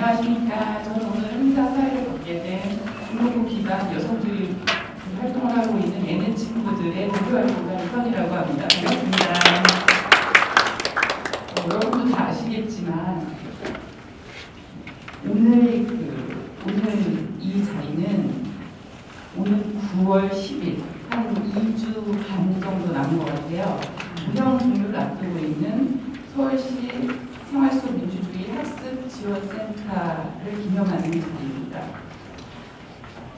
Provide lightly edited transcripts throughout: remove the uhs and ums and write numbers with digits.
안녕하십니까. 저는 오늘 행사 사회를 걷게 된 중동부 기반 여성들이 활동을 하고 있는 예능 친구들의 대표활동가 이선이라고 합니다. 반갑습니다. 여러분도 다 아시겠지만 오늘 이 자리는 오늘 9월 10일 한 2주 반 정도 남은 것 같아요. 운영 종료를 앞두고 있는 서울시 생활속 민주주의 학습 지원센터를 기념하는 자리입니다.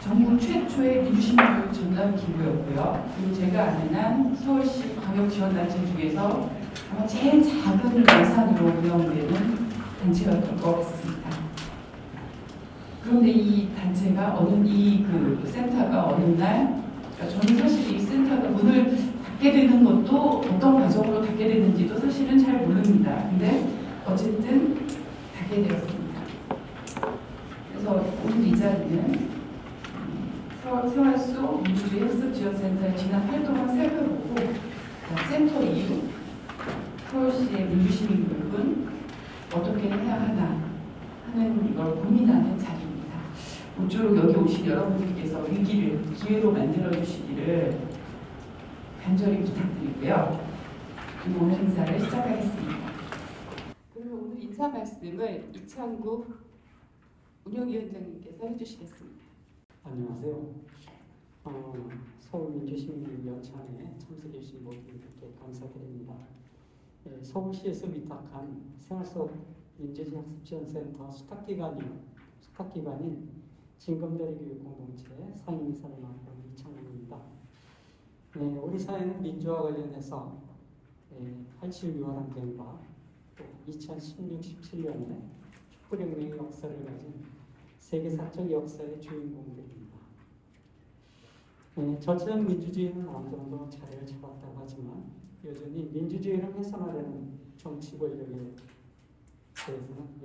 전국 최초의 민주시민교육 전담 기구였고요. 그리고 제가 아는 한 서울시 광역지원단체 중에서 아마 제일 작은 예산으로 운영되는 단체였던 것 같습니다. 그런데 이 단체가 센터가 어느 날, 저는 사실 이 센터가 문을 닫게 되는 것도 어떤 과정으로 닫게 되는지도 사실은 잘 모릅니다. 근데 어쨌든 닫게 되었습니다. 그래서 오늘 이 자리는 서울 생활속 민주주의 학습지원센터의 지난 활동을 살펴보고 센터 이후 서울시의 민주시민 교육은 어떻게 해야 하나 하는 걸 고민하는 자리입니다. 모쪼록 여기 오신 여러분들께서 위기를 기회로 만들어 주시기를 간절히 부탁드리고요. 그리고 오늘 행사를 시작하겠습니다. 그러면 오늘 인사 말씀을 이창구 운영위원장님께서 해주시겠습니다. 안녕하세요. 서울민주시민교육연찬에 참석해 주신 모두분께 감사드립니다. 서울시에서 위탁한 생활속 민주주의 학습지원센터 수탁기관인 진검다리교육공동체 상임이사를 맡고 있는 이창구입니다. 우리 사회는 민주화 관련해서 87 유월항쟁과 또 2016, 17년에 촛불혁명의 역사를 가진 세계사적 역사의 주인공들입니다. 전체적 민주주의는 어느 정도 자리를 잡았다고 하지만 여전히 민주주의를 훼손하려는 정치 권력에 대해서는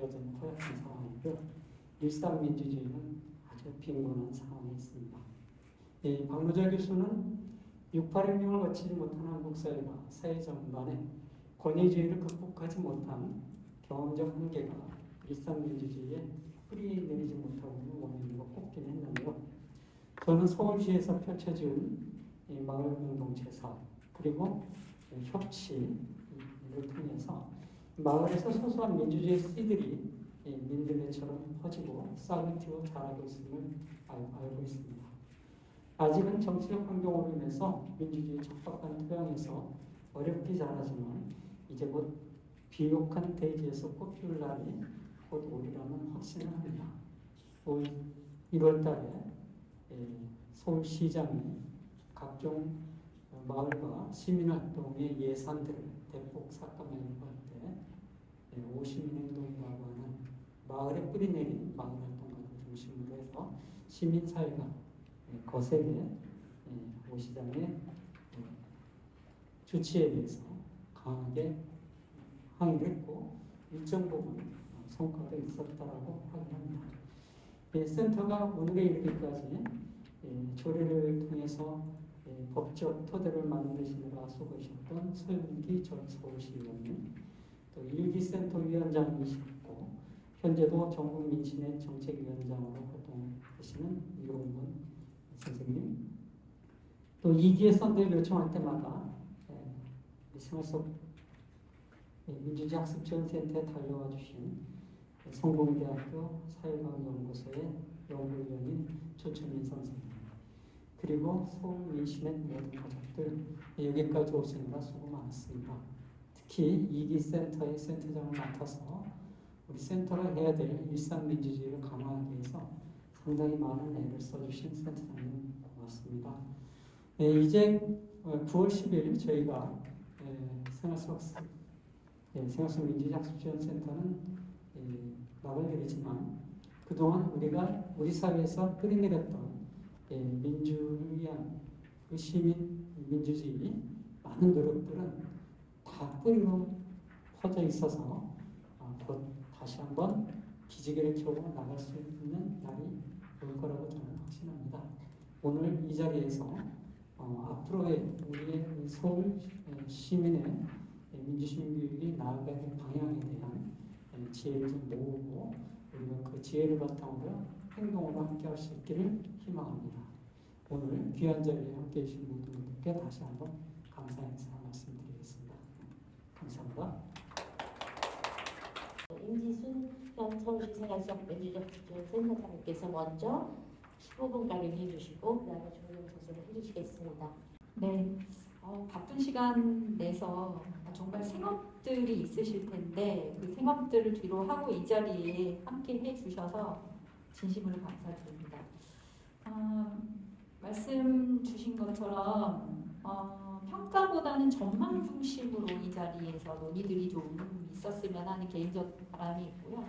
여전히 허약한 상황이고요. 일상 민주주의는 아주 빈곤한 상황에 있습니다. 박노자 교수는 6.8혁명을 거치지 못한 한국 사회가 사회 전반에 권위주의를 극복하지 못한 경험적 한계가 일상 민주주의에 뿌리 내리지 못하고 있는 원인으로 꼽긴 했는데요. 저는 서울시에서 펼쳐진 마을 공동체 사업 그리고 협치를 통해서 마을에서 소소한 민주주의 씨들이 민들레처럼 퍼지고 싹을 틔워 자라고 있음을 알고 있습니다. 아직은 정치적 환경으로 인해서 민주주의 척박한 토양에서 어렵게 자라지만 이제 곧 비옥한 대지에서 꽃피울 날이 곧 오리라는 확신을 합니다. 올 1월 달에 서울시장이 각종 마을과 시민활동의 예산들을 대폭 삭감하려고 할 때 오시민행동이라고 하는 마을에 뿌리내린 마을활동가를 중심으로 해서 시민사회가 거세게 오 시장의 조치에 대해서 강하게 항의를 했고 일정 부분 성과도 있었다라고 확인합니다. 센터가 오늘에 이르기까지 조례를 통해서 법적 토대를 만드시느라 수고하셨던 서윤기 전 서울시의원님, 또 일기센터 위원장이셨고 현재도 전국민신의 정책위원장으로 활동하시는 이용문 선생님, 또 2기의 선대를 요청할 때마다 생활속 민주주의 학습지원센터에 달려와 주신 성공대학교 사회과학연구소의 연구위원인 조천민 선생님, 그리고 서울민심의 모든 가족들 여기까지 오시느라 수고 많았습니다. 특히 2기 센터의 센터장을 맡아서 우리 센터가 해야 될 일상 민주주의를 강화하기 위해서 상당히 많은 애를 써주신 센터장님 고맙습니다. 이제 9월 10일 저희가 생활속 민주주의 학습지원센터는 막을 내리지만 그동안 우리가 우리 사회에서 뿌리내렸던 민주를 위한 그 시민 민주주의 많은 노력들은 다 뿌리로 퍼져 있어서 곧 다시 한번 기지개를 켜고 나갈 수 있는 날이 올 거라고 저는 확신합니다. 오늘 이 자리에서 앞으로의 우리의 서울 시민의 민주시민 교육이 나아가야 될 방향에 대한 지혜를 좀 모으고 우리가 그 지혜를 바탕으로 행동으로 함께할 수 있기를 희망합니다. 오늘 귀한 자리에 함께해 주신 모든 분들께 다시 한번 감사 인사 말씀드리겠습니다. 감사합니다. 임지순 현 서울시 생활속 민주적 센터장님께서 먼저 15분가량 해주시고 그 다음에 조용 조사를 해주시겠습니다. 네, 바쁜 시간 내서 정말 생업들이 있으실 텐데 그 생업들을 뒤로 하고 이 자리에 함께 해주셔서 진심으로 감사드립니다. 말씀 주신 것처럼 평가보다는 전망 중심으로 이 자리에서 논의들이 좀 있었으면 하는 개인적 바람이 있고요.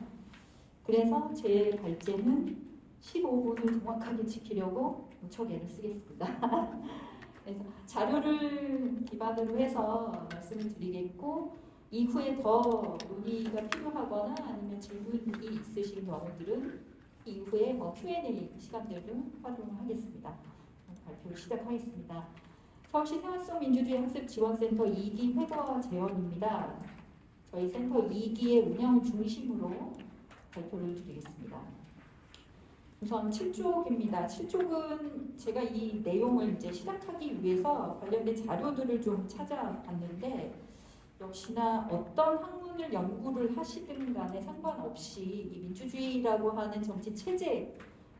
그래서 제 발제는 15분을 정확하게 지키려고 무척 애를 쓰겠습니다. 그래서 자료를 기반으로 해서 말씀을 드리겠고 이후에 더 논의가 필요하거나 아니면 질문이 있으신 경우들은 이후에 Q&A 시간들을 활용하겠습니다. 발표를 시작하겠습니다. 서울시 생활속 민주주의 학습 지원센터 2기 회거 재원입니다. 저희 센터 2기의 운영 중심으로 발표를 드리겠습니다. 우선 7쪽입니다. 7쪽은 제가 이 내용을 이제 시작하기 위해서 관련된 자료들을 좀 찾아봤는데 역시나 어떤 학문을 연구를 하시든 간에 상관없이 이 민주주의라고 하는 정치 체제를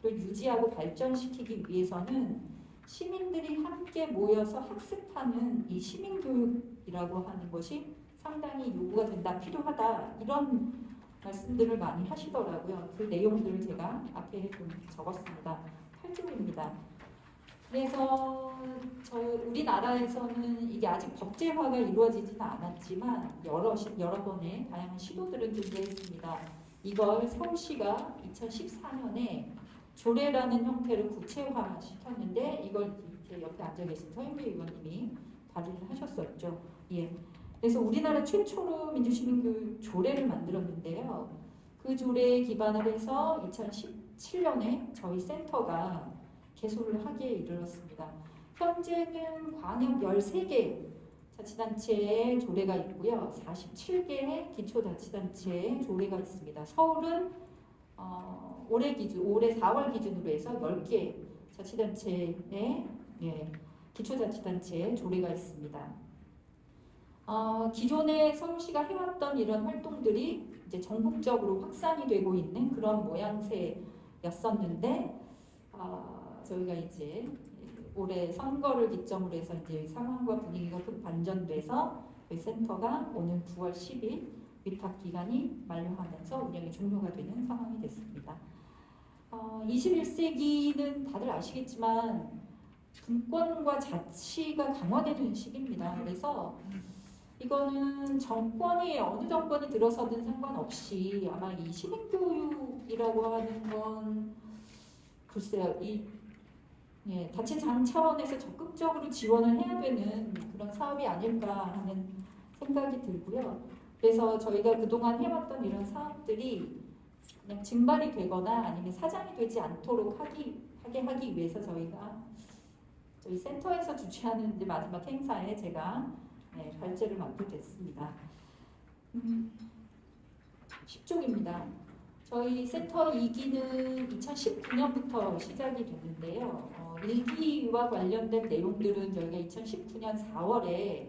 유지하고 발전시키기 위해서는 시민들이 함께 모여서 학습하는 이 시민교육이라고 하는 것이 상당히 요구가 된다, 필요하다 이런 말씀들을 많이 하시더라고요. 그 내용들을 제가 앞에 좀 적었습니다. 8쪽입니다. 그래서 우리나라에서는 이게 아직 법제화가 이루어지지는 않았지만 여러 번의 다양한 시도들을 존재했습니다. 이걸 서울시가 2014년에 조례라는 형태를 구체화시켰는데 이걸 제 옆에 앉아 계신 서영배 의원님이 발의를 하셨었죠. 예. 그래서 우리나라 최초로 민주시민교육 조례를 만들었는데요. 그 조례에 기반을 해서 2017년에 저희 센터가 개소를 하기에 이르렀습니다. 현재는 광역 13개 자치단체의 조례가 있고요. 47개의 기초자치단체의 조례가 있습니다. 서울은 올해 4월 기준으로 해서 10개 자치단체의 기초자치단체의 조례가 있습니다. 기존에 서울시가 해왔던 이런 활동들이 이제 전국적으로 확산이 되고 있는 그런 모양새였었는데 저희가 이제 올해 선거를 기점으로 해서 이제 상황과 분위기가 급 반전돼서 저희 센터가 오늘 9월 10일 위탁 기간이 만료하면서 운영이 종료가 되는 상황이 됐습니다. 21세기는 다들 아시겠지만 분권과 자치가 강화되는 시기입니다. 그래서 이거는 정권이 어느 정권이 들어서든 상관없이 아마 이 시민교육이라고 하는 건 글쎄요, 자치장 차원에서 적극적으로 지원을 해야 되는 그런 사업이 아닐까 하는 생각이 들고요. 그래서 저희가 그동안 해왔던 이런 사업들이 그냥 증발이 되거나 아니면 사장이 되지 않도록 하게 하기 위해서 저희 센터에서 주최하는 이제 마지막 행사에 제가 발제를 맡게 됐습니다. 10쪽입니다. 저희 센터 2기는 2019년부터 시작이 됐는데요. 1기와 관련된 내용들은 저희가 2019년 4월에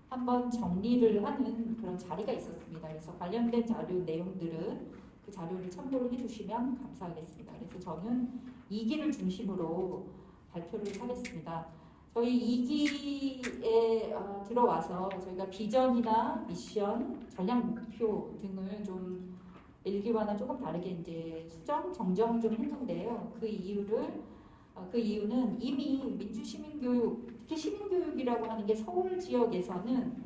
한번 정리를 하는 그런 자리가 있었습니다. 그래서 관련된 자료 내용들은 그 자료를 참고를 해주시면 감사하겠습니다. 그래서 저는 2기를 중심으로 발표를 하겠습니다. 저희 2기에 들어와서 저희가 비전이나 미션, 전략 목표 등을 좀 1기와는 조금 다르게 이제 정정을 좀 했는데요. 그 이유는 이미 민주시민교육, 특히 시민교육이라고 하는 게 서울 지역에서는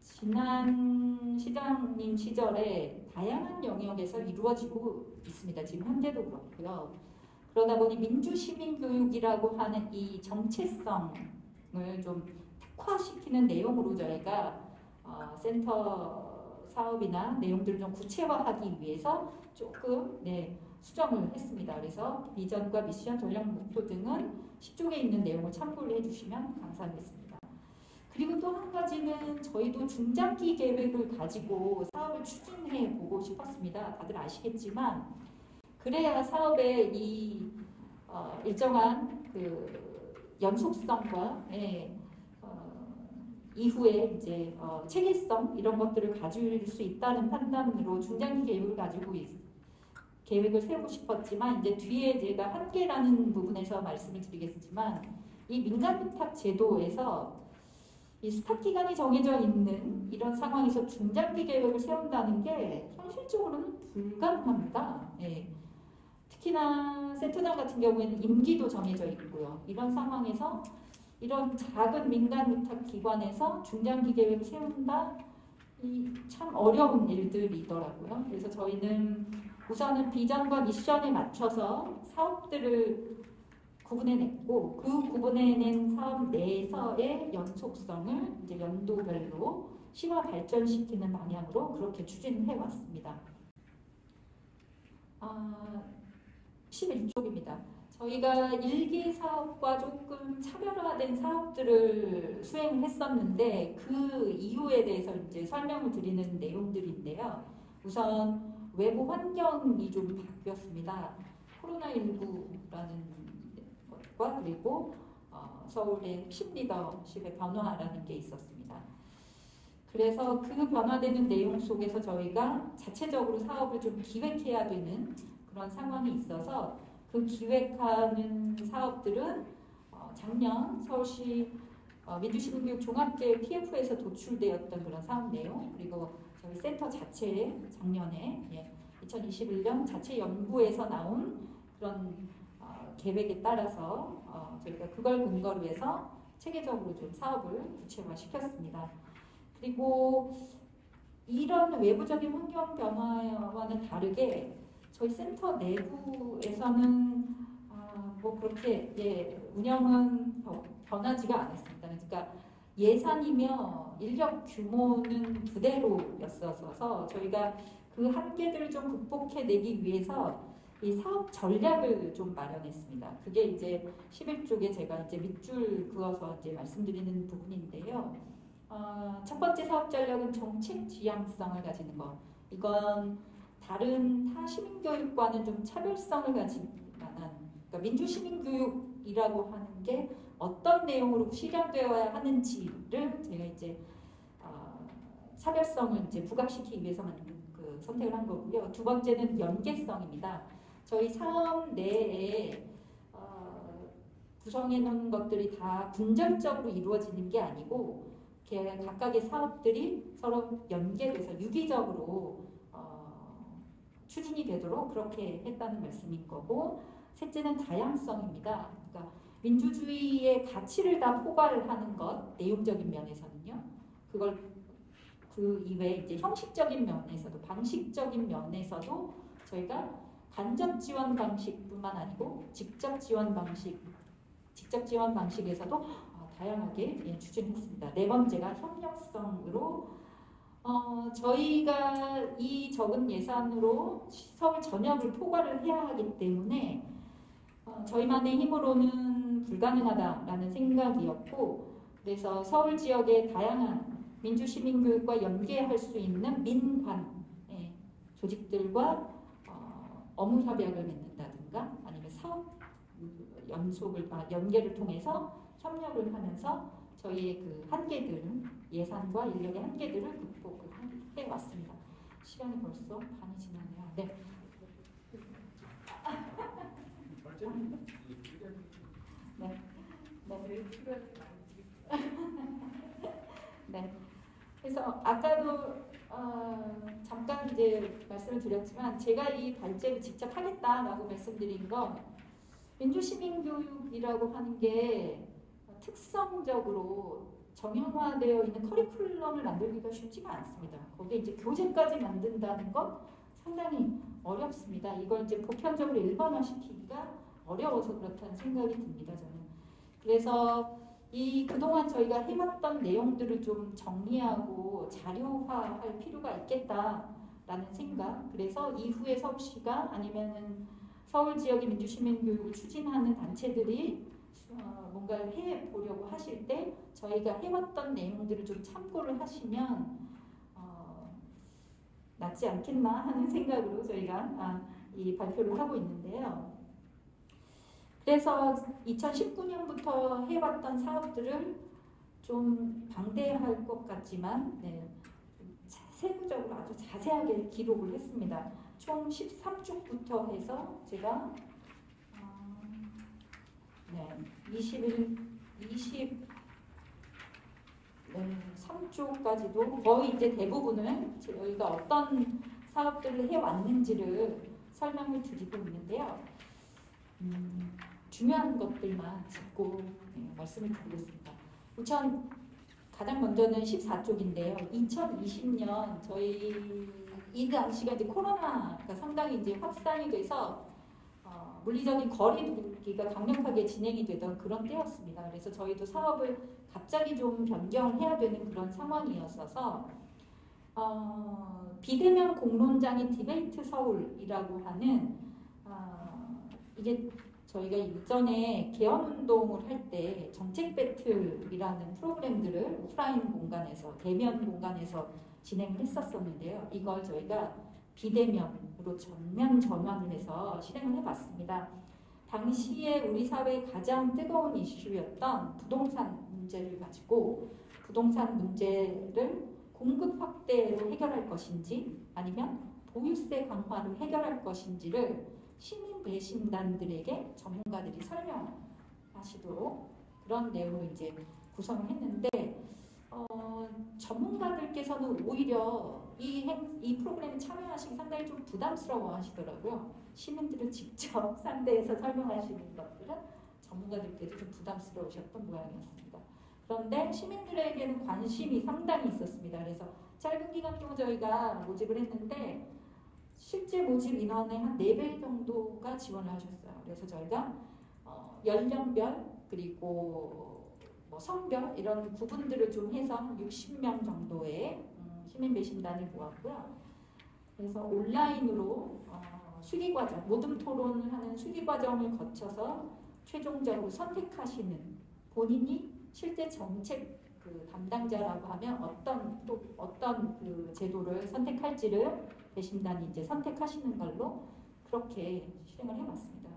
지난 시장님 시절에 다양한 영역에서 이루어지고 있습니다. 지금 현재도 그렇고요. 그러다 보니 민주시민교육이라고 하는 이 정체성을 좀 특화시키는 내용으로 저희가 센터 사업이나 내용들을 좀 구체화하기 위해서 조금 수정을 했습니다. 그래서 비전과 미션, 전략 목표 등은 10쪽에 있는 내용을 참고를 해주시면 감사하겠습니다. 그리고 또 한 가지는 저희도 중장기 계획을 가지고 사업을 추진해 보고 싶었습니다. 다들 아시겠지만 그래야 사업의 이 일정한 연속성과 이후에 이제 체계성 이런 것들을 가질 수 있다는 판단으로 중장기 계획을 가지고 계획을 세우고 싶었지만 이제 뒤에 제가 한계라는 부분에서 말씀을 드리겠지만 이 민간위탁 제도에서 이 스탑 기간이 정해져 있는 이런 상황에서 중장기 계획을 세운다는 게 현실적으로는 불가능합니다. 특히나 센터장 같은 경우에는 임기도 정해져 있고요. 이런 상황에서 이런 작은 민간위탁 기관에서 중장기 계획을 세운다? 이 참 어려운 일들이더라고요. 그래서 저희는 우선은 비전과 미션에 맞춰서 사업들을 구분해냈고 그 구분해낸 사업 내에서의 연속성을 이제 연도별로 심화 발전시키는 방향으로 그렇게 추진해 왔습니다. 11쪽입니다. 저희가 일기 사업과 조금 차별화된 사업들을 수행했었는데 그 이유에 대해서 이제 설명을 드리는 내용들인데요. 우선 외부 환경이 좀 바뀌었습니다. 코로나19라는 것과 그리고 서울의 핵심 리더십의 변화라는 게 있었습니다. 그래서 그 변화되는 내용 속에서 저희가 자체적으로 사업을 좀 기획해야 되는 그런 상황이 있어서 그 기획하는 사업들은 작년 서울시 민주시민교육 종합계획 PF에서 도출되었던 그런 사업 내용 그리고 저희 센터 자체에 작년에 2021년 자체 연구에서 나온 그런 계획에 따라서 저희가 그걸 근거로 해서 체계적으로 좀 사업을 구체화시켰습니다. 그리고 이런 외부적인 환경 변화와는 다르게 저희 센터 내부에서는 뭐 그렇게 운영은 변하지가 않았습니다. 그러니까 예산이며 인력 규모는 그대로였어서 저희가 그 한계들을 좀 극복해내기 위해서 이 사업 전략을 좀 마련했습니다. 그게 이제 11쪽에 제가 이제 밑줄 그어서 이제 말씀드리는 부분인데요. 첫 번째 사업 전략은 정책 지향성을 가지는 것. 이건 다른 타 시민교육과는 좀 차별성을 가진 만한 그러니까 민주시민교육이라고 하는 게 어떤 내용으로 실현되어야 하는지를 제가 이제 차별성을 이제 부각시키기 위해서 선택을 한 거고요. 두 번째는 연계성입니다. 저희 사업 내에 구성해 놓은 것들이 다 분절적으로 이루어지는 게 아니고 각각의 사업들이 서로 연계돼서 유기적으로 추진이 되도록 그렇게 했다는 말씀인 거고 셋째는 다양성입니다. 그러니까 민주주의의 가치를 다 포괄하는 것 내용적인 면에서는요. 그걸 그 이외에 이제 형식적인 면에서도 방식적인 면에서도 저희가 간접 지원 방식뿐만 아니고 직접 지원 방식에서도 다양하게 추진했습니다. 네 번째가 협력성으로 저희가 이 적은 예산으로 서울 전역을 포괄을 해야 하기 때문에 저희만의 힘으로는 불가능하다라는 생각이었고 그래서 서울 지역의 다양한 민주시민교육과 연계할 수 있는 민관 조직들과 업무 협약을 맺는다든가 아니면 사업 연계를 통해서 협력을 하면서 저희의 그 한계들, 예산과 인력의 한계들을 극복해 왔습니다. 시간이 벌써 반이 지났네요. 네. 네. 그래서 아까도 잠깐 이제 말씀을 드렸지만 제가 이 발제를 직접 하겠다라고 말씀드린 건 민주시민교육이라고 하는 게 특성적으로 정형화되어 있는 커리큘럼을 만들기가 쉽지가 않습니다. 거기에 이제 교재까지 만든다는 건 상당히 어렵습니다. 이걸 이제 보편적으로 일반화시키기가 어려워서 그렇다는 생각이 듭니다. 저는. 그래서 그동안 저희가 해왔던 내용들을 좀 정리하고 자료화할 필요가 있겠다라는 생각. 그래서 이후에 서울시가 아니면은 서울 지역의 민주시민교육을 추진하는 단체들이 뭔가를 해보려고 하실 때 저희가 해왔던 내용들을 좀 참고를 하시면 낫지 않겠나 하는 생각으로 저희가 이 발표를 하고 있는데요. 그래서 2019년부터 해왔던 사업들을 좀 방대할 것 같지만 네, 세부적으로 아주 자세하게 기록을 했습니다. 총 13쪽부터 해서 제가 23쪽까지도 거의 이제 대부분은 저희가 어떤 사업들을 해왔는지를 설명을 드리고 있는데요. 중요한 것들만 짚고 말씀을 드리겠습니다. 우선 가장 먼저는 14쪽인데요. 2020년 저희 이 당시가 이제 코로나가 상당히 이제 확산이 돼서 물리적인 거리두기가 강력하게 진행이 되던 그런 때였습니다. 그래서 저희도 사업을 갑자기 좀 변경을 해야 되는 그런 상황이었어서 비대면 공론장인 디베이트 서울이라고 하는 이게 저희가 이전에 개헌운동을 할 때 정책 배틀이라는 프로그램들을 오프라인 공간에서 대면 공간에서 진행을 했었었는데요. 이걸 저희가 비대면으로 전면 전환을 해서 실행을 해봤습니다. 당시에 우리 사회의 가장 뜨거운 이슈였던 부동산 문제를 가지고 부동산 문제를 공급 확대로 해결할 것인지 아니면 보유세 강화로 해결할 것인지를 시민 배심단들에게 전문가들이 설명하시도록 그런 내용으로 이제 구성을 했는데 전문가들께서는 오히려 이 프로그램에 참여하시기 상당히 좀 부담스러워 하시더라고요. 시민들을 직접 상대해서 설명하시는 것들은 전문가들께도 좀 부담스러우셨던 모양이었습니다. 그런데 시민들에게는 관심이 상당히 있었습니다. 그래서 짧은 기간 동안 저희가 모집을 했는데 실제 모집 인원의 한 4배 정도가 지원을 하셨어요. 그래서 저희가 연령별 그리고 뭐 성별 이런 구분들을 좀 해서 60명 정도의 시민 배심단을 모았고요. 그래서 온라인으로 수기 과정, 모둠 토론을 하는 수기 과정을 거쳐서 최종적으로 선택하시는 본인이 실제 정책 그 담당자라고 하면 어떤 그 제도를 선택할지를 배심단이 이제 선택하시는 걸로 그렇게 실행을 해봤습니다.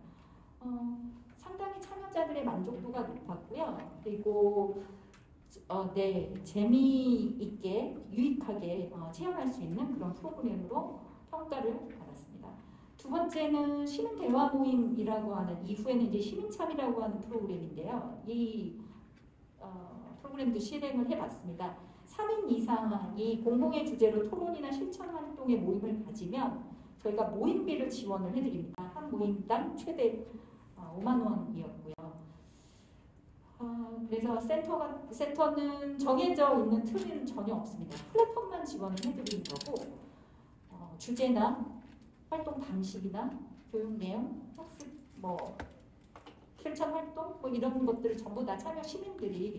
상당히 참여자들의 만족도가 높았고요. 그리고 재미있게 유익하게 체험할 수 있는 그런 프로그램으로 평가를 받았습니다. 두 번째는 시민 대화 모임이라고 하는 이후에는 이제 시민참이라고 하는 프로그램인데요. 이 프로그램도 실행을 해봤습니다. 3인 이상이 공공의 주제로 토론이나 실천 활동의 모임을 가지면 저희가 모임비를 지원을 해드립니다. 한 모임당 최대 5만 원이었고요. 그래서 센터는 정해져 있는 틀은 전혀 없습니다. 플랫폼만 지원을 해드리는 거고 주제나 활동 방식이나 교육 내용, 학습, 실천 활동 이런 것들을 전부 다 참여 시민들이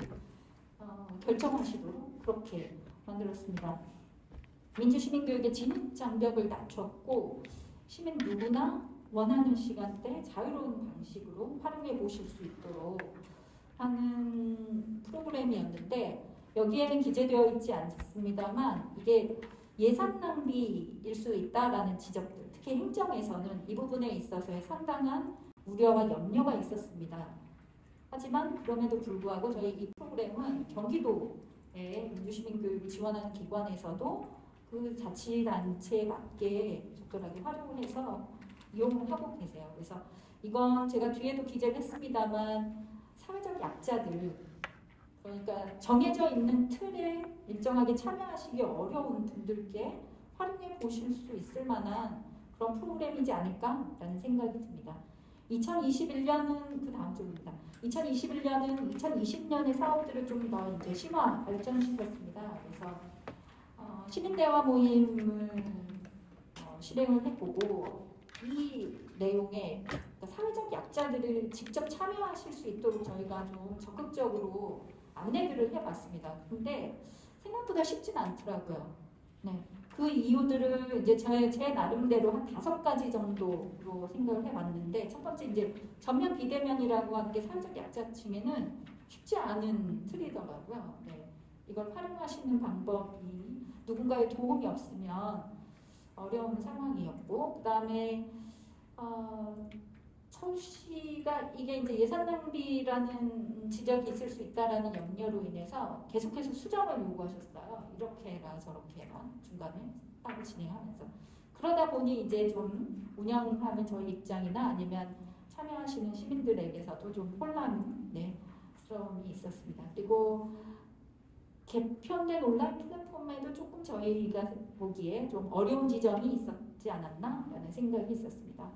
결정하시도록 그렇게 만들었습니다. 민주시민교육의 진입 장벽을 낮췄고 시민 누구나 원하는 시간대 자유로운 방식으로 활용해 보실 수 있도록 하는 프로그램이었는데 여기에는 기재되어 있지 않습니다만 이게 예산 낭비일 수 있다라는 지적들, 특히 행정에서는 이 부분에 있어서의 상당한 우려와 염려가 있었습니다. 하지만 그럼에도 불구하고 저희 이 프로그램은 경기도의 민주시민교육을 지원하는 기관에서도 그 자치단체에 맞게 적절하게 활용을 해서 이용을 하고 계세요. 그래서 이건 제가 뒤에도 기재를 했습니다만 사회적 약자들, 그러니까 정해져 있는 틀에 일정하게 참여하시기 어려운 분들께 활용해 보실 수 있을 만한 그런 프로그램이지 않을까라는 생각이 듭니다. 2021년은 그 다음 쪽입니다. 2021년은 2020년의 사업들을 좀 더 이제 심화 발전시켰습니다. 그래서 시민대화 모임을 실행을 해보고 이 내용에 그러니까 사회적 약자들을 직접 참여하실 수 있도록 저희가 좀 적극적으로 안내들을 해봤습니다. 근데 생각보다 쉽진 않더라고요. 네. 그 이유들을 이제 제 나름대로 한 5가지 정도로 생각을 해봤는데 첫 번째 이제 전면 비대면이라고 하는 게 사회적 약자층에는 쉽지 않은 틀이더라고요. 네. 이걸 활용하시는 방법이 누군가의 도움이 없으면 어려운 상황이었고 그 다음에 서울시가 이게 이제 예산 낭비라는 지적이 있을 수 있다라는 염려로 인해서 계속해서 수정을 요구하셨어요. 이렇게나 저렇게나 중간에 따로 진행하면서. 그러다 보니 이제 좀 운영하는 저희 입장이나 아니면 참여하시는 시민들에게서도 좀 혼란스러움이 있었습니다. 그리고 개편된 온라인 플랫폼에도 조금 저희가 보기에 좀 어려운 지점이 있었지 않았나라는 생각이 있었습니다.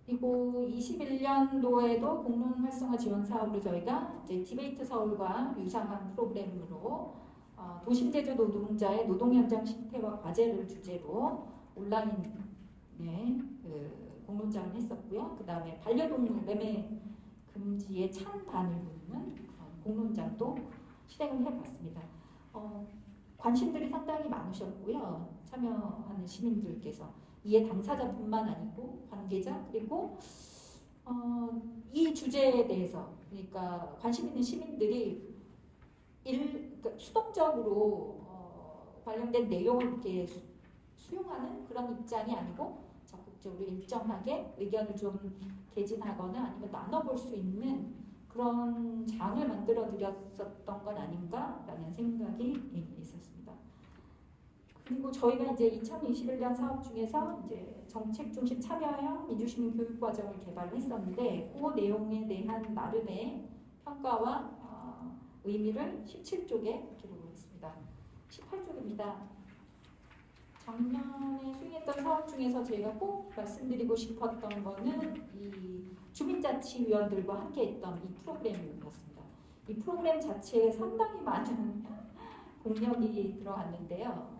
그리고 21년도에도 공론 활성화 지원 사업으로 저희가 이제 디베이트 서울과 유사한 프로그램으로 도심제조 노동자의 노동 현장 실태와 과제를 주제로 온라인에 공론장을 했었고요. 그 다음에 반려동물 매매 금지의 찬반을 묻는 공론장도 실행을 해봤습니다. 관심들이 상당히 많으셨고요. 참여하는 시민들께서 이에 당사자뿐만 아니고 관계자 그리고 이 주제에 대해서 그러니까 관심 있는 시민들이 그러니까 수동적으로 관련된 내용을 이렇게 수용하는 그런 입장이 아니고 적극적으로 일정하게 의견을 좀 개진하거나 아니면 나눠볼 수 있는 그런 장을 만들어 드렸었던 건 아닌가라는 생각이 있었습니다. 그리고 저희가 이제 2021년 사업 중에서 이제 정책 중심 참여형 민주시민 교육 과정을 개발했었는데 그 내용에 대한 나름의 평가와 의미를 17쪽에 기록을 했습니다. 18쪽입니다. 작년에 수행했던 사업 중에서 저희가 꼭 말씀드리고 싶었던 거는 이 주민자치위원들과 함께 했던 이 프로그램이었습니다. 이 프로그램 자체에 상당히 많은 공력이 들어갔는데요.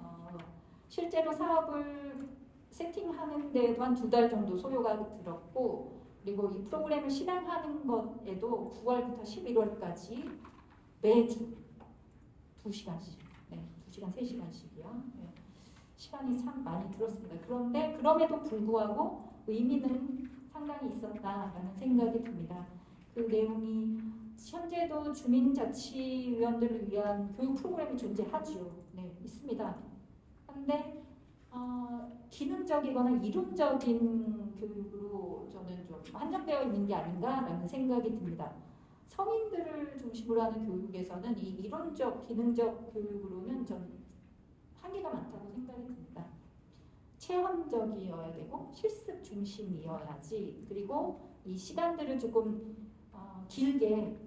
실제로 사업을 세팅하는 데에도 한 2달 정도 소요가 들었고 그리고 이 프로그램을 실행하는 것에도 9월부터 11월까지 매주 2시간씩 2시간, 3시간씩이요. 시간이 참 많이 들었습니다. 그런데 그럼에도 불구하고 의미는 상당히 있었다라는 생각이 듭니다. 그 내용이 현재도 주민자치위원들을 위한 교육 프로그램이 존재하죠. 있습니다. 그런데 기능적이거나 이론적인 교육으로 저는 좀 한정되어 있는 게 아닌가라는 생각이 듭니다. 성인들을 중심으로 하는 교육에서는 이 이론적, 기능적 교육으로는 좀 한계가 많다고 생각이 듭니다. 체험적이어야 되고 실습 중심이어야지 그리고 이 시간들을 조금 길게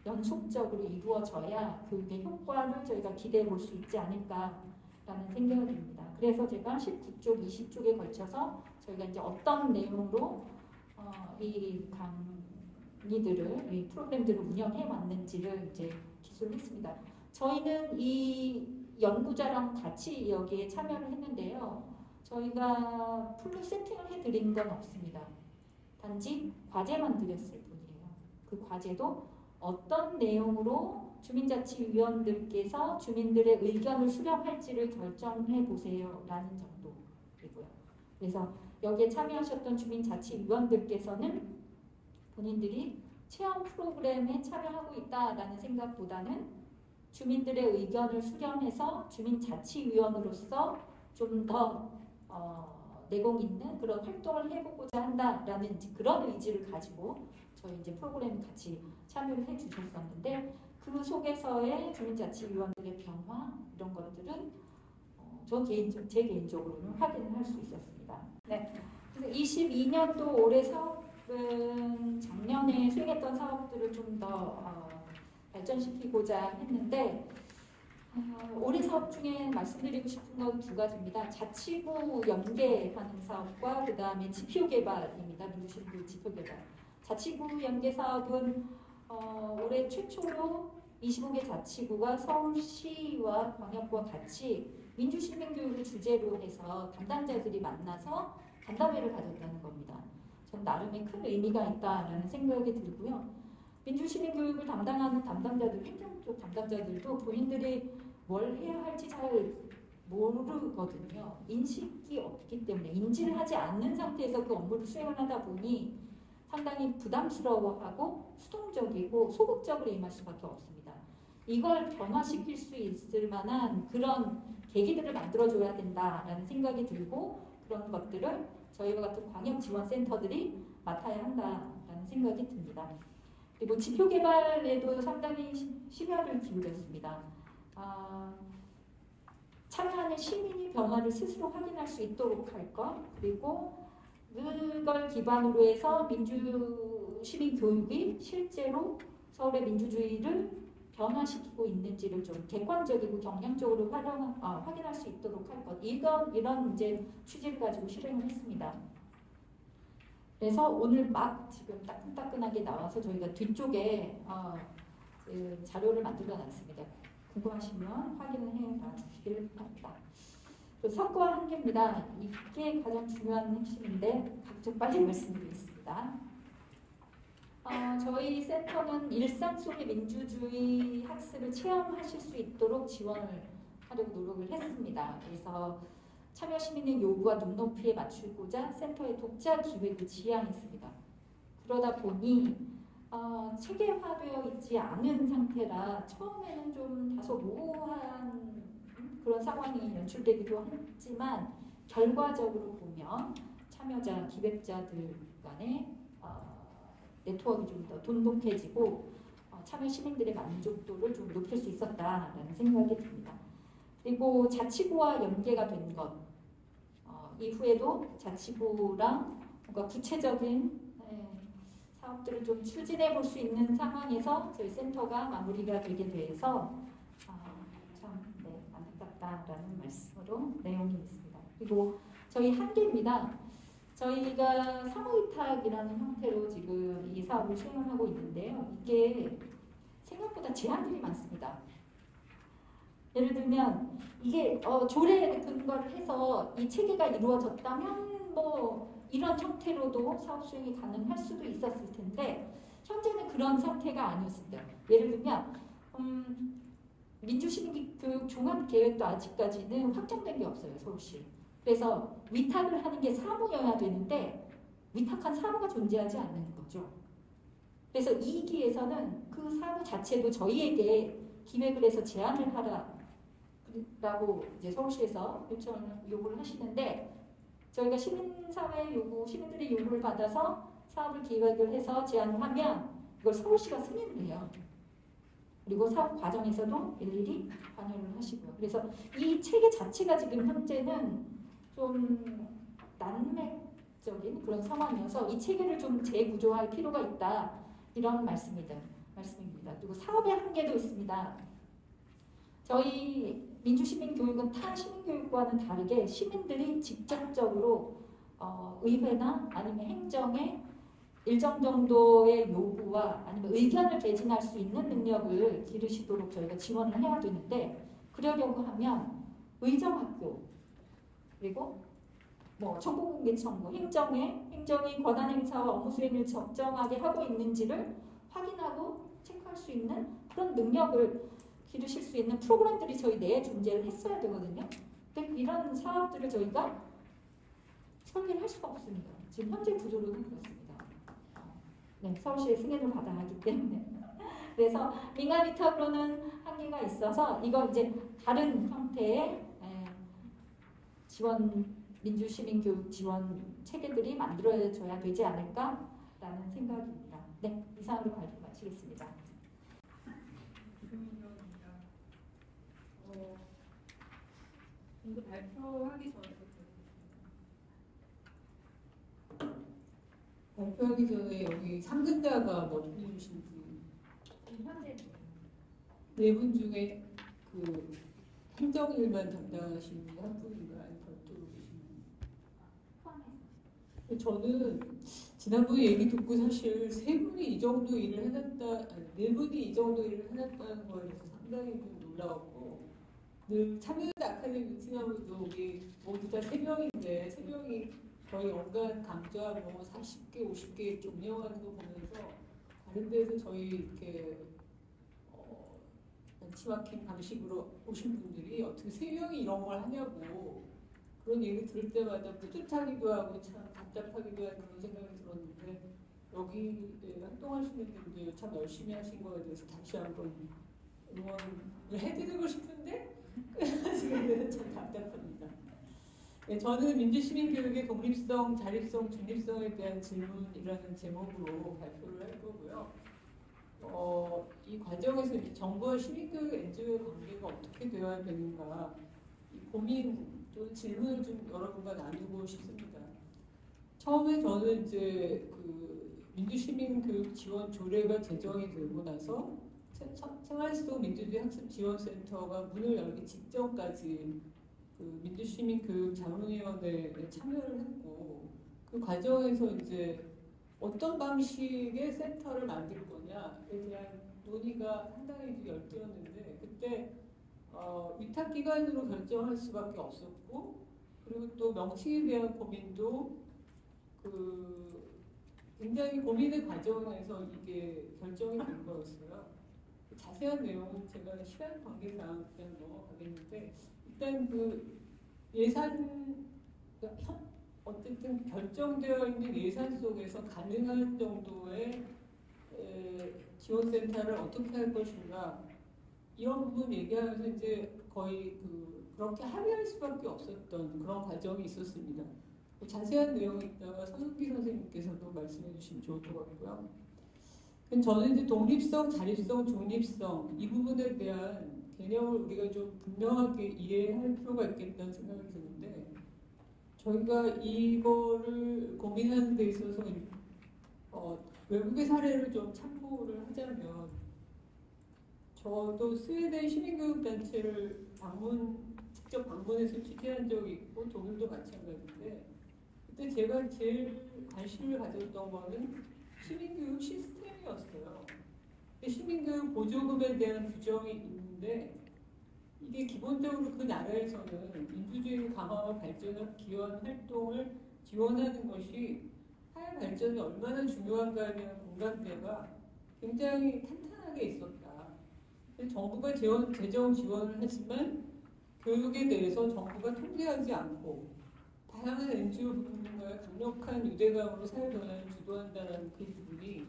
연속적으로 이루어져야 교육의 효과를 저희가 기대해 볼 수 있지 않을까라는 생각이 듭니다. 그래서 제가 19쪽, 20쪽에 걸쳐서 저희가 이제 어떤 내용으로 이 강의들을, 이 프로그램들을 운영해 왔는지를 이제 기술했습니다. 저희는 이 연구자랑 같이 여기에 참여를 했는데요. 저희가 풀로 세팅을 해드린 건 없습니다. 단지 과제만 드렸을 뿐이에요. 그 과제도 어떤 내용으로 주민자치위원들께서 주민들의 의견을 수렴할지를 결정해 보세요 라는 정도이고요. 그래서 여기에 참여하셨던 주민자치위원들께서는 본인들이 체험 프로그램에 참여하고 있다라는 생각보다는 주민들의 의견을 수렴해서 주민자치위원으로서 좀 더 내공 있는 그런 활동을 해보고자 한다라는 그런 의지를 가지고 저희 이제 프로그램 같이 참여를 해주셨었는데 그 속에서의 주민자치위원들의 변화 이런 것들은 제 개인적으로는 확인을 할 수 있었습니다. 네. 그래서 22년도 올해 사업은 작년에 수행했던 사업들을 좀 더 발전시키고자 했는데 올해 사업 중에 말씀드리고 싶은 건 2가지입니다. 자치구 연계하는 사업과 그 다음에 지표 개발입니다. 민주시민교육 지표 개발. 자치구 연계 사업은 올해 최초로 25개 자치구가 서울시와 광역과 같이 민주시민교육을 주제로 해서 담당자들이 만나서 간담회를 가졌다는 겁니다. 전 나름의 큰 의미가 있다라는 생각이 들고요. 민주시민교육을 담당하는 담당자들, 행정 쪽 담당자들도 본인들이 뭘 해야 할지 잘 모르거든요. 인식이 없기 때문에 인지를 하지 않는 상태에서 그 업무를 수행을 하다 보니 상당히 부담스러워하고 수동적이고 소극적으로 임할 수밖에 없습니다. 이걸 변화시킬 수 있을 만한 그런 계기들을 만들어줘야 된다라는 생각이 들고 그런 것들을 저희와 같은 광역지원센터들이 맡아야 한다라는 생각이 듭니다. 그리고 지표 개발에도 상당히 심혈을 기울였습니다. 참여하는 시민이 변화를 스스로 확인할 수 있도록 할 것, 그리고 그걸 기반으로 해서 시민 교육이 실제로 서울의 민주주의를 변화시키고 있는지를 좀 객관적이고 경량적으로 확인할 수 있도록 할 것. 이런 이제 취지를 가지고 실행을 했습니다. 그래서 오늘 막 지금 따끈따끈하게 나와서 저희가 뒤쪽에 그 자료를 만들어 놨습니다. 궁금하시면 확인을 해 주시길 바랍니다. 성과 한계입니다. 이게 가장 중요한 핵심인데 각종 빨리 말씀드리겠습니다. 저희 센터는 일상 속의 민주주의 학습을 체험하실 수 있도록 지원을 하려고 노력을 했습니다. 그래서 참여 시민의 요구와 눈높이에 맞추고자 센터의 독자 기획을 지향했습니다. 그러다 보니 체계화되어 있지 않은 상태라 처음에는 좀 다소 모호한 그런 상황이 연출되기도 했지만 결과적으로 보면 참여자, 기획자들 간의 네트워크가 좀 더 돈독해지고 참여 시민들의 만족도를 좀 높일 수 있었다라는 생각이 듭니다. 그리고 자치구와 연계가 된 것, 이후에도 자치구랑 뭔가 구체적인 사업들을 좀 추진해 볼 수 있는 상황에서 저희 센터가 마무리가 되게 돼서 참 안타깝다라는 말씀으로 내용이 있습니다. 그리고 저희 한계입니다. 저희가 사무위탁이라는 형태로 지금 이 사업을 수행을 하고 있는데요. 이게 생각보다 제한들이 많습니다. 예를 들면 이게 조례에 근거를 해서 이 체계가 이루어졌다면 뭐 이런 형태로도 사업 수행이 가능할 수도 있었을 텐데 현재는 그런 상태가 아니었습니다. 예를 들면 민주시민교육 종합계획도 아직까지는 확정된 게 없어요. 서울시. 그래서 위탁을 하는 게 사무여야 되는데 위탁한 사무가 존재하지 않는 거죠. 그래서 이 기에서는 그 사무 자체도 저희에게 기획을 해서 제안을 하라라고 이제 서울시에서 요구를 하시는데 저희가 시민사회 요구, 시민들의 요구를 받아서 사업을 기획을 해서 제안을 하면 이걸 서울시가 승인을 해요. 그리고 사업 과정에서도 일일이 관여를 하시고요. 그래서 이 체계 자체가 지금 현재는 좀 난맥적인 그런 상황이어서 이 체계를 좀 재구조할 필요가 있다. 이런 말씀입니다. 그리고 사업의 한계도 있습니다. 저희 민주시민교육은 타 시민교육과는 다르게 시민들이 직접적으로 의회나 아니면 행정에 일정 정도의 요구와 아니면 의견을 개진할 수 있는 능력을 기르시도록 저희가 지원을 해야 되는데 그러려고 하면 의정학교 그리고 뭐 정보공개청구, 행정이 권한 행사와 업무 수행을 적정하게 하고 있는지를 확인하고 체크할 수 있는 그런 능력을 기르실 수 있는 프로그램들이 저희 내에 존재를 했어야 되거든요. 근데 이런 사업들을 저희가 설계를 할 수가 없습니다. 지금 현재 구조로는 그렇습니다. 네, 서울시의 승인을 받아야 하기 때문에. 그래서 민간 위탁으로는 한계가 있어서 이거 이제 다른 형태의 민주시민교육 지원 체계들이 만들어져야 되지 않을까라는 생각입니다. 네, 이상으로 발표 마치겠습니다. 이거 발표하기 전에 여기 상근자가 뭐 해주신지 네 분 중에 그 행정일만 담당하시는 분 한 분인가요? 아니면 별도로 계시나요? 저는 지난번에 얘기 듣고 사실 세 분이 이 정도 일을 해놨다, 아니, 네 분이 이 정도 일을 해놨다는 거에 대해서 상당히 좀 놀라웠고 늘 참여자 아카데미 미팅하면서 우리 모두 다 세 명인데 세 명이 거의 온갖 강좌 뭐 40개, 50개 이렇게 운영하는 거 보면서 다른 데서 저희 이렇게 벤치마킹 방식으로 오신 분들이 어떻게 세 명이 이런 걸 하냐고 그런 얘기 들을 때마다 뿌듯하기도 하고 참 답답하기도 하고 그런 생각이 들었는데 여기 활동하시는 분들 참 열심히 하신 거에 대해서 다시 한번 응원을 해드리고 싶은데 지금 참 답답합니다. 네, 저는 민주시민교육의 독립성, 자립성, 중립성에 대한 질문이라는 제목으로 발표를 할 거고요. 이 과정에서 이제 정부와 시민교육 NGO의 관계가 어떻게 되어야 되는가 이 고민 또는 질문을 좀 여러분과 나누고 싶습니다. 처음에 저는 이제 그 민주시민교육 지원 조례가 제정이 되고 나서 생활 속 민주주의 학습 지원센터가 문을 열기 직전까지 그 민주시민교육자문위원회에 참여를 했고 그 과정에서 이제 어떤 방식의 센터를 만들 거냐에 대한 논의가 상당히 열되었는데 그때 위탁기관으로 결정할 수밖에 없었고 그리고 또 명칭에 대한 고민도 그 굉장히 고민의 과정에서 이게 결정이 된 거였어요. 자세한 내용은 제가 시간 관계상 그냥 넘어가겠는데 일단 그 예산 어쨌든 결정되어 있는 예산 속에서 가능한 정도의 지원센터를 어떻게 할 것인가 이런 부분 얘기하면서 이제 거의 그렇게 합의할 수밖에 없었던 그런 과정이 있었습니다. 자세한 내용이 있다가 서승기 선생님께서도 말씀해 주시면 좋을 것 같고요. 저는 이제 독립성, 자립성, 중립성 이 부분에 대한 개념을 우리가 좀 분명하게 이해할 필요가 있겠다는 생각이 드는데 저희가 이거를 고민하는 데 있어서 외국의 사례를 좀 참고를 하자면 저도 스웨덴 시민교육단체를 직접 방문해서 취재한 적이 있고 독일도 마찬가지인데 그때 제가 제일 관심을 가졌던 거는 시민교육 시스템이었어요. 시민교육 보조금에 대한 규정이 있는데 이게 기본적으로 그 나라에서는 민주주의 강화와 발전에 기여한 활동을 지원하는 것이 사회 발전이 얼마나 중요한가에 대한 공감대가 굉장히 탄탄하게 있었다. 정부가 재정 지원을 하지만 교육에 대해서 정부가 통제하지 않고 다양한 NGO 부분과의 강력한 유대감으로 사회 변화를 주도한다는 그 부분이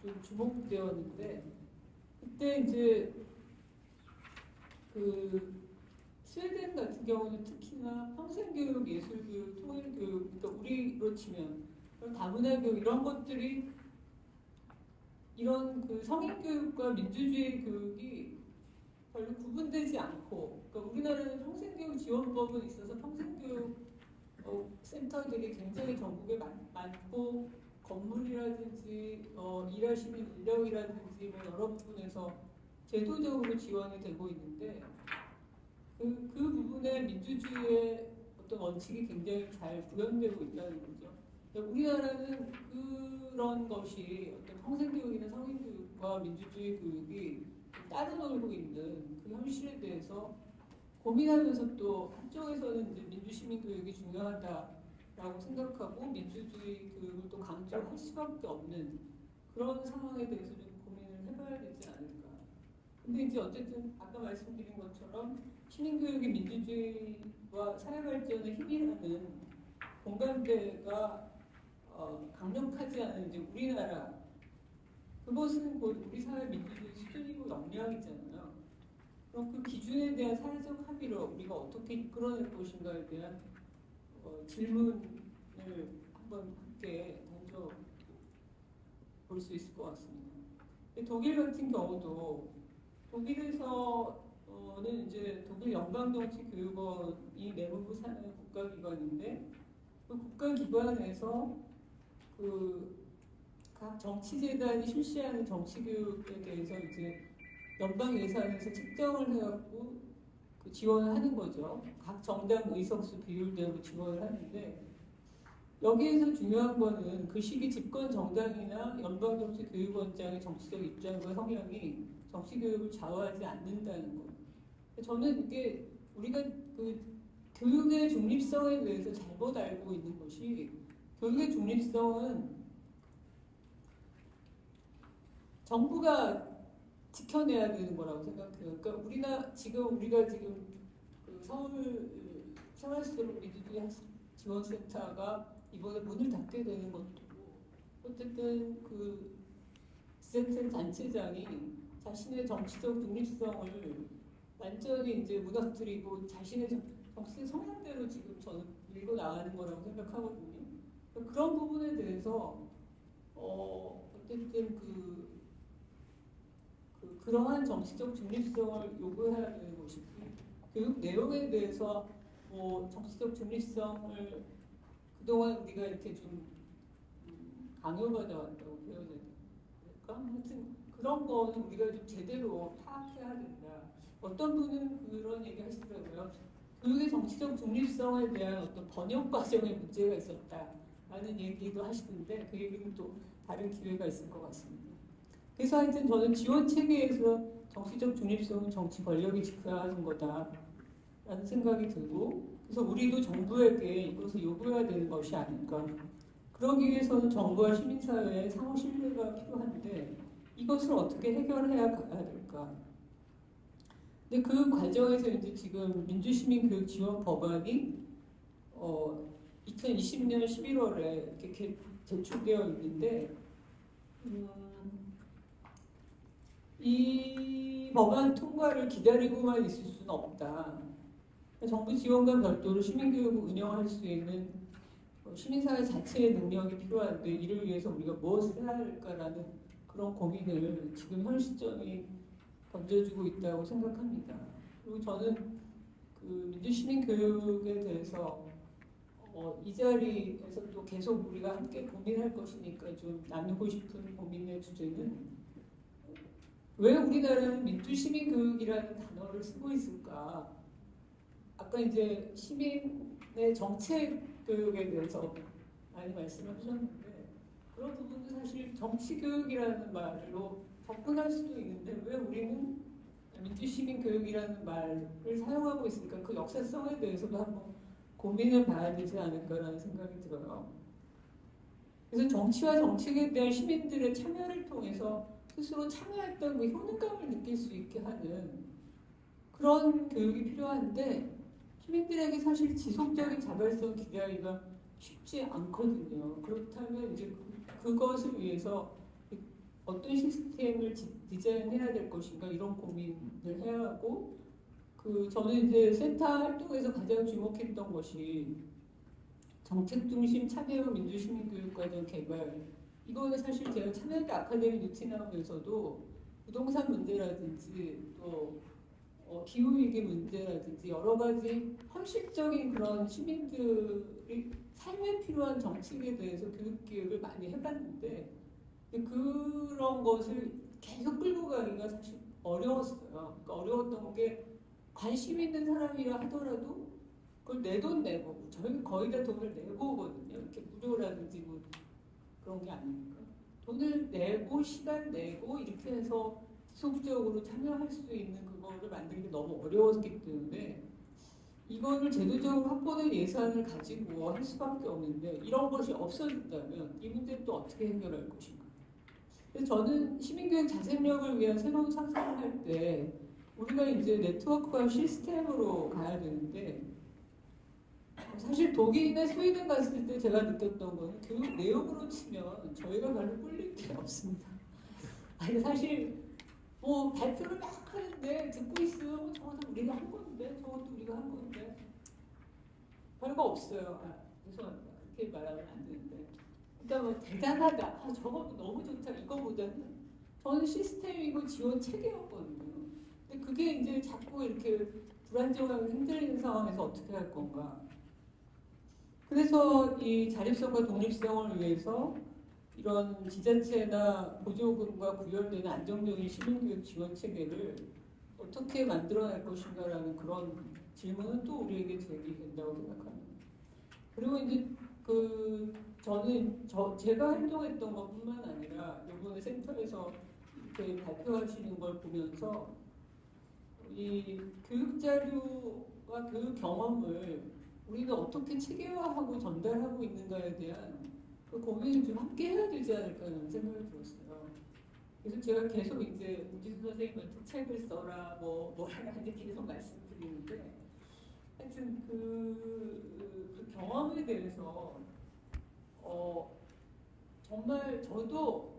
좀 주목되었는데 그때 이제 그 스웨덴 같은 경우는 특히나 평생교육, 예술교육, 통일교육, 그러니까 우리로 치면 다문화교육 이런 것들이 이런 그 성인교육과 민주주의 교육이 별로 구분되지 않고 그러니까 우리나라는 평생교육 지원법은 있어서 평생교육 센터들이 굉장히 전국에 많고 건물이라든지 일하시는 인력이라든지 뭐 여러 부분에서 제도적으로 지원이 되고 있는데 그 부분에 민주주의의 어떤 원칙이 굉장히 잘 구현되고 있다는 거죠. 우리나라는 그런 것이 어떤 평생교육이나 성인교육과 민주주의 교육이 따로 놀고 있는 그 현실에 대해서 고민하면서 또 한쪽에서는 이제 민주시민교육이 중요하다라고 생각하고 민주주의 교육을 또 강조할 수밖에 없는 그런 상황에 대해서 좀 고민을 해봐야 되지 않을까. 근데 이제 어쨌든 아까 말씀드린 것처럼 시민교육이 민주주의와 사회발전에 힘이라는 공감대가 강력하지 않은 이제 우리나라 그것은 곧 우리 사회 민주주의 수준이고 역량이잖아요. 그럼 그 기준에 대한 사회적 합의를 우리가 어떻게 이끌어낼 것인가에 대한 질문을 한번 함께 던져 볼 수 있을 것 같습니다. 독일 같은 경우도 독일에서는 이제 독일 연방정치교육원이 내무부 산하의 국가기관인데 그 국가기관에서 각 정치재단이 실시하는 정치교육에 대해서 이제 연방 예산에서 책정을 해갖고 그 지원을 하는 거죠. 각 정당 의석수 비율대로 지원을 하는데 여기에서 중요한 거는 그 시기 집권 정당이나 연방정치교육원장의 정치적 입장과 성향이 정치교육을 좌우하지 않는다는 것. 저는 이게 우리가 그 교육의 중립성에 대해서 잘못 알고 있는 것이 교육의 중립성은 정부가 지켜내야 되는 거라고 생각해요. 그러니까 우리가 지금 그 서울 생활시설 민주주의 학습 지원센터가 이번에 문을 닫게 되는 것도 어쨌든 그 지자체 단체장이 자신의 정치적 중립성을 완전히 이제 무너뜨리고 자신의 정치 성향대로 지금 저는 밀고 나가는 거라고 생각하거든요. 그런 부분에 대해서 어쨌든 그러한 정치적 중립성을 요구해야 되는 것이고, 교육 내용에 대해서 뭐 정치적 중립성을 그동안 우리가 이렇게 좀 강요받아왔다고 표현해야 될까? 하여튼 그런 거는 우리가 좀 제대로 파악해야 된다. 어떤 분은 그런 얘기 하시더라고요. 교육의 정치적 중립성에 대한 어떤 번역 과정에 문제가 있었다라는 얘기도 하시던데, 그 얘기는 또 다른 기회가 있을 것 같습니다. 그래서 하여튼 저는 지원 체계에서 정치적 중립성은 정치 권력이 지켜야 하는 거다라는 생각이 들고, 그래서 우리도 정부에게 이것을 요구해야 되는 것이 아닐까. 그러기 위해서는 정부와 시민사회의 상호 신뢰가 필요한데 이것을 어떻게 해결해야 가야 될까? 근데 그 과정에서 이제 지금 민주시민교육 지원 법안이 2020년 11월에 이렇게 제출되어 있는데 이 법안 통과를 기다리고만 있을 수는 없다. 정부 지원과 별도로 시민교육을 운영할 수 있는 시민사회 자체의 능력이 필요한데 이를 위해서 우리가 무엇을 해야 할까라는 그런 고민을 지금 현 시점이 던져주고 있다고 생각합니다. 그리고 저는 그 민주시민교육에 대해서 이 자리에서 또 계속 우리가 함께 고민할 것이니까 좀 나누고 싶은 고민의 주제는 왜 우리나라는 민주시민교육이라는 단어를 쓰고 있을까? 아까 이제 시민의 정책 교육에 대해서 많이 말씀을 하셨는데 그런 부분도 사실 정치교육이라는 말로 접근할 수도 있는데 왜 우리는 민주시민교육이라는 말을 사용하고 있으니까 그 역사성에 대해서도 한번 고민을 봐야 되지 않을까라는 생각이 들어요. 그래서 정치와 정책에 대한 시민들의 참여를 통해서 스스로 참여했던 그 효능감을 느낄 수 있게 하는 그런 교육이 필요한데 시민들에게 사실 지속적인 자발성 기대하기가 쉽지 않거든요. 그렇다면 이제 그것을 위해서 어떤 시스템을 디자인해야 될 것인가 이런 고민을 해야 하고 저는 이제 센터 활동에서 가장 주목했던 것이 정책 중심 참여형 민주시민교육과정 개발. 이거는 사실 제가 참여대 아카데미 루틴하면서도 부동산 문제라든지 또 기후위기 문제라든지 여러 가지 현실적인 그런 시민들이 삶에 필요한 정책에 대해서 교육기획을 많이 해봤는데 그런 것을 계속 끌고 가기가 사실 어려웠어요. 그러니까 어려웠던 게 관심 있는 사람이라 하더라도 그걸 내 돈 내고 저희는 거의 다 돈을 내고 오거든요. 이렇게 무료라든지 뭐 그런 게 아니니까 돈을 내고 시간 내고 이렇게 해서 지속적으로 참여할 수 있는 그거를 만들기 너무 어려웠기 때문에 이거를 제도적으로 확보된 예산을 가지고 할 수밖에 없는데 이런 것이 없어진다면 이 문제는 또 어떻게 해결할 것인가. 그래서 저는 시민교육 자생력을 위한 새로운 상상을 할 때 우리가 이제 네트워크와 시스템으로 가야 되는데 사실 독일이나 스웨덴 갔을 때 제가 느꼈던 건 교육 내용으로 치면 저희가 별로 꿀릴 게 없습니다. 아니 사실 뭐 발표를 막 하는데 듣고 있으면 저것도 우리가 한 건데 저것도 우리가 한 건데 별거 없어요. 죄송합니다. 그렇게 말하면 안 되는데 그러니까 뭐 대단하다. 저것도 너무 좋다. 이거보다는 저는 시스템이고 지원 체계였거든요. 근데 그게 이제 자꾸 이렇게 불안정하고 흔들리는 상황에서 어떻게 할 건가. 그래서 이 자립성과 독립성을 위해서 이런 지자체나 보조금과 구별되는 안정적인 시민교육 지원 체계를 어떻게 만들어낼 것인가라는 그런 질문은 또 우리에게 제기된다고 생각합니다. 그리고 이제 저는 제가 활동했던 것뿐만 아니라 이번에 센터에서 이렇게 발표하시는 걸 보면서 이 교육 자료와 교육 경험을 우리가 어떻게 체계화하고 전달하고 있는가에 대한 그 고민을 좀 함께 해야 되지 않을까라는 생각이 들었어요. 그래서 제가 계속 이제 우지수 선생님한테 책을 써라, 뭐라 하는지 계속 말씀드리는데 하여튼 그 경험에 대해서 정말 저도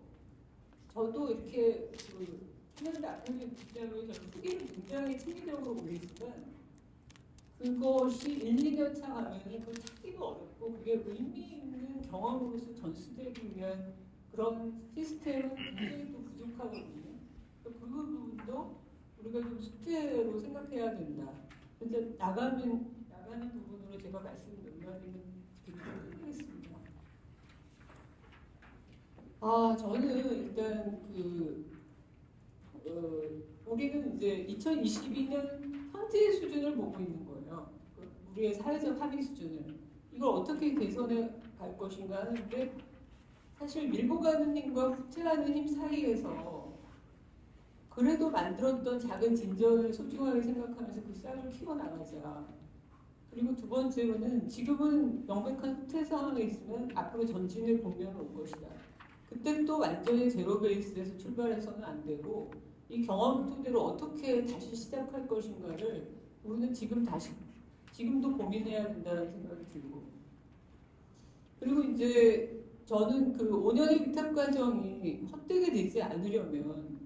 이렇게 청년대 아카데미 입장으로 저는 후기를 굉장히 체계적으로 보이지만 그것이 1, 2년 차 가면 그걸 찾기도 어렵고 그게 의미 있는 경험으로서 전수되기 위한 그런 시스템은 굉장히 또 부족하거든요. 그 부분도 우리가 좀 숙제로 생각해야 된다. 이제 나가는 부분으로 제가 말씀 몇 마디는 드리도록 하겠습니다. 저는 일단 우리는 이제 2022년 현재의 수준을 보고 있는 거예요. 우리의 사회적 합의 수준을. 이걸 어떻게 개선해 갈 것인가 하는데 사실 밀고 가는 힘과 후퇴하는 힘 사이에서 그래도 만들었던 작은 진전을 소중하게 생각하면서 그 싹을 키워나가자. 그리고 두 번째로는 지금은 명백한 후퇴 상황에 있으면 앞으로 전진의 국면이 올 것이다. 그때 또 완전히 제로 베이스에서 출발해서는 안 되고 이 경험 토대로 어떻게 다시 시작할 것인가를 우리는 지금도 고민해야 된다는 생각이 들고 그리고 이제 저는 그 5년의 위탁 과정이 헛되게 되지 않으려면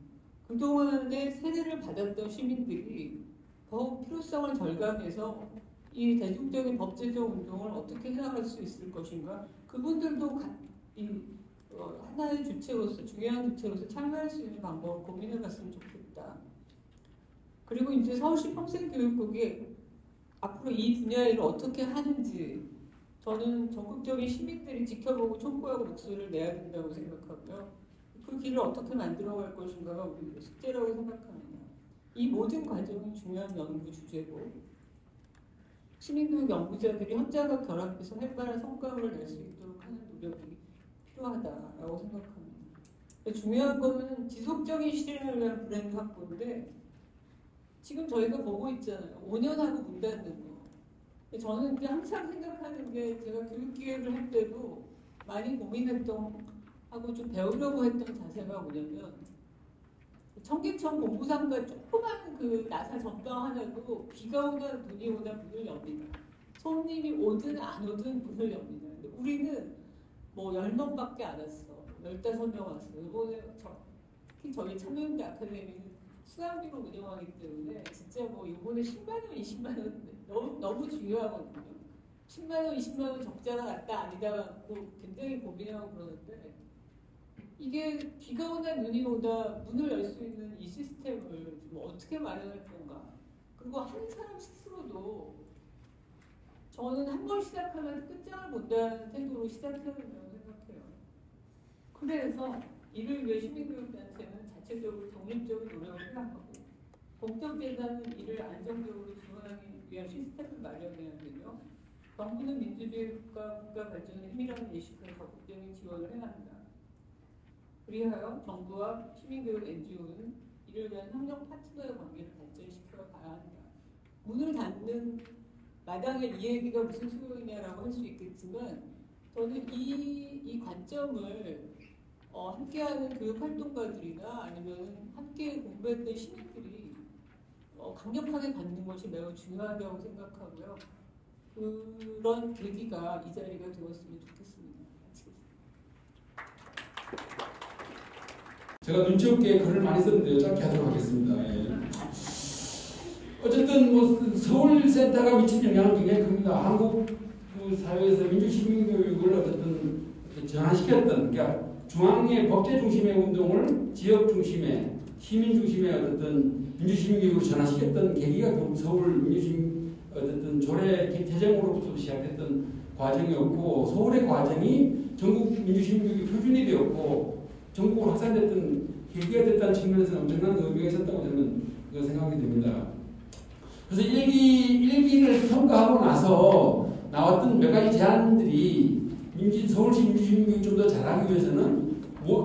그동안의 세대를 받았던 시민들이 더욱 필요성을 절감해서 이 대중적인 법제적 운동을 어떻게 해나갈 수 있을 것인가 그분들도 하나의 주체로서 중요한 주체로서 참여할 수 있는 방법을 고민해 봤으면 좋겠다. 그리고 이제 서울시 평생교육국이 앞으로 이 분야의 일을 어떻게 하는지 저는 적극적인 시민들이 지켜보고 촉구하고 목소리를 내야 된다고 생각하고요. 그 길을 어떻게 만들어갈 것인가가 우리 숙제라고 생각합니다. 이 모든 과정이 중요한 연구 주제고 시민교육 연구자들이 현장과 결합해서 활발한 성과를 낼 수 있도록 하는 노력이 필요하다라고 생각합니다. 중요한 거는 지속적인 실행을 위한 브랜드 확보인데 지금 저희가 보고 있잖아요. 5년 하고 문 닫는 거. 저는 이제 항상 생각하는 게 제가 교육기획을 할 때도 많이 고민했던 하고 좀 배우려고 했던 자세가 뭐냐면 청계천 공부상가 조그만 그 나사 전방 하나도 비가 오나 눈이 오나 문을 엽니다. 손님이 오든 안 오든 문을 엽니다. 근데 우리는 뭐 10명밖에 안 왔어. 15명 왔어. 이번에 특히 저희 참여연대 아카데미는 수강비로 운영하기 때문에 진짜 뭐 이번에 10만 원, 20만 원 너무 중요하거든요. 10만 원, 20만 원 적자가 났다 아니다 굉장히 고민하고 그러는데 이게 비가 오나 눈이 오나 문을 열 수 있는 이 시스템을 좀 어떻게 마련할 건가. 그리고 한 사람 스스로도 저는 한 번 시작하면 끝장을 본다는 태도로 시작해야 된다고 생각해요. 그래서 이를 위해 시민교육단체는 자체적으로 독립적인 노력을 해야 하고 공적재단은 이를 안정적으로 지원하기 위한 시스템을 마련해야 되며 정부는 민주주의과 국가 발전에 힘이라는 예식을 적극적인 지원을 해야 한다. 그리하여 정부와 시민교육 NGO는 이를 위한 협력 파트너의 관계를 발전시켜 가야 한다. 문을 닫는 마당에 이 얘기가 무슨 소용이냐라고 할 수 있겠지만 저는 이 관점을 함께하는 교육활동가들이나 아니면 함께 공부했던 시민들이 강력하게 갖는 것이 매우 중요하다고 생각하고요. 그런 계기가 이 자리가 되었으면 좋겠습니다. 제가 눈치 없게 글을 많이 썼는데요. 짧게 하도록 하겠습니다. 예. 어쨌든 뭐 서울센터가 미친 영향은 굉장히 큽니다. 한국 사회에서 민주시민교육을 어쨌든 전환시켰던 그러니까 중앙의 법제 중심의 운동을 지역 중심의 시민 중심의 어쨌든 민주시민교육으로 전환시켰던 계기가 결국 서울 민주시민 어쨌든 조례 개정으로부터 시작했던 과정이었고 서울의 과정이 전국 민주시민교육의 표준이 되었고 전국으로 확산됐던 계기가 됐다는 측면에서 엄청난 의미가 있었다고 저는 생각이 됩니다. 그래서 일기를 평가하고 나서 나왔던 몇 가지 제안들이 서울시 민주시민교육 좀 더 잘하기 위해서는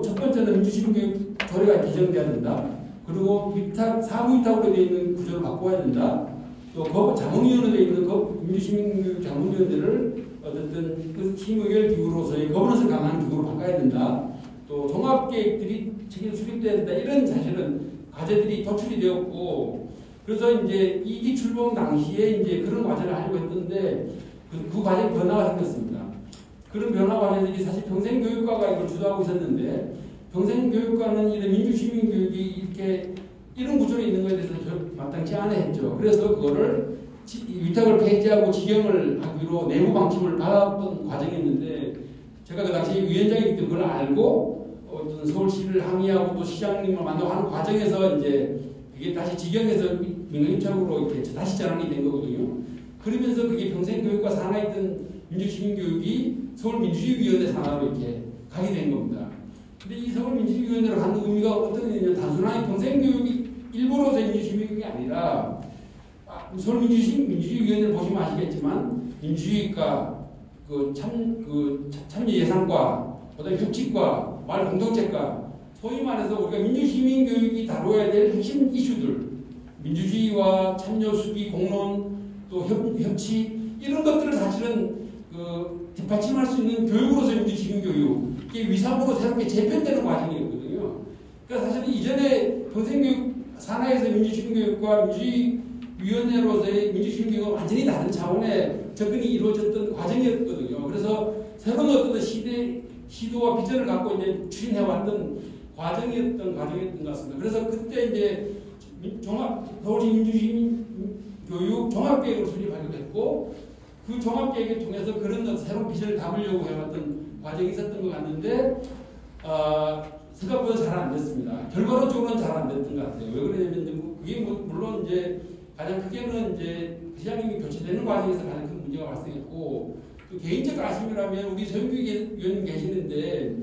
첫 번째는 민주시민교육 조례가 개정돼야 된다. 그리고 사무위탁으로 되어 있는 구조를 바꿔야 된다. 또 자문위원으로 되어 있는 민주시민교육 자문위원들을 어쨌든 그 팀 의결 기구로서의 거버넌스 강한 기구로 바꿔야 된다. 또 종합계획들이 책임 수립돼야 된다. 이런 사실은 과제들이 도출이 되었고 그래서 이제 2기 출범 당시에 이제 그런 과제를 하려고 했던데 그 과제 변화가 생겼습니다. 그런 변화 과제들이 사실 평생교육과가 이걸 주도하고 있었는데 평생교육과는 이런 민주시민교육이 이렇게 이런 구조로 있는 것에 대해서 마땅치 않아 했죠. 그래서 그거를 위탁을 폐지하고 직영을 하기로 내부 방침을 받았던 과정이었는데 제가 그 당시 위원장이기 때문에 그걸 알고 어떤 서울시를 항의하고 또 시장님을 만나고 하는 과정에서 이제 그게 다시 직영에서 민간임착으로 이렇게 다시 전환이 된 거거든요. 그러면서 그게 평생교육과 산하에 있던 민주시민교육이 서울민주주의위원회 산하로 이렇게 가게 된 겁니다. 근데 이 서울민주주의위원회로 가는 의미가 어떤 의미냐면 단순하게 평생교육이 일부로서의 민주시민교육이 아니라 서울민주주의위원회를 보시면 아시겠지만 민주주의과 참여예산과 그다음에 육직과 마을공동체과 소위 말해서 우리가 민주시민교육이 다뤄야 될 핵심 이슈들 민주주의와 참여, 수비, 공론 또 협치 이런 것들을 사실은 뒷받침할 수 있는 교육으로서의 민주시민교육 이게 위상으로 새롭게 재편되는 과정이었거든요. 그러니까 사실은 이전에 평생교육 산하에서 민주시민교육과 민주주의위원회로서의 민주시민교육은 완전히 다른 차원의 접근이 이루어졌던 과정이었거든요. 그래서 새로운 어떤 시도와 비전을 갖고 이제 추진해왔던 과정이었던 것 같습니다. 그래서 그때 이제 서울시 민주시민교육 종합계획을 수립하기로 했고 그 종합계획을 통해서 그런 새로운 비전을 담으려고 해왔던 과정이 있었던 것 같는데 생각보다 잘 안 됐습니다. 결과론적으로는 잘 안 됐던 것 같아요. 왜 그러냐면 그게 물론 이제 가장 크게는 이제 시장님이 교체되는 과정에서 가장 큰 문제가 발생했고 또 개인적 아쉬움이라면 우리 서영규위원님 계시는데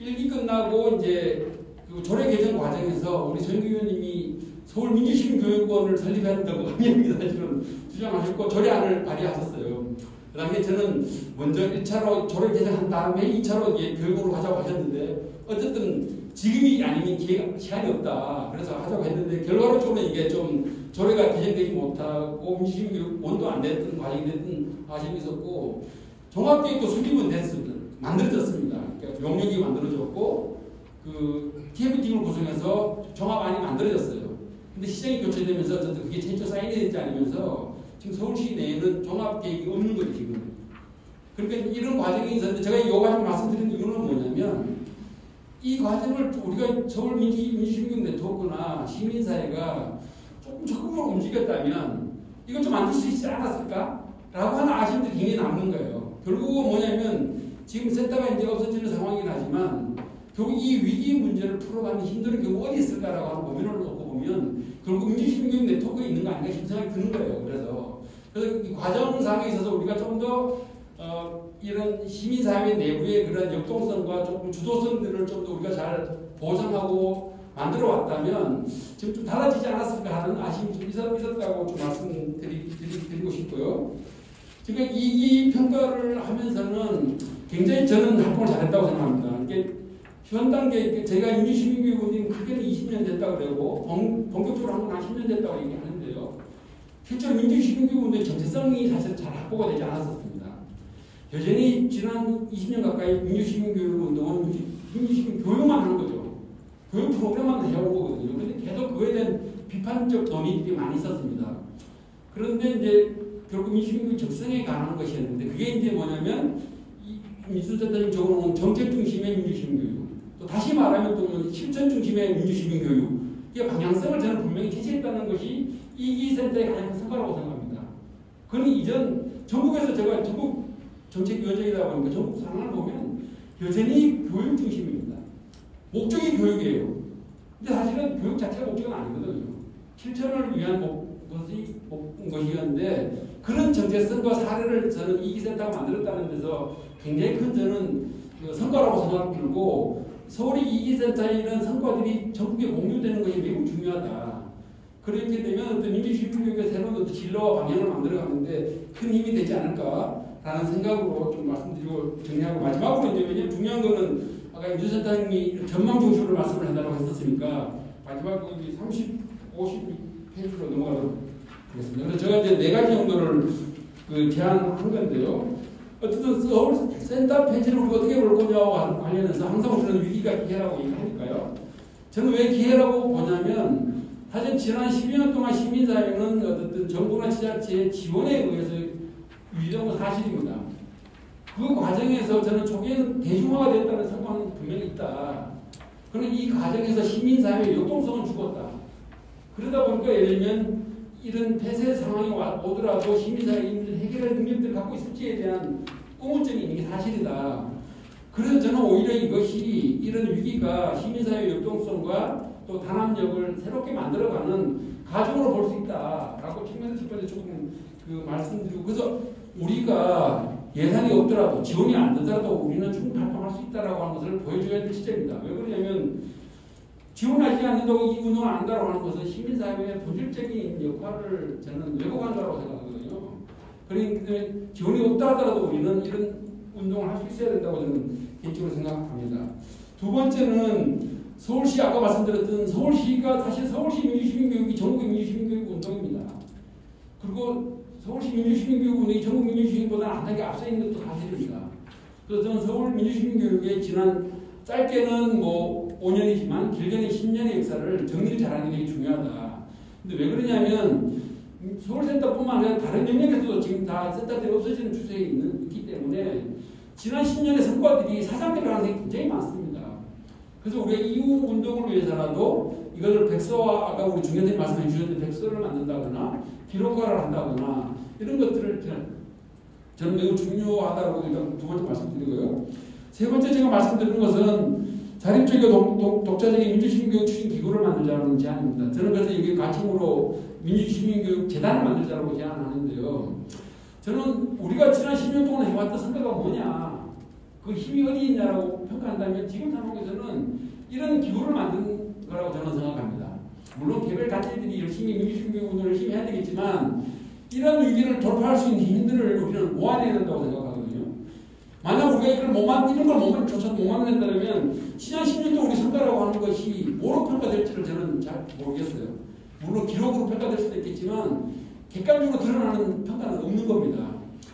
1기 끝나고 이제 그 조례 개정 과정에서 우리 서영규 위원님이 서울민주시민교육원을 설립한다고 의원님이 사실은 주장하셨고 조례안을 발의하셨어요. 그 당시에 저는 먼저 1차로 조례 개정한 다음에 2차로 교육으로 하자고 하셨는데 어쨌든 지금이 아니면 시간이 없다. 그래서 하자고 했는데 결과론적으로 이게 좀 조례가 개정되지 못하고 민주시민교육원도 안 됐던 과정이 됐던 과정이 있었고 종합계획도 수립은 만들어졌습니다. 그러니까 용역이 만들어졌고 그 TF팀을 구성해서 종합안이 만들어졌어요. 근데 시장이 교체되면서 어쨌든 그게 최초 사인이 되지 않으면서 지금 서울시 내에는 종합계획이 없는 거예요, 지금. 그러니까 이런 과정이 있었는데 제가 이 과정 말씀드린 이유는 뭐냐면 이 과정을 우리가 서울 민주시민교육 네트워크나 시민사회가 조금 적극적으로 움직였다면 이것 좀 만들 수 있지 않았을까? 라고 하는 아쉬움들이 굉장히 남는 거예요. 결국은 뭐냐면 지금 센터가 이제 없어지는 상황이긴 하지만 결국 이 위기 문제를 풀어가는 힘든 경우 어디 있을까라고 하는 고민을 놓고 보면 결국 민주시민교육 네트워크에 있는 거 아닌가 싶은 생각이 드는 거예요. 그래서 이 과정상에 있어서 우리가 좀 더 이런 시민사회 내부의 그런 역동성과 조금 주도성들을 좀 더 우리가 잘 보장하고 만들어 왔다면 지금 좀 달라지지 않았을까 하는 아쉬움이 좀 있었다고 좀 말씀드리고 싶고요. 지금 이 평가를 하면서는 굉장히 저는 활동을 잘했다고 생각합니다. 현 단계 제가 민주시민교육원님 크게는 20년 됐다고 그러고 본격적으로 한 건 한 10년 됐다고 얘기하는데요. 실제로 민주시민교육원의 정체성이 사실 잘 확보가 되지 않았었습니다. 여전히 지난 20년 가까이 민주시민교육운동은 민주시민교육만 하는 거죠. 교육 프로그램만 해온 거거든요. 그런데 계속 그에 대한 비판적 논의들이 많이 있었습니다. 그런데 이제 결국 민주시민교육 적성에 관한 것이었는데 그게 이제 뭐냐면 민주센터님 적어놓은 정책 중심의 민주시민교육 또 다시 말하면 또 실천 중심의 민주시민교육 이 방향성을 저는 분명히 제시했다는 것이 이기센터의 가장 큰 성과라고 생각합니다. 그는 이전 전국에서 제가 전국 정책위원장이다 보니까 전국 상황을 보면 여전히 교육 중심입니다. 목적이 교육이에요. 근데 사실은 교육 자체가 목적은 아니거든요. 실천을 위한 것이었는데 그런 정체성과 사례를 저는 이기센터가 만들었다는 데서 굉장히 큰 저는 성과라고 생각을 들고 서울이 이기센터에 있는 성과들이 전국에 공유되는 것이 매우 중요하다. 그렇게 되면 어떤 민주시민교육의 새로운 어떤 진로와 방향을 만들어가는데 큰 힘이 되지 않을까라는 생각으로 좀 말씀드리고 정리하고 마지막으로 이제 왜냐하면 중요한 거는 아까 임주센터님이 전망 중심으로 말씀을 한다고 했었으니까 마지막 50페이지로 넘어가도록 하겠습니다. 그래서 제가 이제 4가지 정도를 제안한 건데요. 어쨌든 서울 센터 폐지를 우리가 어떻게 볼 거냐와 관련해서 항상 우리는 위기가 기회라고 얘기하니까요. 저는 왜 기회라고 보냐면 사실 지난 12년 동안 시민사회는 어쨌든 정부나 지자체의 지원에 의해서 유지된 건 사실입니다. 그 과정에서 저는 초기에는 대중화가 됐다는 성과는 분명히 있다. 그런데 이 과정에서 시민사회의 역동성은 죽었다. 그러다 보니까 예를 들면 이런 폐쇄 상황이 오더라도 시민사회인들 해결할 능력들을 갖고 있을지에 대한 의문점이 있는 게 사실이다. 그래서 저는 오히려 이것이 이런 위기가 시민사회의 역동성과 또 단합력을 새롭게 만들어가는 가정으로 볼 수 있다라고 측면에서 첫 번째 조금 말씀드리고, 그래서 우리가 예산이 없더라도 지원이 안 되더라도 우리는 충분히 활동할 수 있다라고 하는 것을 보여줘야 될 시점입니다. 왜 그러냐면 지원하지 않는다고 이 운동을 안 한다고 하는 것은 시민사회의 본질적인 역할을 저는 왜곡한 거라고 생각하거든요. 그러기 때문에 지원이 없다 하더라도 우리는 이런 운동을 할 수 있어야 된다고 저는 개인적으로 생각합니다. 두 번째는 서울시 아까 말씀드렸던 서울시가 사실 서울시 민주시민교육이 전국의 민주시민교육 운동입니다. 그리고 서울시 민주시민교육 운동이 전국 민주시민보다 한 단계 앞서 있는 것도 사실입니다. 그래서 저는 서울 민주시민교육의 지난 짧게는 뭐 5년이지만 길게는 10년의 역사를 정리를 잘하는 게 중요하다. 근데 왜 그러냐면 서울센터뿐만 아니라 다른 영역에서도 지금 다 센터들이 없어지는 추세에 있기 때문에 지난 10년의 성과들이 사장될 가능성이 굉장히 많습니다. 그래서 우리가 이후 운동을 위해서라도 이것을 백서와 아까 우리 중현님 말씀해 주셨는데 백서를 만든다거나 기록화를 한다거나 이런 것들을 저는 매우 중요하다고 일단 두 번째 말씀드리고요. 세 번째 제가 말씀드리는 것은 자립적이고 독자적인 민주시민교육 추진 기구를 만들자는 제안입니다. 저는 그래서 이게 가칭으로 민주시민교육 재단을 만들자라고 제안하는데요. 저는 우리가 지난 10년 동안 해왔던 성과가 뭐냐, 그 힘이 어디 있냐라고 평가한다면 지금 상황에서는 이런 기구를 만든 거라고 저는 생각합니다. 물론 개별 단체들이 열심히 민주시민교육 운동을 열심히 해야 되겠지만 이런 위기를 돌파할 수 있는 힘들을 우리는 모아내야 된다고 생각하거든요. 만약 우리가 이런 걸조차 못 만든다면 지난 10년 동안 우리 성과라고 하는 것이 뭐로 평가될지를 저는 잘 모르겠어요. 물론 기록으로 평가될 수도 있겠지만 객관적으로 드러나는 평가는 없는 겁니다.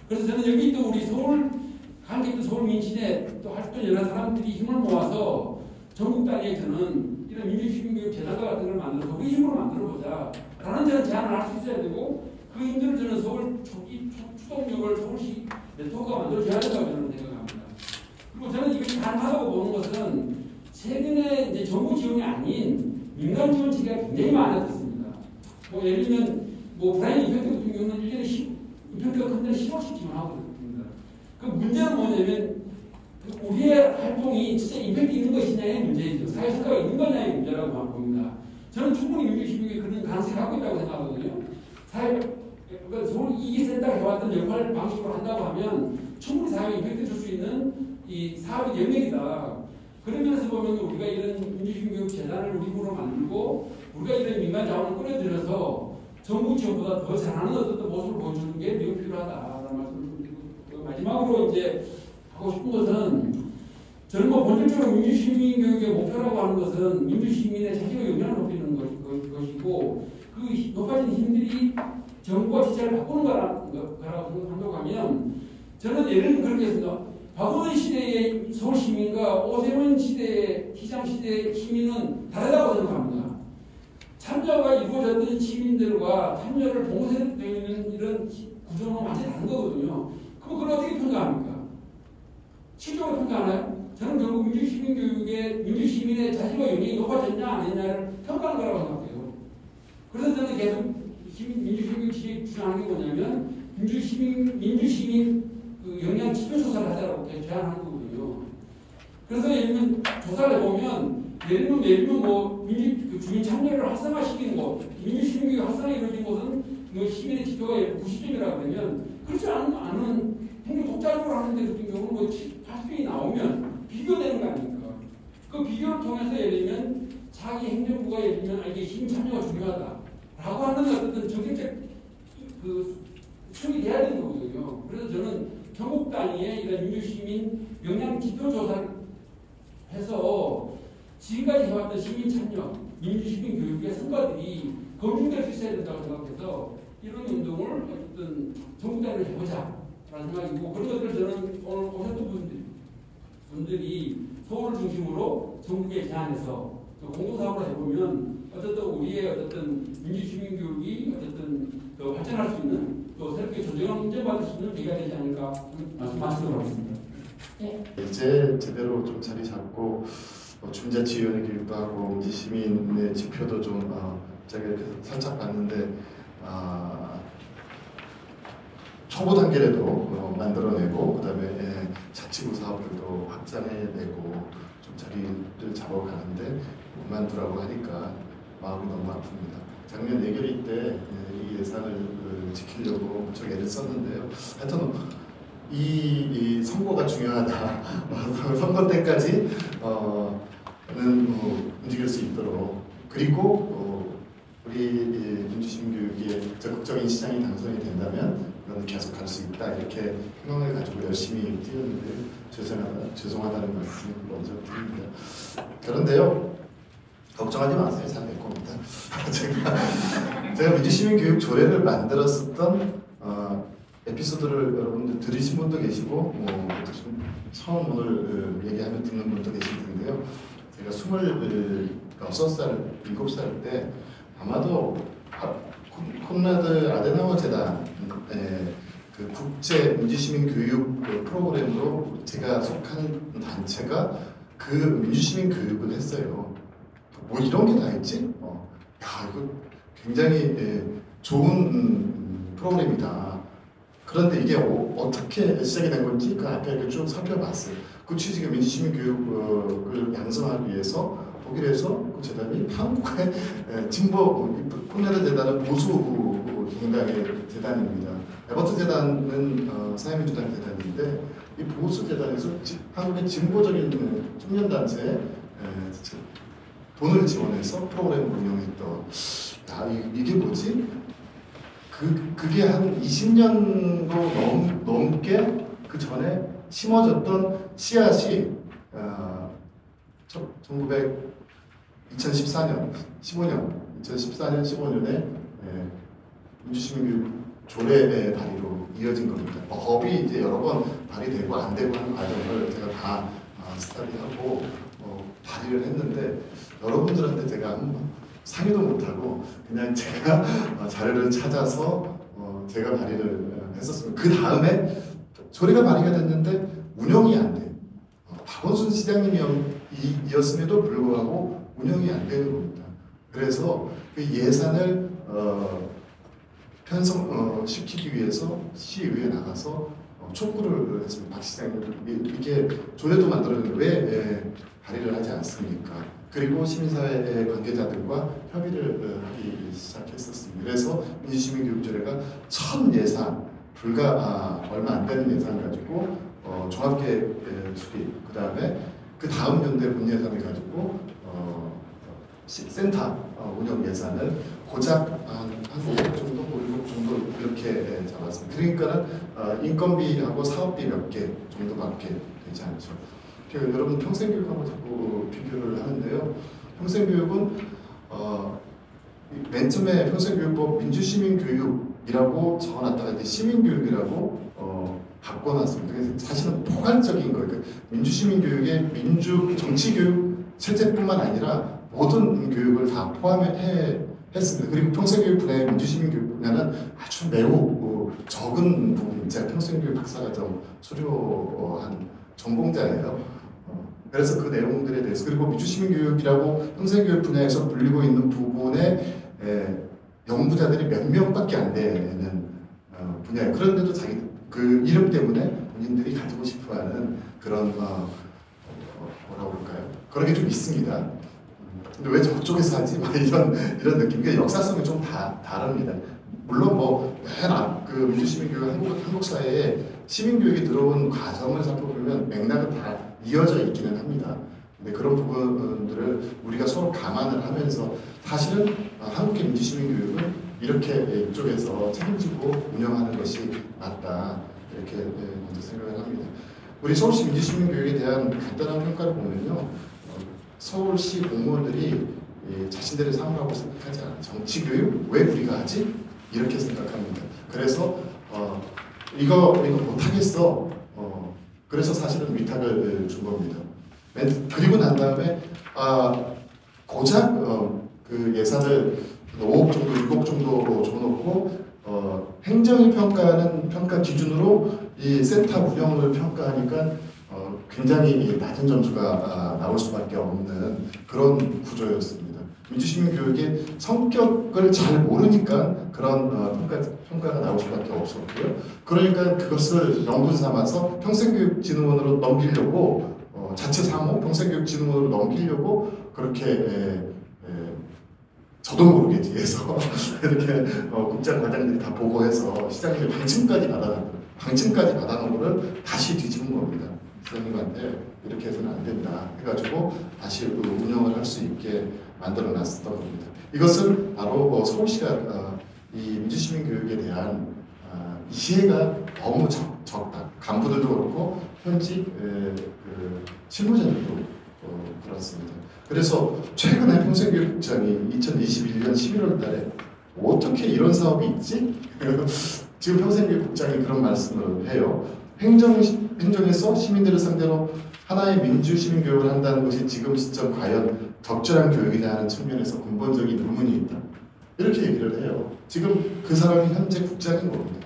그래서 저는 여기 또 우리 서울 관계도 서울민신에 또 활동 여러 사람들이 힘을 모아서 전국 단위에 저는 이런 민주시민교육 재단과 같은 걸 만들어서 우리 힘으로 만들어보자 라는 저는 제안을 할 수 있어야 되고, 그 힘들을 저는 서울 추동력을 서울시 네트워크가 만들어줘야 된다고 저는 생각합니다. 그리고 저는 이것이 가능하다고 보는 것은 최근에 이제 정부 지원이 아닌 민간 지원 체계가 굉장히 많아졌습니다. 뭐 예를 들면 브라인 임팩트 같은 경우는 1년에 임팩트가 큰 데는 10억씩 지원하고 있습니다. 그 문제는 뭐냐면 우리의 활동이 진짜 임팩트 있는 것이냐의 문제이죠. 사회 성과가 있는 거냐의 문제라고 봅니다. 저는 충분히 민주시민이 그런 가능성을 갖고 있다고 생각하거든요. 서울 이기센터가 해왔던 역할 방식으로 한다고 하면 충분히 사회에 임팩트 줄 수 있는 이 사업의 영역이다. 그런 면에서 보면 우리가 이런 민주시민교육 재단을 우리 부로 만들고 우리가 이런 민간 자원을 끌어들여서 정부 지원보다 더 잘하는 어떤 모습을 보여주는 게 매우 필요하다라는 말씀을 드리고, 마지막으로 이제 하고 싶은 것은 저는 본질적으로 민주시민교육의 목표라고 하는 것은 민주시민의 자질과 역량을 높이는 것이고, 그 높아진 힘들이 정부와 지자를 바꾸는 거라고 생각한다고 하면 저는 예를 들면 그렇게 했습니다. 박원순 시대의 서울시민과 오세훈 시대의 시장시대의 시민은 다르다고 생각합니다. 참여가 이루어졌던 시민들과 참여를 봉쇄되는 이런 구조는 완전히 다른 거거든요. 그럼 그걸 어떻게 평가합니까? 실적으로 평가하나요? 저는 결국 민주시민의 자질과 역량이 높아졌냐 안 했냐를 평가하는 거라고 생각해요. 그래서 저는 계속 민주시민 주장하는 게 뭐냐면 민주시민 그 역량 지표 조사를 하자라고 제안하는 거거든요. 그래서 예를 들면 조사를 해보면 예를 들면 주민 참여를 활성화시키는 것, 민주시민교육 활성화 이루어진 것은 시민의 지표가 90점이라고 그러면 그렇지 않은 행정 독자적으로 하는 데 같은 경우는 80점이 나오면 비교되는 거 아닙니까? 그 비교를 통해서 예를 들면 자기 행정부가 예를 들면 이게 시민 참여가 중요하다 라고 하는 어떤 정책적 수익이 돼야 되는 거거든요. 그래서 저는 전국 단위의 이런 민주시민 역량 지표 조사를 해서 지금까지 해왔던 시민 참여, 민주시민 교육의 성과들이 검증될 수 있어야 된다고 생각해서 이런 운동을 어쨌든 전국 단위로 해보자라는 생각이고, 그런 것들을 저는 오늘 오셨던 분들이 서울을 중심으로 전국에 제안해서 공동사업을 해보면 어쨌든 우리의 어쨌든 민주시민 교육이 어쨌든 더 발전할 수 있는 또 새롭게 조정을 인정받을 수 있는 계기가 되지 않을까 말씀드리도록 하겠습니다. 네. 이제 제대로 좀 자리 잡고 주민자치위원회 교육도 하고 시민의 지표도 좀 제가 이렇게 살짝 봤는데 초보 단계라도 만들어내고 그다음에 자치구 사업들도 확장해내고 좀 자리를 잡아가는데 그만두라고 하니까 마음이 너무 아픕니다. 작년 예결위 때 이 예산을 지키려고 무척 애를 썼는데요. 하여튼 이 선거가 중요하다. 선거 때까지 움직일 수 있도록 그리고 우리 민주시민교육의 적극적인 시장이 당선이 된다면 이건 계속 갈 수 있다 이렇게 희망을 가지고 열심히 뛰었는데 죄송하다는 말씀을 먼저 드립니다. 그런데요 걱정하지 마세요. 잘 될 겁니다. 제가 민주시민교육 조례를 만들었었던 에피소드를 여러분들 들으신 분도 계시고 처음 오늘 얘기하면 듣는 분도 계실 텐데요. 제가 26살, 7살 때 아마도 콘라드 아데나워 재단 그 국제 민주시민 교육 프로그램으로 제가 속한 단체가 그 민주시민 교육을 했어요. 뭐 이런 게 다 있지? 야 이거 굉장히 좋은 프로그램이다. 그런데 이게 어떻게 시작이 된 건지 그 앞에 이렇게 쭉 살펴봤어요. 그 취지가 민주시민 교육을 양성하기 위해서 독일에서 그 재단이 한국의 진보 콘라드 재단은 보수 정당의 재단입니다. 에버트 재단은 사회민주당 재단인데 이 보수 재단에서 한국의 진보적인 청년단체에 돈을 지원해서 프로그램을 운영했던 이게 뭐지? 그게 한 20년도 넘게 그 전에 심어졌던 씨앗이 2014년, 15년에 민주시민교육 조례의 발의로 이어진 겁니다. 법이 이제 여러 번 발의되고 안 되고 하는 과정을 제가 다 스터디하고 발의를 했는데 여러분들한테 제가 상의도 못하고 그냥 제가 자료를 찾아서 제가 발의를 했었습니다. 그 다음에 조례가 발의가 됐는데 운영이 안 돼요. 박원순 시장님이었음에도 불구하고 운영이 안 되는 겁니다. 그래서 그 예산을 편성시키기 위해서 시의회에 나가서 촉구를 했습니다. 박 시장님 이게 조례도 만들었는데 왜 발의를 하지 않습니까? 그리고 시민사회 관계자들과 협의를 하기 시작했었습니다. 그래서 민주시민교육조례가 첫 예산, 불과 얼마 안 되는 예산 가지고 종합계획 수립, 그 다음 연도에 본 예산을 가지고 센터 운영 예산을 고작 한 5억 정도, 5억 정도 이렇게 잡았습니다. 그러니까는 인건비하고 사업비 몇 개 정도밖에 되지 않죠. 여러분 평생교육하고 자꾸 비교를 하는데요. 평생교육은 맨 처음에 평생교육법 민주시민교육이라고 적어놨다가 이제 시민교육이라고 바꿔놨습니다. 그래서 사실은 포괄적인 거예요. 그 민주시민교육의 정치교육 체제뿐만 아니라 모든 교육을 다 포함했습니다. 그리고 평생교육 분야의 민주시민교육 분야는 아주 매우 적은 부분, 제가 평생교육 박사과정 수료한 전공자예요. 그래서 그 내용들에 대해서 그리고 민주시민교육이라고 평생교육 분야에서 불리고 있는 부분에 연구자들이 몇 명밖에 안 되는 분야예요. 그런데도 자기 그 이름 때문에 본인들이 가지고 싶어하는 그런 뭐라고 그럴까요? 그런 게 좀 있습니다. 근데 왜 저쪽에서 하지? 막 이런 느낌. 그러니까 역사성이 좀 다릅니다. 물론 그 민주시민교육 한국 사회에 시민교육이 들어온 과정을 살펴보면 맥락은 다 이어져 있기는 합니다. 근데 그런 부분들을 우리가 서로 감안을 하면서 사실은 한국의 민주시민교육은 이렇게 이쪽에서 책임지고 운영하는 것이 맞다 이렇게 먼저 생각을 합니다. 우리 서울시 민주시민교육에 대한 간단한 평가를 보면요, 서울시 공무원들이 자신들의 사업하고 생각하지 않아요. 정치교육 왜 우리가 하지? 이렇게 생각합니다. 그래서 이거 못하겠어. 그래서 사실은 위탁을 준 겁니다. 그리고 난 다음에 고작 그 예산을 5억 정도, 6억 정도 줘놓고 행정이 평가하는 평가 기준으로 이 센터 운영을 평가하니까 굉장히 낮은 점수가 나올 수밖에 없는 그런 구조였습니다. 민주시민교육의 성격을 잘 모르니까 그런 평가가 나올 수밖에 없었고요. 그러니까 그것을 연구 삼아서 평생교육진흥원으로 넘기려고 자체 사무 평생교육진흥원으로 넘기려고 그렇게 저도 모르게 뒤에서 이렇게 국장 과장들이 다 보고해서 시장님이 방침까지 받아놓은 거를 다시 뒤집은 겁니다. 시장님한테 이렇게 해서는 안 된다 해가지고 다시 운영을 할 수 있게 만들어 놨었던 겁니다. 이것은 바로 서울시가 이 민주시민교육에 대한 이해가 너무 적다. 간부들도 그렇고 현직 실무자들도 그렇습니다. 그래서 최근에 평생교육국장이 2021년 11월 달에 어떻게 이런 사업이 있지? 지금 평생교육국장이 그런 말씀을 해요. 행정에서 시민들을 상대로 하나의 민주시민교육을 한다는 것이 지금 시점 과연 적절한 교육이냐 하는 측면에서 근본적인 의문이 있다. 이렇게 얘기를 해요. 지금 그 사람이 현재 국장인 겁니다.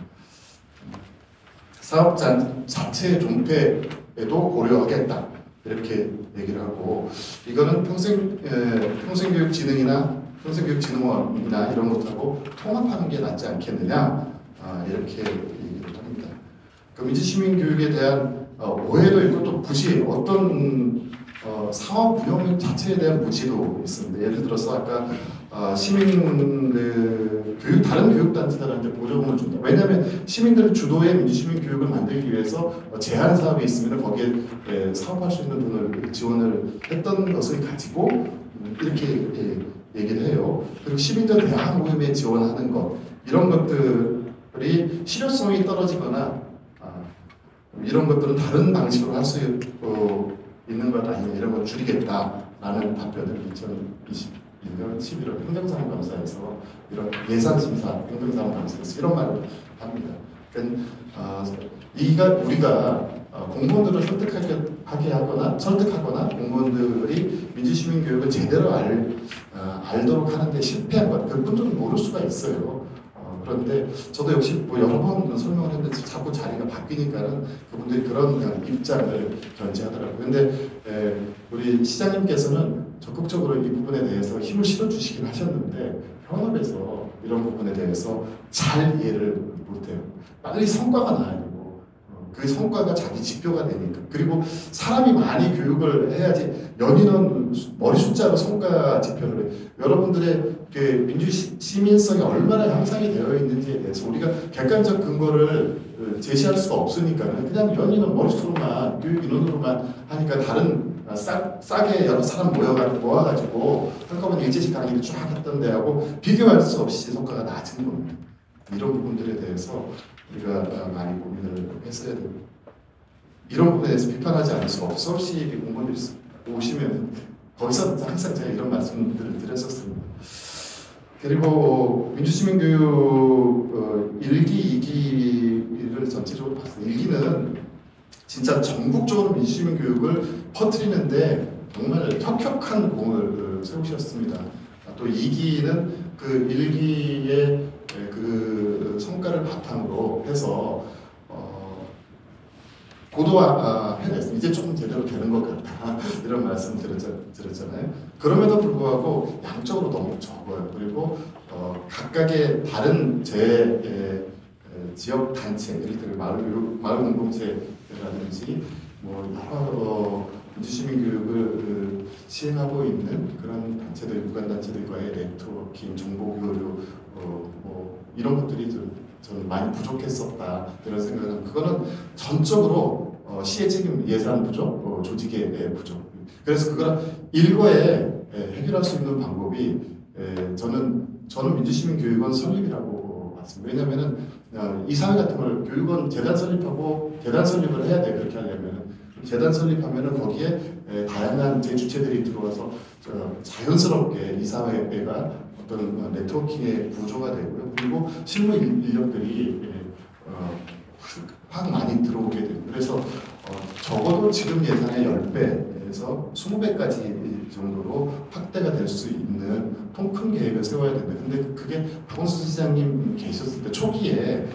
사업 자체의 존폐에도 고려하겠다. 이렇게 얘기를 하고 이거는 평생교육진흥이나 평생교육진흥원이나 이런 것하고 통합하는 게 낫지 않겠느냐 이렇게 얘기를 합니다. 그 민주시민교육에 대한 오해도 있고 또 부지 어떤 사업 운영 자체에 대한 부지도 있습니다. 예를 들어서 아까 다른 교육단체들한테 보조금을 준다. 왜냐하면 시민들 주도의 민주시민교육을 만들기 위해서 제한 사업이 있으면 거기에 사업할 수 있는 돈을 지원을 했던 것을 가지고 이렇게 얘기를 해요. 그리고 시민들 대학 모임에 지원하는 것 이런 것들이 실효성이 떨어지거나 이런 것들은 다른 방식으로 할 수 있는 것 아니면 이런 걸 줄이겠다라는 답변을 2021년 11월 행정사무감사에서 이런 예산심사 행정사무감사에서 이런 말을 합니다. 그러니까 우리가 공무원들을 설득하거나 공무원들이 민주시민교육을 제대로 알도록 하는데 실패한 것 그분들은 모를 수가 있어요. 그런데 저도 역시 여러 번 설명을 했는데 자꾸 자리가 바뀌니까는 그분들이 그런 입장을 견지하더라고요. 그런데 우리 시장님께서는 적극적으로 이 부분에 대해서 힘을 실어주시긴 하셨는데 현업에서 이런 부분에 대해서 잘 이해를 못해요. 빨리 성과가 나야 되고 그 성과가 자기 지표가 되니까 그리고 사람이 많이 교육을 해야지 연인원 머리 숫자로 성과 지표를 해요. 여러분들의 그 민주시민성이 얼마나 향상이 되어 있는지에 대해서 우리가 객관적 근거를 제시할 수가 없으니까 그냥 연인원 머릿수로만 교육 인원으로만 하니까 다른 싸게 여러 사람 모아가지고 한꺼번에 일제식 강의를 쫙 했던 데하고 비교할 수 없이 성과가 낮은 겁니다. 이런 부분들에 대해서 우리가 많이 고민을 했어야 됩니다. 이런 부분에 대해서 비판하지 않을 수 없어. 서울시 공무원들이 오시면 거기서 항상 제가 이런 말씀들을 드렸었습니다. 그리고 민주시민교육 1기, 2기를 전체적으로 봤을 때 1기는 진짜 전국적으로 민주시민교육을 퍼뜨리는데 정말 혁혁한 공을 세우셨습니다. 또 2기는 그 1기의 그 성과를 바탕으로 해서 고도화해냈습니다. 이제 조금 제대로 되는 것 같다. 이런 말씀 드렸잖아요. 그럼에도 불구하고 양적으로 너무 적어요. 그리고 각각의 다른 지역 단체, 예를 들어 마을 공동체라든지 뭐 여러 민주시민교육을 시행하고 있는 그런 단체들, 유관단체들과의 네트워킹, 정보교류 뭐 이런 것들이 저는 많이 부족했었다 이런 생각을 합니다. 그거는 전적으로 시의 책임 예산 부족, 조직의 부족. 그래서 그걸 일거에 해결할 수 있는 방법이 저는 민주시민교육원 설립이라고 봤습니다. 왜냐하면은 이 사회 같은 걸 교육원 재단 설립하고 재단 설립을 해야 돼. 그렇게 하려면 재단 설립하면은 거기에 다양한 주체들이 들어와서 자연스럽게 이 사회가 어떤 네트워킹의 구조가 되고요. 그리고 실무 인력들이 확 많이 들어오게 됩니다. 그래서 적어도 지금 예산의 10배 해서 20배까지 정도로 확대가 될 수 있는 통 큰 계획을 세워야 된다. 근데 그게 박원순 시장님 계셨을 때 초기에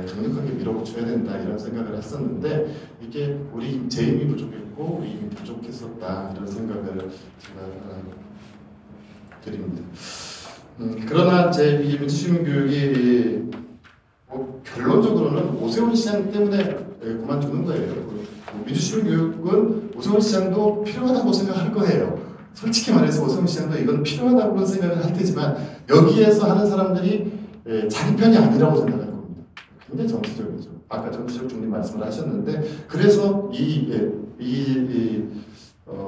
강력하게 밀어붙여야 된다 이런 생각을 했었는데 이게 우리 제 힘이 부족했고 우리 힘이 부족했었다 이런 생각을 제가 드립니다. 그러나 제 이 민주시민교육이 결론적으로는 오세훈 시장 때문에 그만두는 거예요. 민주시민교육은 오세훈 시장도 필요하다고 생각할 거예요. 솔직히 말해서 오세훈 시장도 이건 필요하다고 생각을 할 테지만 여기에서 하는 사람들이 자기 편이 아니라고 생각할 겁니다. 굉장히 정치적이죠. 아까 정치적 중립 말씀을 하셨는데 그래서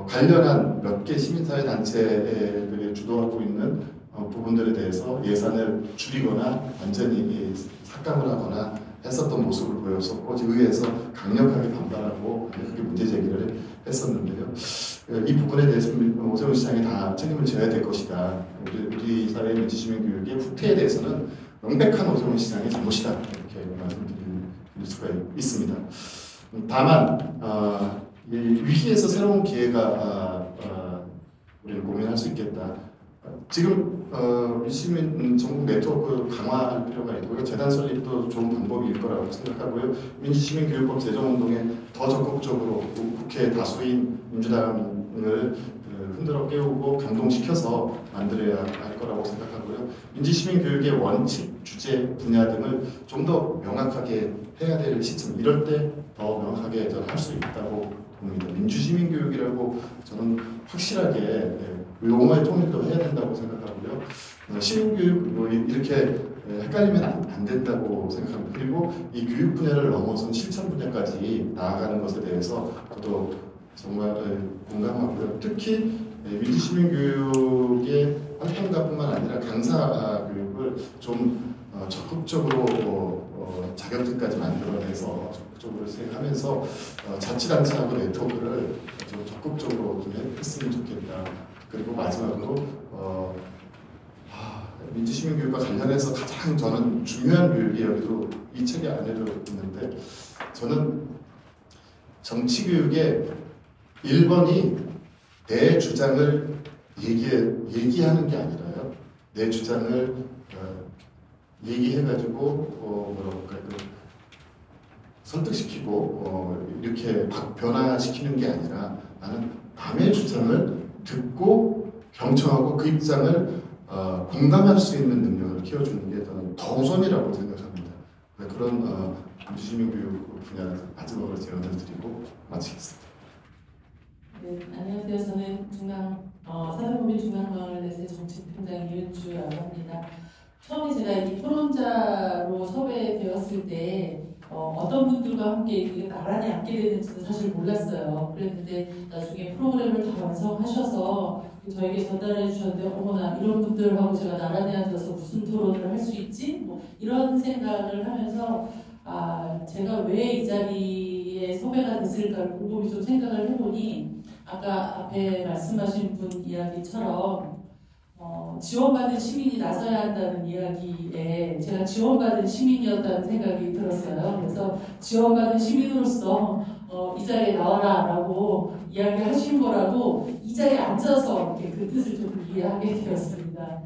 관련한 몇 개 시민사회 단체들이 주도하고 있는 부분들에 대해서 예산을 줄이거나 완전히 삭감을 하거나 했었던 모습을 보였었고 의회에서 강력하게 반발하고 강력하게 문제 제기를 했었는데요. 이 부분에 대해서 오세훈 시장이 다 책임을 져야 될 것이다. 우리 사회 민주시민교육의 후퇴에 대해서는 명백한 오세훈 시장의 잘못이다. 이렇게 말씀드릴 수가 있습니다. 다만 이 위기에서 새로운 기회가 우리는 고민할 수 있겠다. 지금 민주시민 전국 네트워크 강화할 필요가 있고요. 재단 설립도 좋은 방법일 거라고 생각하고요. 민주시민교육법 제정운동에 더 적극적으로 국회 다수인 민주당을 흔들어 깨우고 감동시켜서 만들어야 할 거라고 생각하고요. 민주시민교육의 원칙, 주제, 분야 등을 좀 더 명확하게 해야 될 시점, 이럴 때 더 명확하게 저는 할 수 있다고 봅니다. 민주시민교육이라고 저는 확실하게 용어의 통일도 해야 된다고 생각하고요. 시민교육 이렇게 헷갈리면 안 된다고 생각합니다. 그리고 이 교육 분야를 넘어선 실천 분야까지 나아가는 것에 대해서 저도 정말 공감하고요. 특히 민주시민교육의 활동가뿐만 아니라 강사 교육을 좀 적극적으로 자격증까지 만들어내서 적극적으로 수행하면서 자치단체하고 네트워크를 좀 적극적으로 좀 했으면 좋겠다. 그리고 마지막으로 민주시민교육과 관련해서 가장 저는 중요한 교육이 여기도 이 책에 안에도 있는데 저는 정치교육의 1번이 내 주장을 얘기하는 게 아니라요. 내 주장을 얘기해가지고 설득시키고 이렇게 변화시키는 게 아니라 나는 남의 주장을 듣고 경청하고 그 입장을 공감할 수 있는 능력을 키워주는 게 저는 더 우선이라고 생각합니다. 그런 민주시민교육 분야에서 마지막으로 제안을 드리고 마치겠습니다. 네, 안녕하세요. 저는 사회고민중앙마을넷의 정책팀장 이은주라고 합니다. 처음에 제가 이 토론자로 섭외되었을 때 어떤 분들과 함께 이게 나란히 앉게 되는지는 사실 몰랐어요. 그랬는데 나중에 프로그램을 다 완성하셔서 저에게 전달해 주셨는데 어머나 이런 분들하고 제가 나란히 앉아서 무슨 토론을 할 수 있지? 뭐 이런 생각을 하면서 제가 왜 이 자리에 섭외가 됐을까를 곰곰이 좀 생각을 해보니 아까 앞에 말씀하신 분 이야기처럼 지원받은 시민이 나서야 한다는 이야기에 제가 지원받은 시민이었다는 생각이 들었어요. 그래서 지원받은 시민으로서 이 자리에 나와라 라고 이야기하신 거라고 이 자리에 앉아서 이렇게 그 뜻을 좀 이해하게 되었습니다.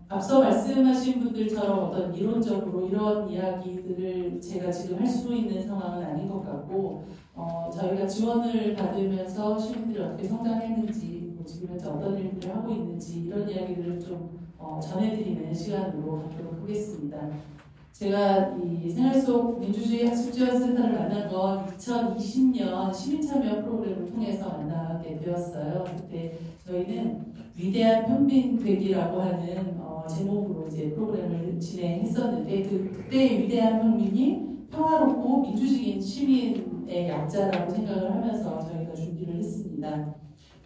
앞서 말씀하신 분들처럼 어떤 이론적으로 이런 이야기들을 제가 지금 할 수 있는 상황은 아닌 것 같고 저희가 지원을 받으면서 시민들이 어떻게 성장했는지 지금 현재 어떤 일들을 하고 있는지 이런 이야기들을 좀 전해드리는 시간으로 갖도록 하겠습니다. 제가 이 생활 속 민주주의 학습지원센터를 만난 건 2020년 시민참여 프로그램을 통해서 만나게 되었어요. 그때 저희는 위대한 평민되기라고 하는 제목으로 이제 프로그램을 진행했었는데 그때의 위대한 평민이 평화롭고 민주적인 시민의 약자라고 생각을 하면서 저희가 준비를 했습니다.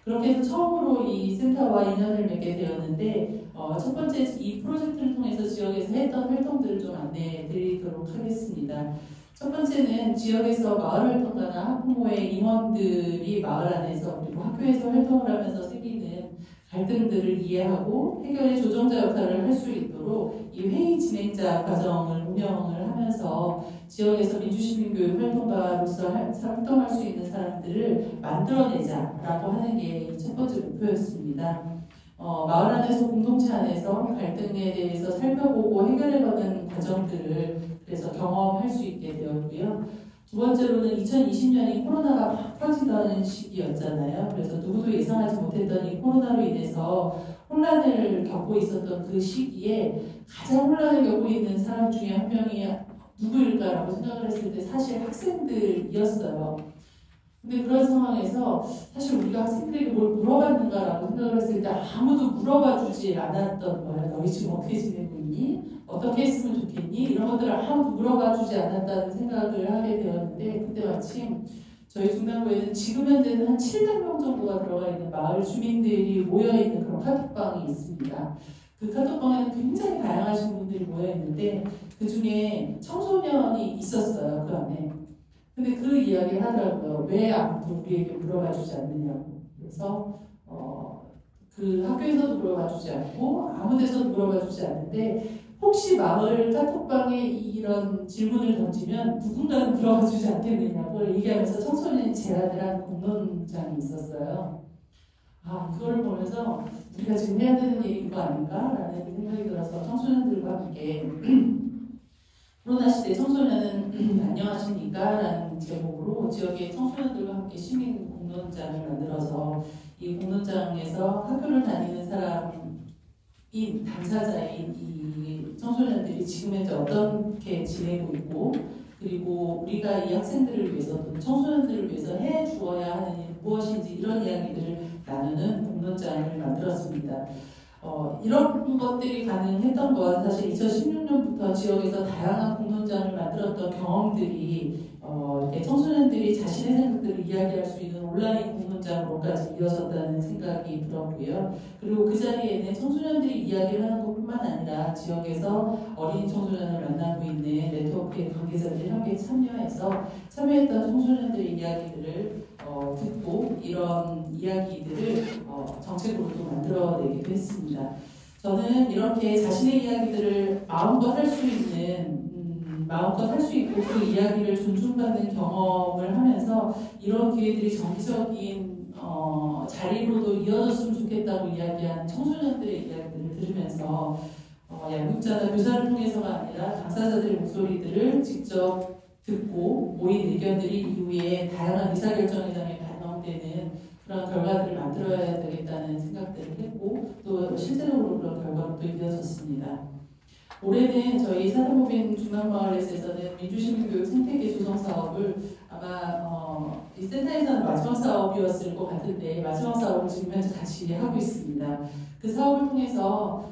그렇게 해서 처음으로 이 센터와 인연을 맺게 되었는데 첫 번째 이 프로젝트를 통해서 지역에서 했던 활동들을 좀 안내해 드리도록 하겠습니다. 첫 번째는 지역에서 마을 활동가나 학부모의 임원들이 마을 안에서 그리고 학교에서 활동을 하면서 생기는 갈등들을 이해하고 해결의 조정자 역할을 할 수 있도록 이 회의 진행자 과정을 운영을 하면서 지역에서 민주시민교육 활동가로서 활동할 수 있는 사람들을 만들어내자라고 하는 게 첫 번째 목표였습니다. 마을 안에서 공동체 안에서 갈등에 대해서 살펴보고 해결해가는 과정들을 그래서 경험할 수 있게 되었고요. 두 번째로는 2020년이 코로나가 막 퍼지던 시기였잖아요. 그래서 누구도 예상하지 못했던 이 코로나로 인해서 혼란을 겪고 있었던 그 시기에 가장 혼란을 겪고 있는 사람 중에 한 명이 누구일까라고 생각을 했을 때 사실 학생들이었어요. 근데 그런 상황에서 사실 우리가 학생들에게 뭘 물어봤는가라고 생각을 했을 때 아무도 물어봐 주지 않았던 거예요. 너희 지금 어떻게 지내고 있니? 어떻게 했으면 좋겠니? 이런 것들을 아무도 물어봐 주지 않았다는 생각을 하게 되었는데 그때 마침 저희 중랑구에는 지금 현재는 한 700명 정도가 들어가 있는 마을 주민들이 모여있는 그런 카톡방이 있습니다. 그 카톡방에는 굉장히 다양하신 분들이 모여있는데 그 중에 청소년이 있었어요. 그 안에. 근데 그 이야기를 하더라고요. 왜 아무도 우리에게 물어봐 주지 않느냐고. 그래서 그 학교에서도 물어봐 주지 않고 아무 데서도 물어봐 주지 않는데 혹시 마을 카톡방에 이런 질문을 던지면 누군가는 물어봐 주지 않겠느냐고 얘기하면서 청소년이 제안을 한 공론장이 있었어요. 그걸 보면서 우리가 지금 해야 되는 일인 거 아닌가라는 생각이 들어서 청소년들과 함께 코로나 시대 청소년은 안녕하십니까? 라는 제목으로 지역의 청소년들과 함께 시민 공론장을 만들어서 이 공론장에서 학교를 다니는 사람인 당사자인 이 청소년들이 지금 현재 어떻게 지내고 있고 그리고 우리가 이 학생들을 위해서 또는 청소년들을 위해서 해 주어야 하는 일 무엇인지 이런 이야기들을 나누는 공론장을 만들었습니다. 이런 것들이 가능했던 건 사실 2016년부터 지역에서 다양한 공론장을 만들었던 경험들이 이렇게 청소년들이 자신의 생각들을 이야기할 수 있는 온라인 공론장으로까지 이어졌다는 생각이 들었고요. 그리고 그 자리에는 청소년들이 이야기를 하는 것뿐만 아니라 지역에서 어린 청소년을 만나고 있는 네트워크의 관계자들이 함께 참여했던 청소년들의 이야기들을 듣고 이런 이야기들을 정책으로도 만들어내기도 했습니다. 저는 이렇게 자신의 이야기들을 마음껏 할 수 있고 그 이야기를 존중받는 경험을 하면서 이런 기회들이 정기적인 자리로도 이어졌으면 좋겠다고 이야기하는 청소년들의 이야기들을 들으면서 양육자나 교사를 통해서가 아니라 당사자들의 목소리들을 직접 듣고 모인 의견들이 이후에 다양한 의사결정회장에 반영되는 그런 결과들을 만들어야 되겠다는 생각들을 했고 또 실제적으로 그런 결과로 또 이어졌습니다. 올해는 저희 사단법인 중랑마을에서는 민주시민교육 생태계 조성 사업을 아마 이 센터에서는 마지막 사업이었을 것 같은데 마지막 사업을 지금 현재 같이 하고 있습니다. 그 사업을 통해서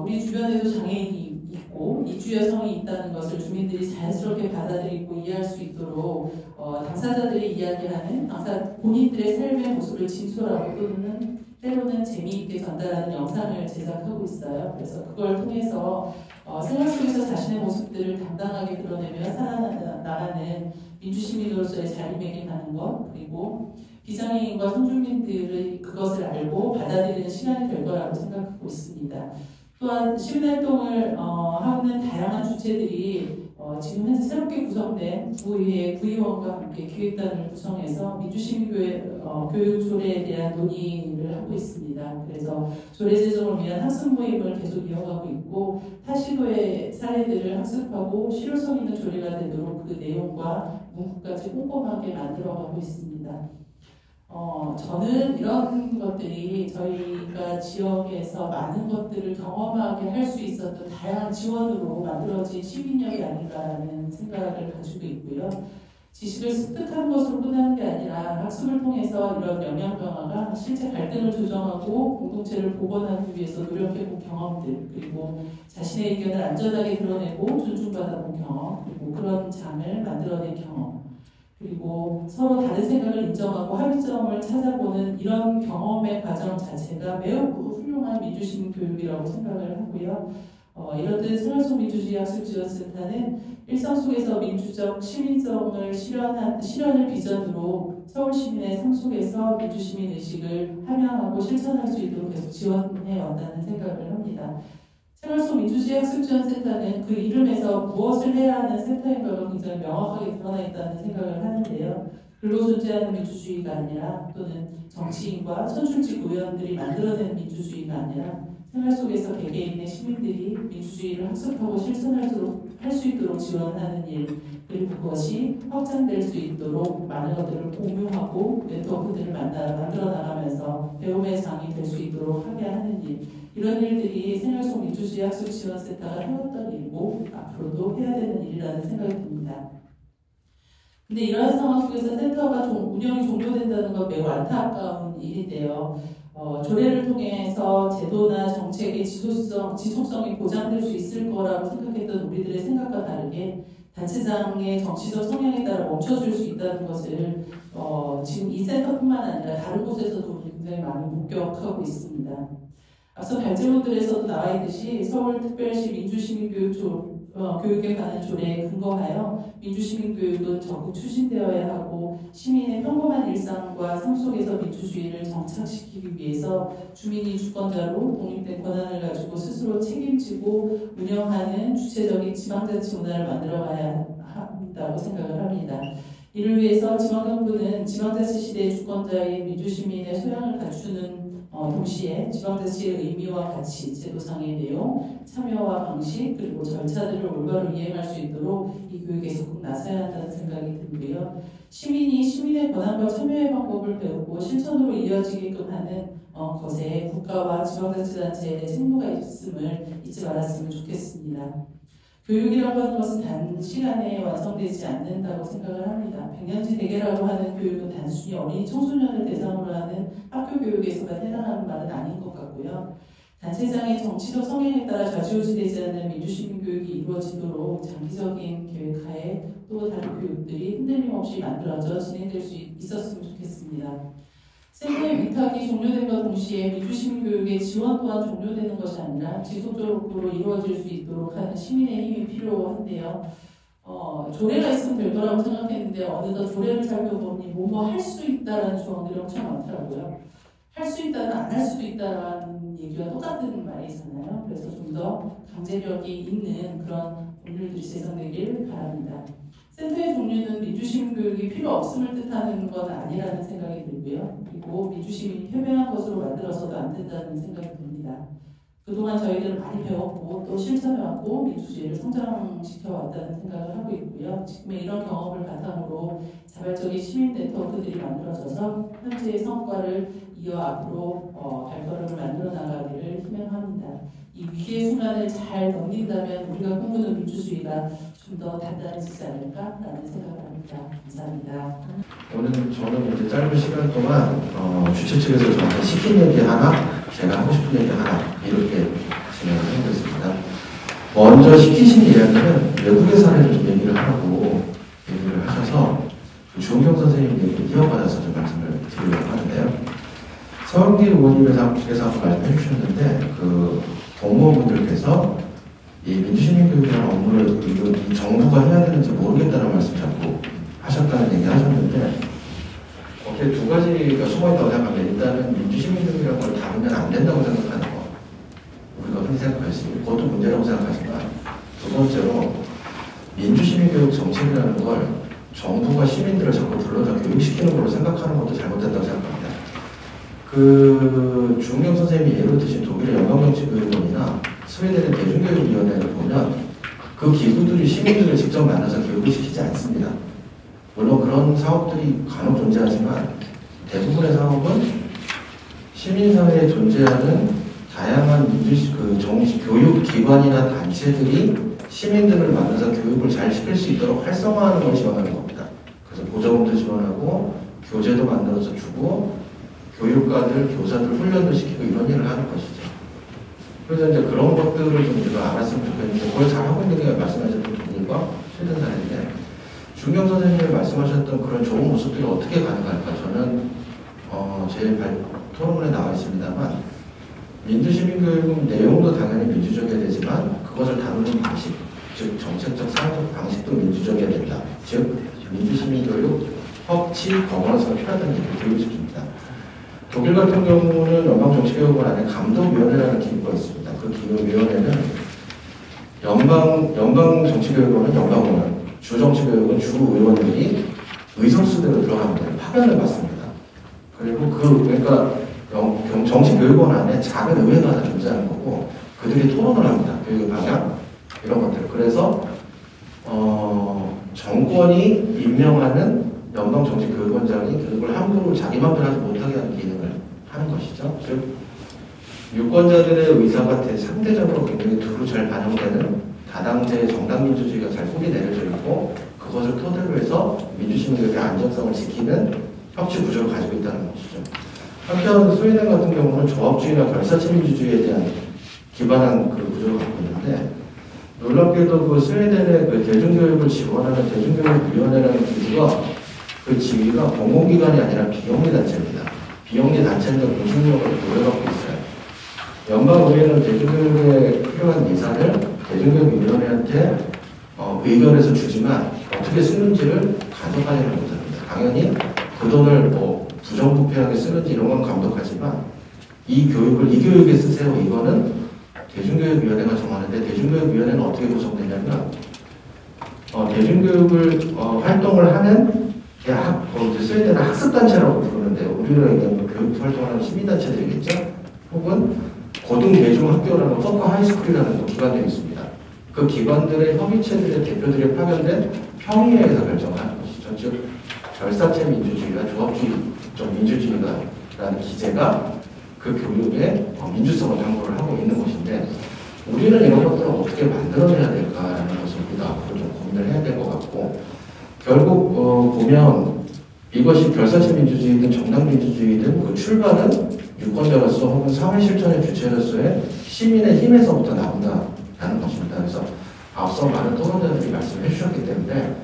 우리 주변에도 장애인이 있고 이주 여성이 있다는 것을 주민들이 자연스럽게 받아들이고 이해할 수 있도록 당사자들이 이야기하는 본인들의 삶의 모습을 진솔하고 또는 때로는 재미있게 전달하는 영상을 제작하고 있어요. 그래서 그걸 통해서 생활 속에서 자신의 모습들을 당당하게 드러내며 살아나가는 민주시민으로서의 자리매김하는 것 그리고 비장애인과 선주민들의 그것을 알고 받아들이는 시간이 될 거라고 생각하고 있습니다. 또한 시민활동을 하는 다양한 주체들이 지금 현재 새롭게 구성된 구의회 구의원과 함께 기획단을 구성해서 민주시민교육 조례에 대한 논의를 하고 있습니다. 그래서 조례 제정을 위한 학습 모임을 계속 이어가고 있고 타시도의 사례들을 학습하고 실효성 있는 조례가 되도록 그 내용과 문구까지 꼼꼼하게 만들어가고 있습니다. 저는 이런 것들이 저희가 지역에서 많은 것들을 경험하게 할 수 있었던 다양한 지원으로 만들어진 시민력이 아닌가라는 생각을 가지고 있고요. 지식을 습득하는 것으로 끝나는 게 아니라 학습을 통해서 이런 역량 강화가 실제 갈등을 조정하고 공동체를 복원하기 위해서 노력해본 경험들 그리고 자신의 의견을 안전하게 드러내고 존중받아본 경험 그리고 그런 장을 만들어낸 경험 그리고 서로 다른 생각을 인정하고 합의점을 찾아보는 이런 경험의 과정 자체가 매우 훌륭한 민주시민 교육이라고 생각을 하고요. 이렇듯 생활속 민주주의 학습지원센터는 일상 속에서 민주적 시민성을 실현을 비전으로 서울 시민의 삶 속에서 민주시민 의식을 함양하고 실천할 수 있도록 계속 지원해 왔다는 생각을 합니다. 생활 속 민주주의 학습지원센터는 그 이름에서 무엇을 해야 하는 센터인가가 굉장히 명확하게 드러나 있다는 생각을 하는데요. 글로 존재하는 민주주의가 아니라 또는 정치인과 선출직 의원들이 만들어낸 민주주의가 아니라 생활 속에서 개개인의 시민들이 민주주의를 학습하고 실천할 수 있도록 지원하는 일, 그리고 그것이 확장될 수 있도록 많은 것들을 공유하고 네트워크들을 만들어 나가면서 배움의 장이 될 수 있도록 하게 하는 일, 이런 일들이 생활 속 민주주의 학습 지원센터가 해왔던 일이고 앞으로도 해야 되는 일이라는 생각이 듭니다. 근데 이러한 상황 속에서 센터가 운영이 종료된다는 건 매우 안타까운 일인데요. 조례를 통해서 제도나 정책의 지속성이 보장될 수 있을 거라고 생각했던 우리들의 생각과 다르게 단체장의 정치적 성향에 따라 멈춰줄 수 있다는 것을 지금 이 센터뿐만 아니라 다른 곳에서도 우리 굉장히 많이 목격하고 있습니다. 앞서 발제문들에서도 나와 있듯이 서울특별시 민주시민교육에 관한 조례에 근거하여 민주시민교육은 적극 추진되어야 하고 시민의 평범한 일상과 삶 속에서 민주주의를 정착시키기 위해서 주민이 주권자로 독립된 권한을 가지고 스스로 책임지고 운영하는 주체적인 지방자치 문화를 만들어가야 한다고 생각을 합니다. 이를 위해서 지방정부는 지방자치 시대의 주권자인 민주시민의 소양을 갖추는 동시에 지방자치의 의미와 가치, 제도상의 내용, 참여와 방식, 그리고 절차들을 올바로 이행할 수 있도록 이 교육에 적극 나서야 한다는 생각이 들고요. 시민이 시민의 권한과 참여의 방법을 배우고 실천으로 이어지게끔 하는 것에 국가와 지방자치단체의 책무가 있음을 잊지 말았으면 좋겠습니다. 교육이라고 하는 것은 단시간에 완성되지 않는다고 생각을 합니다. 백년지 대계라고 하는 교육은 단순히 어린이 청소년을 대상으로 하는 학교 교육에서만 해당하는 말은 아닌 것 같고요. 단체장의 정치적 성향에 따라 좌지우지되지 않는 민주시민 교육이 이루어지도록 장기적인 계획하에 또 다른 교육들이 흔들림 없이 만들어져 진행될 수 있었으면 좋겠습니다. 센터의 위탁이 종료된과 동시에 민주시민교육의 지원 또한 종료되는 것이 아니라 지속적으로 이루어질 수 있도록 하는 시민의 힘이 필요한데요. 조례가 있으면 될 거라고 생각했는데 어느덧 조례를 살펴보니 뭐뭐 할 수 있다라는 조항들이 엄청 많더라고요. 할 수 있다는 안 할 수도 있다라는 얘기와 똑같은 말이잖아요. 그래서 좀 더 강제력이 있는 그런 법률들이 제정되길 바랍니다. 센터의 종류는 민주시민교육이 필요 없음을 뜻하는 건 아니라는 생각이 들고요. 그리고 민주시민이 패배한 것으로 만들어서도 안 된다는 생각이 듭니다. 그동안 저희들은 많이 배웠고 또 실천해왔고 민주주의를 성장시켜왔다는 생각을 하고 있고요. 지금의 이런 경험을 바탕으로 자발적인 시민 네트워크들이 만들어져서 현재의 성과를 이어 앞으로 발걸음을 만들어 나가기를 희망합니다. 이 위기의 순간을 잘 넘긴다면 우리가 꿈꾸는 민주주의가 좀 더 단단해지지 않을까라는 생각을 합니다. 감사합니다. 오늘 저는 이제 짧은 시간 동안 주최 측에서 저한테 시킨 얘기 하나, 제가 하고 싶은 얘기 하나 이렇게 진행을 하고 있습니다. 먼저 시키신 이야기는 외국의 사례를 좀 얘기를 하라고 얘기를 하셔서 주은경 선생님 얘기를 이어받아서 좀 말씀을 드리려고 하는데요. 서영길 의원님께서 한번 말씀해 주셨는데 그 공무원분들께서 이 민주시민교육이라는 업무를 이 정부가 해야 되는지 모르겠다는 말씀 자꾸 하셨다는 얘기 하셨는데 거기에 두 가지가 숨어있다고 생각합니다. 일단은 민주시민교육이라는 걸 다루면 안 된다고 생각하는 거, 우리가 흔히 생각할 수 있고 그것도 문제라고 생각하지만, 두 번째로 민주시민교육 정책이라는 걸 정부가 시민들을 자꾸 불러다 교육시키는 걸로 생각하는 것도 잘못된다고 생각합니다. 그 주은경 선생님이 예로 드신 독일의 연방정치교육원이나 스웨덴의 대중교육위원회를 보면 그 기구들이 시민들을 직접 만나서 교육을 시키지 않습니다. 물론 그런 사업들이 간혹 존재하지만 대부분의 사업은 시민사회에 존재하는 다양한 교육기관이나 단체들이 시민들을 만나서 교육을 잘 시킬 수 있도록 활성화하는 걸 지원하는 겁니다. 그래서 보조금도 지원하고 교재도 만들어서 주고 교육가들, 교사들 훈련도 시키고 이런 일을 하는 것이죠. 그래서 이제 그런 것들을 좀 우리가 알았으면 좋겠는데 그걸 잘하고 있는 게 말씀하셨던 분들과 실전 사례인데, 주은경 선생님이 말씀하셨던 그런 좋은 모습들이 어떻게 가능할까? 저는 제 토론문에 나와 있습니다만 민주시민교육은 내용도 당연히 민주적이어야 되지만 그것을 다루는 방식, 즉 정책적 사회적 방식도 민주적이어야 된다. 즉 민주시민교육, 법치, 거버넌스가 필요하다는 얘기를 드리고 싶습니다. 독일 같은 경우는 연방정치개혁원 안에 감독위원회라는 기구가 있습니다. 그 기구위원회는 연방정치개혁원은 연방의원, 주정치개혁은 주의원들이 의석수대로 들어가면 되는 파견을 받습니다. 그리고 그러니까 정치교육원 안에 작은 의회가 존재하는 거고 그들이 토론을 합니다. 교육의 방향 이런 것들. 그래서 정권이 임명하는 연방정치교육원장이 교육을 함부로 자기 맘대로 하지 못하게 하는 기능을 하는 것이죠. 즉 유권자들의 의사가 상대적으로 굉장히 두루 잘 반영되는 다당제 정당민주주의가 잘 뿌리 내려져 있고 그것을 토대로 해서 민주시민들의 안정성을 지키는 협치 구조를 가지고 있다는 것이죠. 한편 스웨덴 같은 경우는 조합주의나 결사체 민주주의에 대한 기반한 그 구조를 갖고 있는데 놀랍게도 그 스웨덴의 그 대중교육을 지원하는 대중교육위원회라는 기구가 그 지위가 공공기관이 아니라 비영리 단체입니다. 비영리 단체는 공신력을 보여받고 있어요. 연방의회는 대중교육에 필요한 예산을 대중교육위원회한테 의견해서 주지만 어떻게 쓰는지를 간섭하지는 못합니다. 당연히 그 돈을 뭐 부정부패하게 쓰는지 이런 건 감독하지만 이 교육에 쓰세요. 이거는 대중교육위원회가 정하는데 대중교육위원회는 어떻게 구성되냐면 대중교육을 활동을 하는 스웨덴은 학습단체라고 부르는데요. 우리로 얘기하면 교육 활동하는 시민단체들이겠죠. 혹은 고등대중학교라는 퍼커 하이스쿨이라는 기관들이 있습니다. 그 기관들의 협의체들의 대표들이 파견된 평의회에서 결정하는 것이죠. 즉 결사체 민주주의와 조합주의적 민주주의라는 기제가 그 교육의 민주성을 담보를 하고 있는 것인데 우리는 이런 것들을 어떻게 만들어내야 될까라는 것을 우리가 앞으로 좀 고민을 해야 될 것 같고 결국 보면 이것이 결사체 민주주의든 정당 민주주의든 그 출발은 유권자로서 혹은 사회 실천의 주체로서의 시민의 힘에서부터 나온다라는 것입니다. 그래서 앞서 많은 토론자들이 말씀해 주셨기 때문에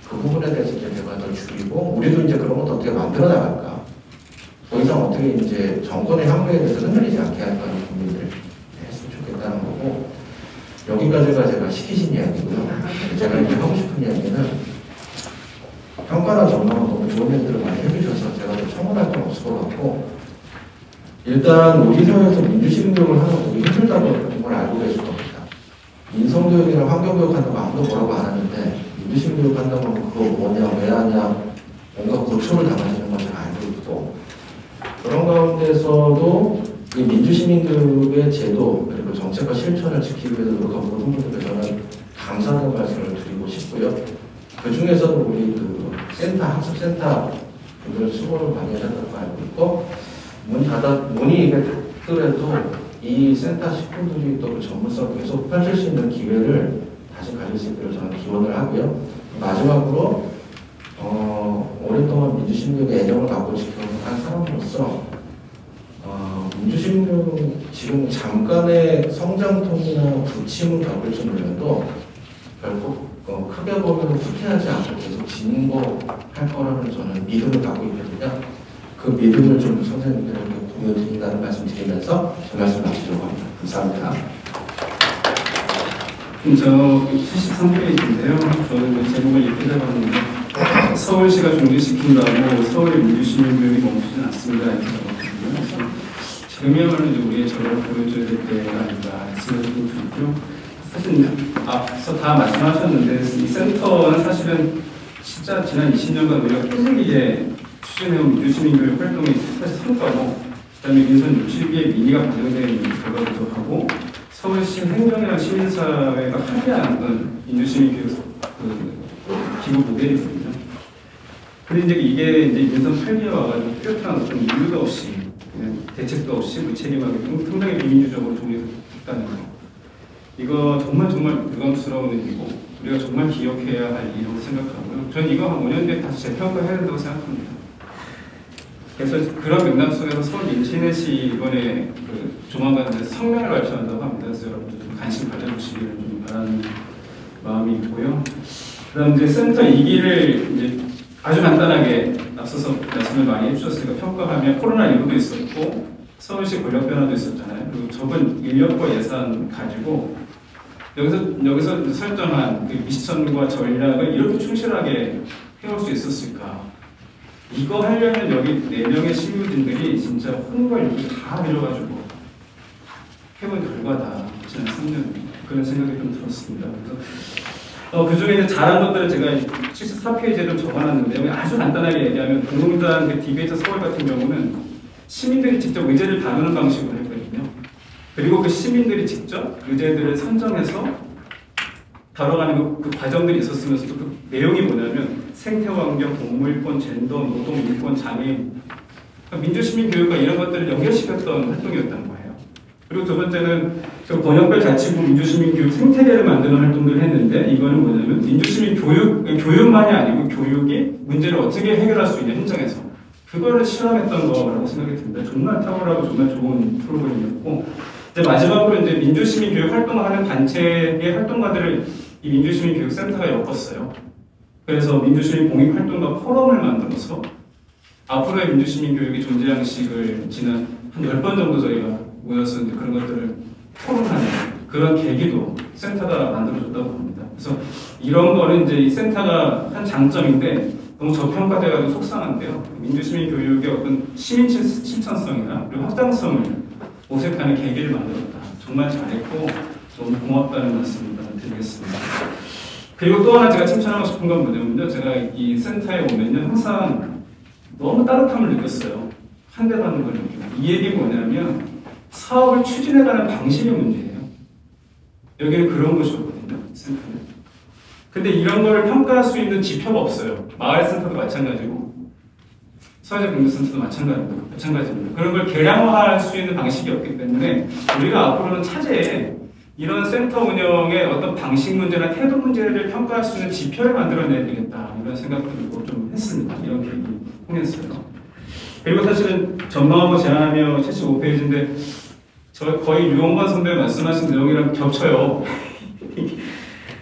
그 부분에 대해서 이제 제가 더 줄이고 우리도 이제 그런 것도 어떻게 만들어 나갈까 더 이상 어떻게 이제 정권의 향후에 대해서 흔들리지 않게 할까는 고민을 했으면 좋겠다는 거고 여기까지가 제가 시키신 이야기고요. 제가 이제 하고 싶은 이야기는 평가나 전망은 너무 좋은 얘기들을 많이 해주셔서 제가 좀 첨언할 건 없을 것 같고 일단 우리 사회에서 민주시민교육을 하는 거 되게 힘들다고 걸 알고 계실 겁니다. 인성교육이나 환경교육 한다고 아무도 뭐라고 안 하는데 민주시민교육 한다고 하면 그거 뭐냐 왜 하냐 뭔가 고초를 당하시는 걸 잘 알고 있고 그런 가운데서도 이 민주시민교육의 제도 그리고 정책과 실천을 지키기 위해서 노력한 모든 분들께 저는 감사하는 말씀을 드리고 싶고요. 그 중에서도 우리 그 센터, 학습센터 분들 수고를 많이 하셨다고 알고 있고 문이 닫더라도 이 센터 식구들이 또 그 전문성을 계속 펼칠 수 있는 기회를 다시 가질 수 있도록 저는 기원을 하고요. 마지막으로 오랫동안 민주시민교육에 애정을 갖고 지켜온 사람으로서 민주시민교육은 지금 잠깐의 성장통이나 부침을 겪을지 몰라도 결국 크게 보면 후퇴하지 않고 계속 진보할 거라는 저는 믿음을 갖고 있거든요. 그 믿음을 좀 선생님들에게 공유드린다는 말씀 드리면서 제 말씀 마치려고 합니다. 감사합니다. 저 73페이지인데요. 저는 그 제목을 이렇게 잡았는데 서울시가 중지시킨다고 서울의 민주시민교육이 멈추진 않습니다. 이렇게 잡았거든요. 그래서 지금이야말로 우리의 저를 보여줘야 될 때가 아닌가 생각이 들고요. 사실 앞서 다 말씀하셨는데 이 센터는 사실은 진짜 지난 20년간 우리가 꾸준히 추진해온 민주시민교육 활동이 사실 성과고 그다음에 민선 60개의 민의가 반영된 결과기도 하고 서울시 행정이나 시민사회가 합의하는 민주시민교육 기구 모델이거든요. 그런데 이게 이제 민선 8기에 와가지고 뚜렷한 어떤 이유도 없이 그냥 대책도 없이 무책임하게 상당히 비민주적으로 종료됐다는 거. 이거 정말 부담스러운 일이고 우리가 정말 기억해야 할 일이라고 생각하고요. 저는 이거 한 5년 뒤에 다시 재평가해야 된다고 생각합니다. 그래서 그런 맥락 속에서 서울민치넷이 이번에 조만간 성명을 발표한다고 합니다. 그래서 여러분들 좀 관심 가져주시기를 좀 바라는 마음이 있고요. 그다음 이제 센터 2기를 이제 아주 간단하게 앞서서 말씀을 많이 해주셨으니까 평가하면 코로나19도 있었고 서울시 권력 변화도 있었잖아요. 그리고 적은 인력과 예산 가지고 여기서 설정한 그 미션과 전략을 이렇게 충실하게 해올 수 있었을까? 이거 하려면 여기 4명의 실무진들이 진짜 혼과 육을 다 밀어가지고 해본 결과다. 지난 3년 그런 생각이 좀 들었습니다. 그래서 그 중에 잘한 것들을 제가 74페이지에 좀 적어놨는데요. 아주 간단하게 얘기하면 공동단 그 디베이트 서울 같은 경우는 시민들이 직접 의제를 다루는 방식으로 했거든요. 그리고 그 시민들이 직접 의제들을 선정해서 다뤄가는 그 과정들이 있었으면서도 그 내용이 뭐냐면 생태환경, 동물권, 젠더, 노동, 인권, 장애인 민주시민교육과 이런 것들을 연결시켰던 활동이었던 거예요. 그리고 두 번째는 그 번역별 자치구 민주시민교육 생태계를 만드는 활동들을 했는데 이거는 뭐냐면 민주시민교육, 교육만이 아니고 교육이 문제를 어떻게 해결할 수 있냐 현장에서 그거를 실험했던 거라고 생각이 듭니다. 정말 탁월하고 정말 좋은 프로그램이었고 이제 마지막으로 이제 민주시민교육 활동하는 단체의 활동가들을 이 민주시민교육센터가 엮었어요. 그래서 민주시민 공익활동가 포럼을 만들어서 앞으로의 민주시민교육의 존재 양식을 지난 한 10번 정도 저희가 모여서 이제 그런 것들을 토론하는 그런 계기도 센터가 만들어줬다고 봅니다. 그래서 이런 거는 이제 이 센터가 한 장점인데 너무 저평가돼가지고 속상한데요. 민주시민교육의 어떤 시민 실천성이나 그리고 확장성을 모색하는 계기를 만들었다. 정말 잘했고 너무 고맙다는 말씀을 드리겠습니다. 그리고 또 하나 제가 칭찬하고 싶은 건 뭐냐면요. 제가 이 센터에 오면요. 항상 너무 따뜻함을 느꼈어요. 환대받는 걸 느끼고. 이 얘기 뭐냐면 사업을 추진해가는 방식의 문제예요. 여기는 그런 곳이었거든요. 센터는. 근데 이런 거를 평가할 수 있는 지표가 없어요. 마을센터도 마찬가지고 사회적 공동센터도 마찬가지입니다. 그런 걸 계량화할 수 있는 방식이 없기 때문에 우리가 앞으로는 차제에 이런 센터 운영의 어떤 방식 문제나 태도 문제를 평가할 수 있는 지표를 만들어내야 되겠다 이런 생각도 들고 좀 했습니다. 이런 계획이 통했어요. 그리고 사실은 전망하고 제안하며 75페이지인데 거의 유홍관 선배 말씀하신 내용이랑 겹쳐요.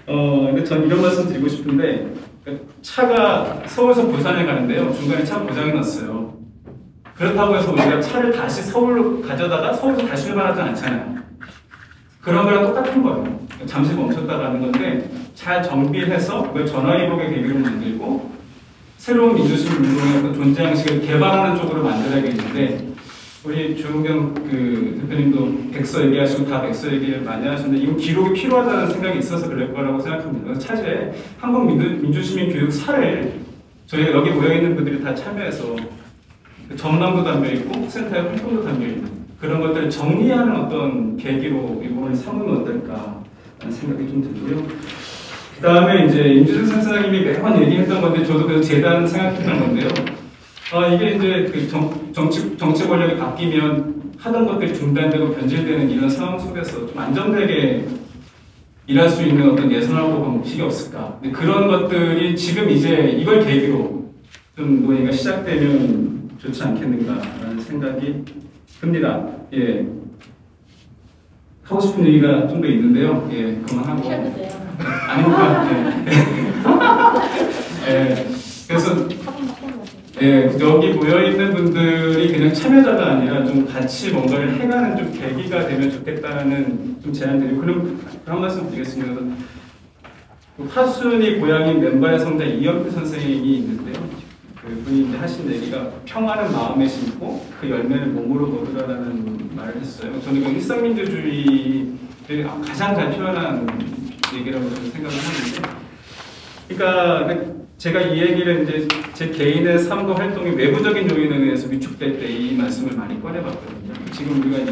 근데 전 이런 말씀 드리고 싶은데 차가 서울에서 부산에 가는데요. 중간에 차 고장이 났어요. 그렇다고 해서 우리가 차를 다시 서울로 가져다가 서울에서 다시 출발하지 않잖아요. 그런 거랑 똑같은 거예요. 잠시 멈췄다 가는 건데 잘 정비해서 그걸 전화위복의 계기로 만들고 새로운 민주시민 운동의 어떤 존재 양식을 개발하는 쪽으로 만들어야겠는데 우리 조은경 그 대표님도 백서 얘기하시고 다 백서 얘기를 많이 하셨는데 이건 기록이 필요하다는 생각이 있어서 그럴 거라고 생각합니다. 그래서 차제에 한국 민주시민 교육사를 저희가 여기 모여있는 분들이 다 참여해서 전망도 담겨있고 센터의 활동도 담겨있는 그런 것들을 정리하는 어떤 계기로 이번을 삼으면 어떨까 하는 생각이 좀 들고요. 그 다음에 이제 임주승 선생님이 매번 얘기했던 건데 저도 그 재단 생각했던 건데요. 이게 이제 그 정치 권력이 바뀌면 하던 것들이 중단되고 변질되는 이런 상황 속에서 좀 안정되게 일할 수 있는 어떤 예선하고 방식이 없을까. 근데 그런 것들이 지금 이제 이걸 계기로 좀 논의가 시작되면 좋지 않겠는가라는 생각이 듭니다. 예. 하고 싶은 얘기가 좀 더 있는데요. 예, 그만하고. 아닙니다. 예. 예. 그래서 예, 여기 모여있는 분들이 그냥 참여자가 아니라 좀 같이 뭔가를 해가는 좀 계기가 되면 좋겠다는 좀 제안드리고 그런 말씀 드리겠습니다. 화순이 고향인 맨발의 성자 이영표 선생님이 있는데요. 그분이 이제 하신 얘기가 평화는 마음에 심고 그 열매는 몸으로 거두라라는 말을 했어요. 저는 그 일상민주주의를 가장 잘 표현한 얘기라고 저는 생각을 하는데 그러니까 제가 이 얘기를 이제 제 개인의 삶과 활동이 외부적인 요인에 의해서 위축될 때 이 말씀을 많이 꺼내봤거든요. 지금 우리가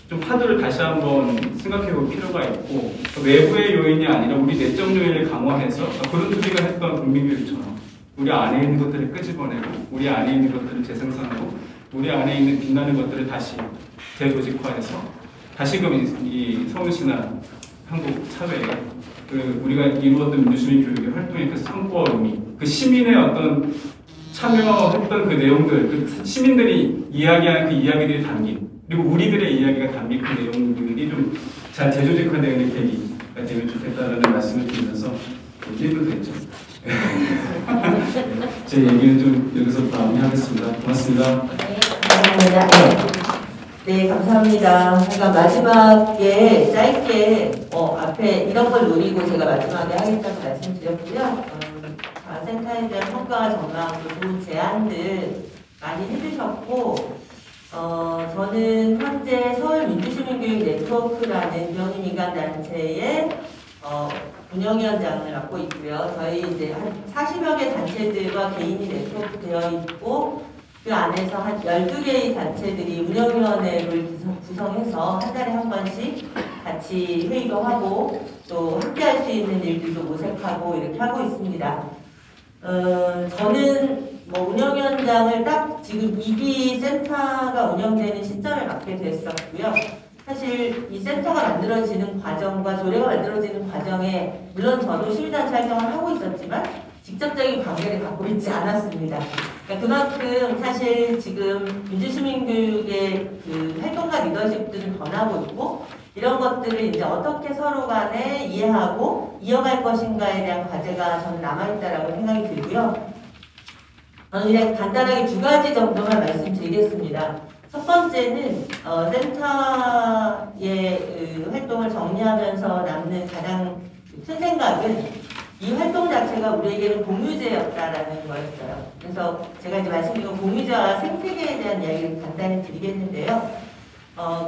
좀 화두를 다시 한번 생각해 볼 필요가 있고 외부의 요인이 아니라 우리 내적 요인을 강화해서 그런 소리가 했던 국민교육처럼 우리 안에 있는 것들을 끄집어내고 우리 안에 있는 것들을 재생산하고 우리 안에 있는 빛나는 것들을 다시 재조직화해서 다시금 이 서울시나 한국 사회에 우리가 이루었던 민주시민 교육의 활동의 그 성과 의미, 그 시민의 어떤 참여했던 그 내용들, 그 시민들이 이야기하는 그 이야기들이 담긴, 그리고 우리들의 이야기가 담긴 그 내용들이 좀 잘 재조직화되는 계기가 되면 좋겠다는 말씀을 드리면서 1분 됐죠. 제 얘기는 좀 여기서 마무리하겠습니다. 고맙습니다. 네, 감사합니다. 네, 감사합니다. 제가 마지막에 짧게 앞에 이런 걸 노리고 제가 마지막에 하겠다고 말씀드렸고요. 센터에 대한 평가와 전망도 좋은 제안들 많이 해주셨고 저는 현재 서울민주시민교육 네트워크라는 비영리민간 단체의 운영위원장을 맡고 있고요. 저희 이제 한 40여 개 단체들과 개인이 네트워크 되어 있고 그 안에서 한 12개의 단체들이 운영위원회를 구성해서 한 달에 한 번씩 같이 회의도 하고 또 함께 할 수 있는 일들도 모색하고 이렇게 하고 있습니다. 저는 운영위원장을 딱 지금 2기 센터가 운영되는 시점에 맡게 됐었고요. 사실 이 센터가 만들어지는 과정과 조례가 만들어지는 과정에 물론 저도 시민단체 활동을 하고 있었지만 직접적인 관계를 갖고 있지 않았습니다. 그러니까 그만큼 사실 지금 민주시민교육의 그 활동가 리더십들은 변하고 있고 이런 것들을 이제 어떻게 서로 간에 이해하고 이어갈 것인가에 대한 과제가 저는 남아있다라고 생각이 들고요. 저는 그냥 간단하게 2가지 정도만 말씀드리겠습니다. 첫 번째는 센터의 활동을 정리하면서 남는 가장 큰 생각은 이 활동 자체가 우리에게는 공유제였다라는 거였어요. 그래서 제가 이제 말씀드린 공유제와 생태계에 대한 이야기를 간단히 드리겠는데요.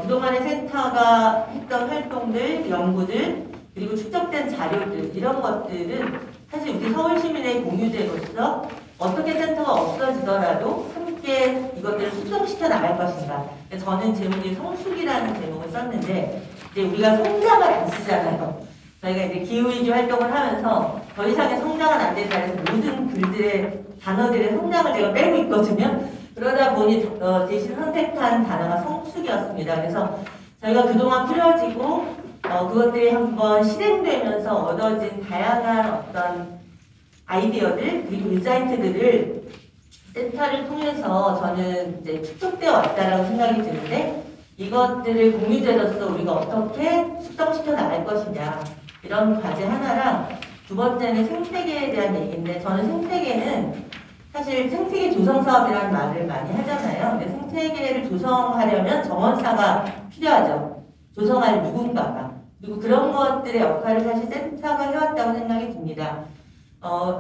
그동안에 센터가 했던 활동들, 연구들, 그리고 축적된 자료들 이런 것들은 사실 우리 서울시민의 공유제로서 어떻게 센터가 없어지더라도 함께 이것들을 숙성시켜 나갈 것인가. 저는 제목이 성숙이라는 제목을 썼는데 이제 우리가 성장을 안 쓰잖아요. 저희가 이제 기후위기 활동을 하면서 더 이상의 성장은 안 된다 해서 모든 글들의 단어들의 성장을 제가 빼고 있거든요. 그러다 보니 대신 선택한 단어가 성숙이었습니다. 그래서 저희가 그동안 풀어지고 그것들이 한번 실행되면서 얻어진 다양한 어떤 아이디어들 그리고 인사이트들을 센터를 통해서 저는 이제 축적되어 왔다라고 생각이 드는데 이것들을 공유제로서 우리가 어떻게 숙성시켜 나갈 것이냐 이런 과제 하나랑 두 번째는 생태계에 대한 얘기인데 저는 생태계는 사실 생태계 조성 사업이라는 말을 많이 하잖아요. 근데 생태계를 조성하려면 정원사가 필요하죠. 조성할 누군가가. 그리고 그런 것들의 역할을 사실 센터가 해왔다고 생각이 듭니다.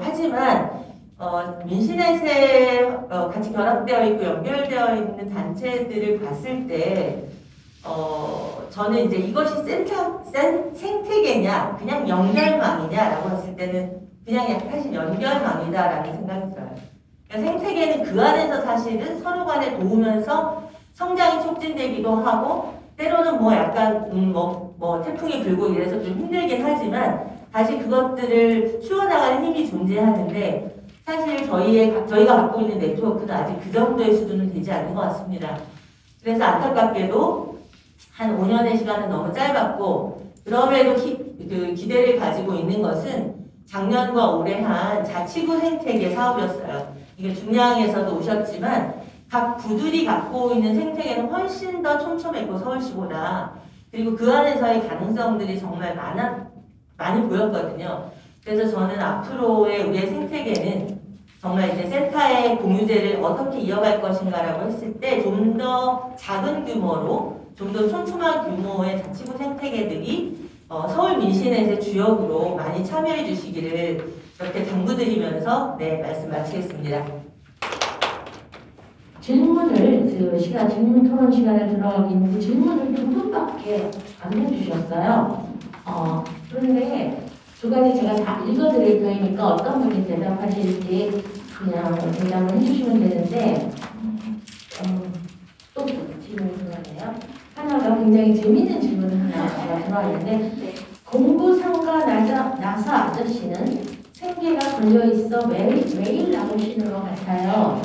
하지만 민신의세 같이 결합되어 있고 연결되어 있는 단체들을 봤을 때 저는 이제 이것이 생태계냐 그냥 연결망이냐라고 했을 때는 그냥 사실 연결망이다라는 생각이 들어요. 그러니까 생태계는 그 안에서 사실은 서로 간에 도우면서 성장이 촉진되기도 하고 때로는 뭐 약간 태풍이 불고 이래서 좀 힘들긴 하지만 다시 그것들을 키워나가는 힘이 존재하는데 사실 저희가 갖고 있는 네트워크는 아직 그 정도의 수준은 되지 않는 것 같습니다. 그래서 안타깝게도 한 5년의 시간은 너무 짧았고 그럼에도 기대를 가지고 있는 것은 작년과 올해 한 자치구 생태계 사업이었어요. 이게 중량에서도 오셨지만 각 구들이 갖고 있는 생태계는 훨씬 더 촘촘했고 서울시보다 그리고 그 안에서의 가능성들이 정말 많이 보였거든요. 그래서 저는 앞으로의 우리의 생태계는 정말 이제 센터의 공유제를 어떻게 이어갈 것인가라고 했을 때 좀 더 작은 규모로 좀 더 촘촘한 규모의 자치구 생태계들이 서울 민신의 주역으로 많이 참여해 주시기를 이렇게 당부드리면서 말씀 마치겠습니다. 질문을 질문 토론 시간에 들어가기 있는데 질문을 2분밖에 안 해주셨어요. 그런데 2가지 제가 다 읽어드릴 테니까 어떤 분이 대답하실지 그냥 대답을 해주시면 되는데 또 질문이 들어왔네요. 하나가 굉장히 재밌는 질문을 하나 들어왔는데 공부상가 나사 아저씨는 생계가 걸려있어 매일 나오시는 것 같아요.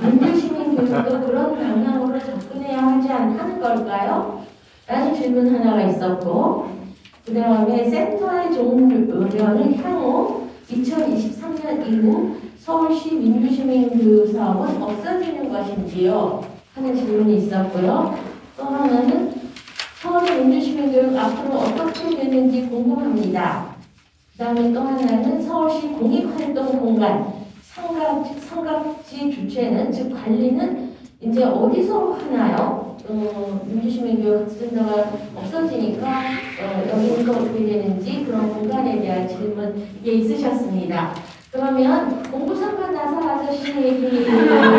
민주시민교육도 그런 방향으로 접근해야 하는 걸까요? 라는 질문 하나가 있었고 그 다음에 센터의 종료는 향후 2023년 이후 서울시 민주시민교육사업은 없어지는 것인지요? 하는 질문이 있었고요. 또 하나는 서울 민주시민교육 앞으로 어떻게 되는지 궁금합니다. 그 다음에 또 하나는 서울시 공익활동 공간 삼각지 주체는 즉 관리는 이제 어디서 하나요? 민주시민교육센터가 없어지니까 여기는 어떻게 되는지 그런 공간에 대한 질문 있으셨습니다. 그러면 공부 상관 나서 아저씨 얘기 좀 해주세요.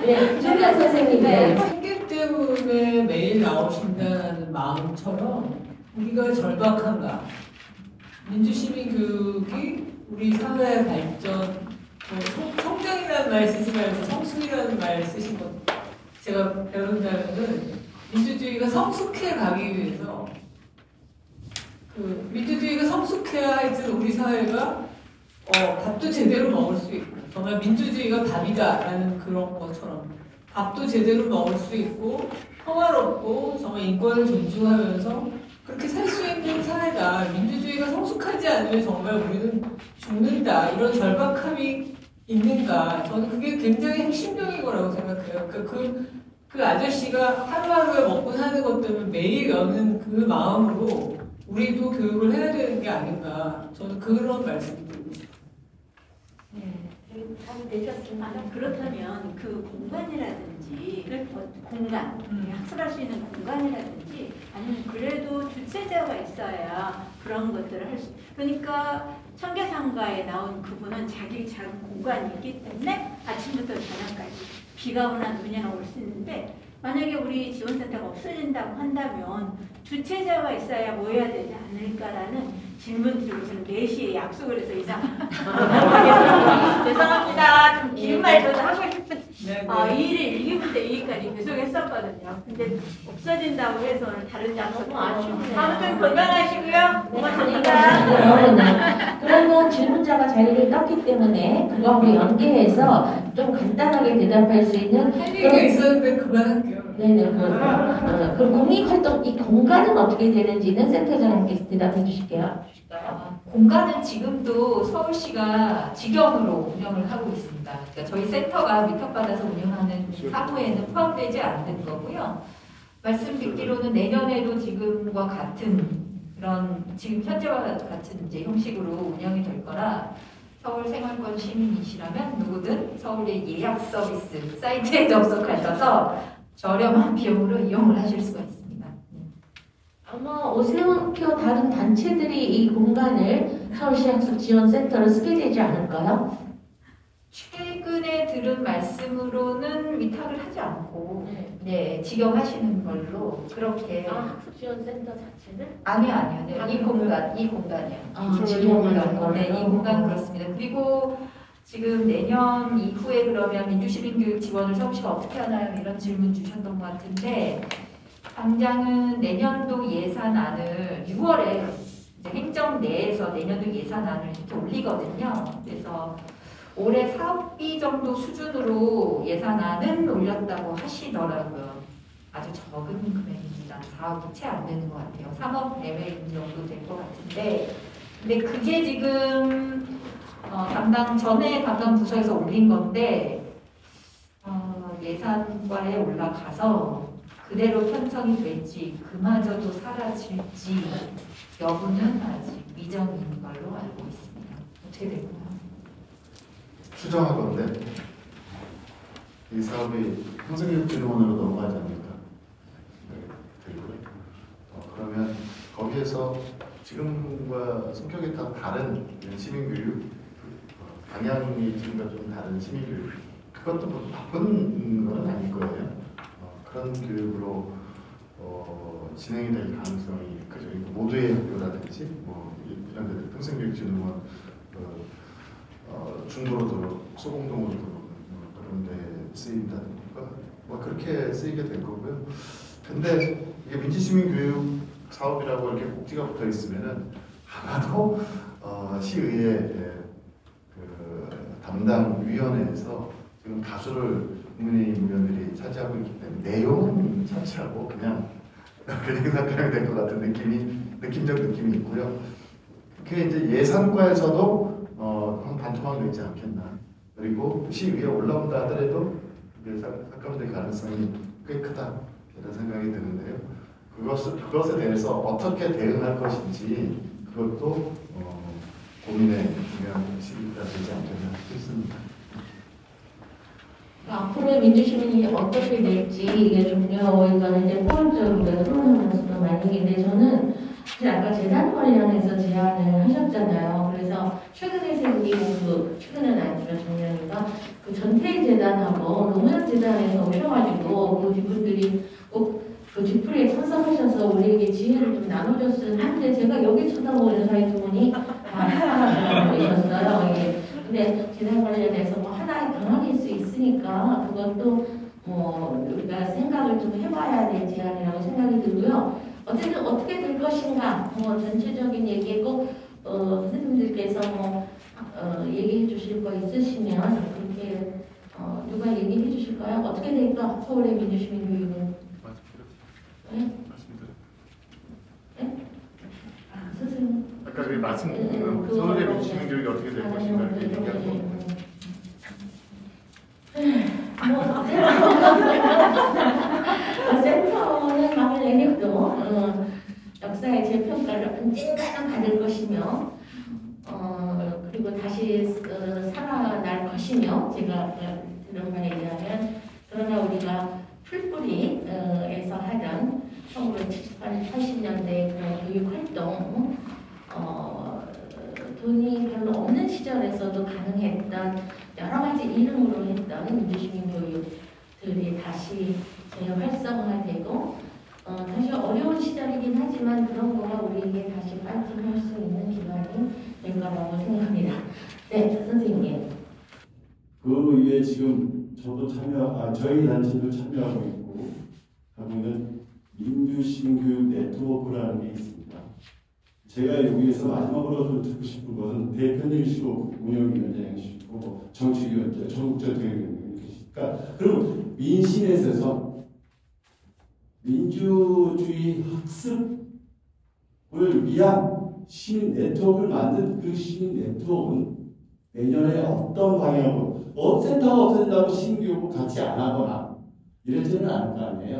네, 준현 선생님. 네. 생계 때문에 매일 나오신다는 마음처럼 우리가 절박한가? 민주시민 교육이 우리 사회의 발전, 성장이라는 말 쓰지 말고 성숙이라는 말 쓰신 것 제가 배운다면은 민주주의가 성숙해 가기 위해서 민주주의가 성숙해야 하여튼 우리 사회가 밥도 제대로 먹을 수 있고 정말 민주주의가 밥이다라는 그런 것처럼 밥도 제대로 먹을 수 있고 평화롭고 정말 인권을 존중하면서 그렇게 살 수 있는 사회다. 민주주의가 성숙하지 않으면 정말 우리는 죽는다. 이런 절박함이 있는가. 저는 그게 굉장히 핵심적인 거라고 생각해요. 그러니까 그 아저씨가 하루하루에 먹고 사는 것 때문에 매일 여는 그 마음으로 우리도 교육을 해야 되는 게 아닌가. 저는 그런 말씀을 드리고 싶어요. 되셨습니다. 그렇다면 그 공간이라든지 공간, 학습할 수 있는 공간이라든지 아니면 그래도 주체자가 있어야 그런 것들을 할 수. 그러니까 청계상가에 나온 그분은 자기 작은 공간이 있기 때문에 아침부터 저녁까지 비가 오나 눈이나 올 수 있는데 만약에 우리 지원센터가 없어진다고 한다면 주체자가 있어야 모여야 되지 않을까라는 질문 드리고 저는 4시에 약속을 해서 이상 죄송합니다. 좀 긴 말 저도 하고 싶은 이 일을 1기부터 2기까지 계속 했었거든요. 근데 없어진다고 해서 오늘 다른 장소 아쉽네요. 아무튼 건강하시고요. 고맙습니다. 그러면 질문자가 자리를 떴기 때문에 그거하고 연계해서 좀 간단하게 대답할 수 있는 할 얘기가 있었는데 그만할게요. 네네. 그럼 공익활동 이 공간은 어떻게 되는지는 센터장님께서 대답해 주실게요. 공간은 지금도 서울시가 직영으로 운영을 하고 있습니다. 그러니까 저희 센터가 위탁받아서 운영하는 사무에는 포함되지 않는 거고요. 말씀 듣기로는 내년에도 지금과 같은 그런 지금 현재와 같은 이제 형식으로 운영이 될 거라 서울 생활권 시민이시라면 누구든 서울의 예약 서비스 사이트에 접속하셔서 저렴한 비용으로 이용을 하실 수가 있습니다. 아마 오세훈표 다른 단체들이 이 공간을 서울시 학습지원센터로 쓰게 되지 않을까요? 최근에 들은 말씀으로는 위탁을 하지 않고 직영하시는 걸로 그렇게 학습지원센터 자체는? 아니요. 네, 이 공간이요. 직영을 한 걸로? 네, 이 공간 그렇습니다. 그리고 지금 내년 이후에 그러면 민주시민교육 지원을 서울시가 어떻게 하나요? 이런 질문 주셨던 것 같은데 당장은 내년도 예산안을 6월에 이제 행정 내에서 내년도 예산안을 이렇게 올리거든요. 그래서 올해 사업비 정도 수준으로 예산안은 올렸다고 하시더라고요. 아주 적은 금액입니다. 4억이 채 안 되는 것 같아요. 3억 내외 정도 될 것 같은데 근데 그게 지금 전에 담당 부서에서 올린 건데 예산과에 올라가서 그대로 편성이 될지 그마저도 사라질지 여부는 아직 미정인 걸로 알고 있습니다. 어떻게 될까요? 추정하건데 이 사업이 평생교육진흥원으로 넘어가지 않을까 들고요. 그러면 거기에서 지금과 성격이 다 다른 시민교육 방향이 지금과 좀 다른 시민교육 그것도 뭐 나쁜 건 아닐 거예요. 그런 교육으로 진행이 될 가능성이 크죠. 모두의 학교라든지 뭐 이런 데들 평생교육진흥원 중도로도 소공동으로도 그런 데 쓰인다든가 뭐 그렇게 쓰이게 될 거고요. 근데 이게 민주시민교육 사업이라고 이렇게 꼭지가 붙어 있으면은 아마도 시의회 그 담당 위원회에서 지금 다수를 국민의힘 의원들이 차지하고 있기 때문에 내용은 차치하고 그냥 생각하면 될 것 같은 느낌적 느낌이 있고요. 그게 이제 예산과에서도 반토막이 되지 않겠나. 그리고 시위에 올라온다 하더라도 삭감될 가능성이 꽤 크다 이런 생각이 드는데요. 그것에 대해서 어떻게 대응할 것인지 그것도 고민의 중요한 시기가 되지 않겠나 싶습니다. 앞으로 서울의 민주시민이 어떻게 될지 이게 좀요. 이거는 이제 포괄적으로 내가 토론할 수가 많이 있는데 저는 아까 재단 관련해서 제안을 하셨잖아요. 그래서 최근에 생긴 최근은 아니지만 작년인가 그 전태일 재단하고 노무현 재단에서 오셔가지고 그 이분들이 꼭 그 뒤풀이에 참석하셔서 우리에게 지혜를 좀 나눠줬으면 하는데 제가 여기 쳐다보는 사이 두 분이 다 사라져버리셨어요. 예. 근데 재단 관련해서 뭐 하나 변화일 수 있으니까 그것도 뭐 우리가 생각을 좀 해봐야 될 제안이라고 생각이 들고요. 어쨌든 어떻게 될 것인가 뭐 전체적인 얘기에 꼭 선생님들께서 뭐 얘기해 주실 거 있으시면 그렇게 누가 얘기해 주실까요? 어떻게 될까? 서울의 민주시민 교육은? 네? 네? 선생님. 아까 그 말씀 서울의 민주시민 교육이 어떻게 될 것인가 이렇게 얘기한 거. 센터는 막내력도 역사의 재평가를 언젠가는 받을 것이며 그리고 다시 살아날 것이며 제가 들은 바에 의하면 그러나 우리가 풀뿌리에서 하던 1970년대 그런 교육활동 돈이 별로 없는 시절에서도 가능했던 여러 가지 이름으로 했던 민주시민 교육들이 다시 재활성화되고 사실 어려운 시절이긴 하지만 그런 거가 우리에게 다시 발전할 수 있는 기반이 될 거라고 생각합니다. 네, 선생님. 그 위에 지금 저도 저희 단체도 참여하고 있고 하고 있는 민주시민교육 네트워크라는 게 있습니다. 제가 여기에서 마지막으로 좀 듣고 싶은 것은 대표님이시고 운영위원장이시고 정치위원장, 전국적 대표님이시니까 그럼 민심에서 민주주의 학습을 위한 시민 네트워크를 만든 그 시민 네트워크는 내년에 어떤 방향으로 센터가 없어진다고 시민교육을 같이 안 하거나 이러지는 않을 거 아니에요.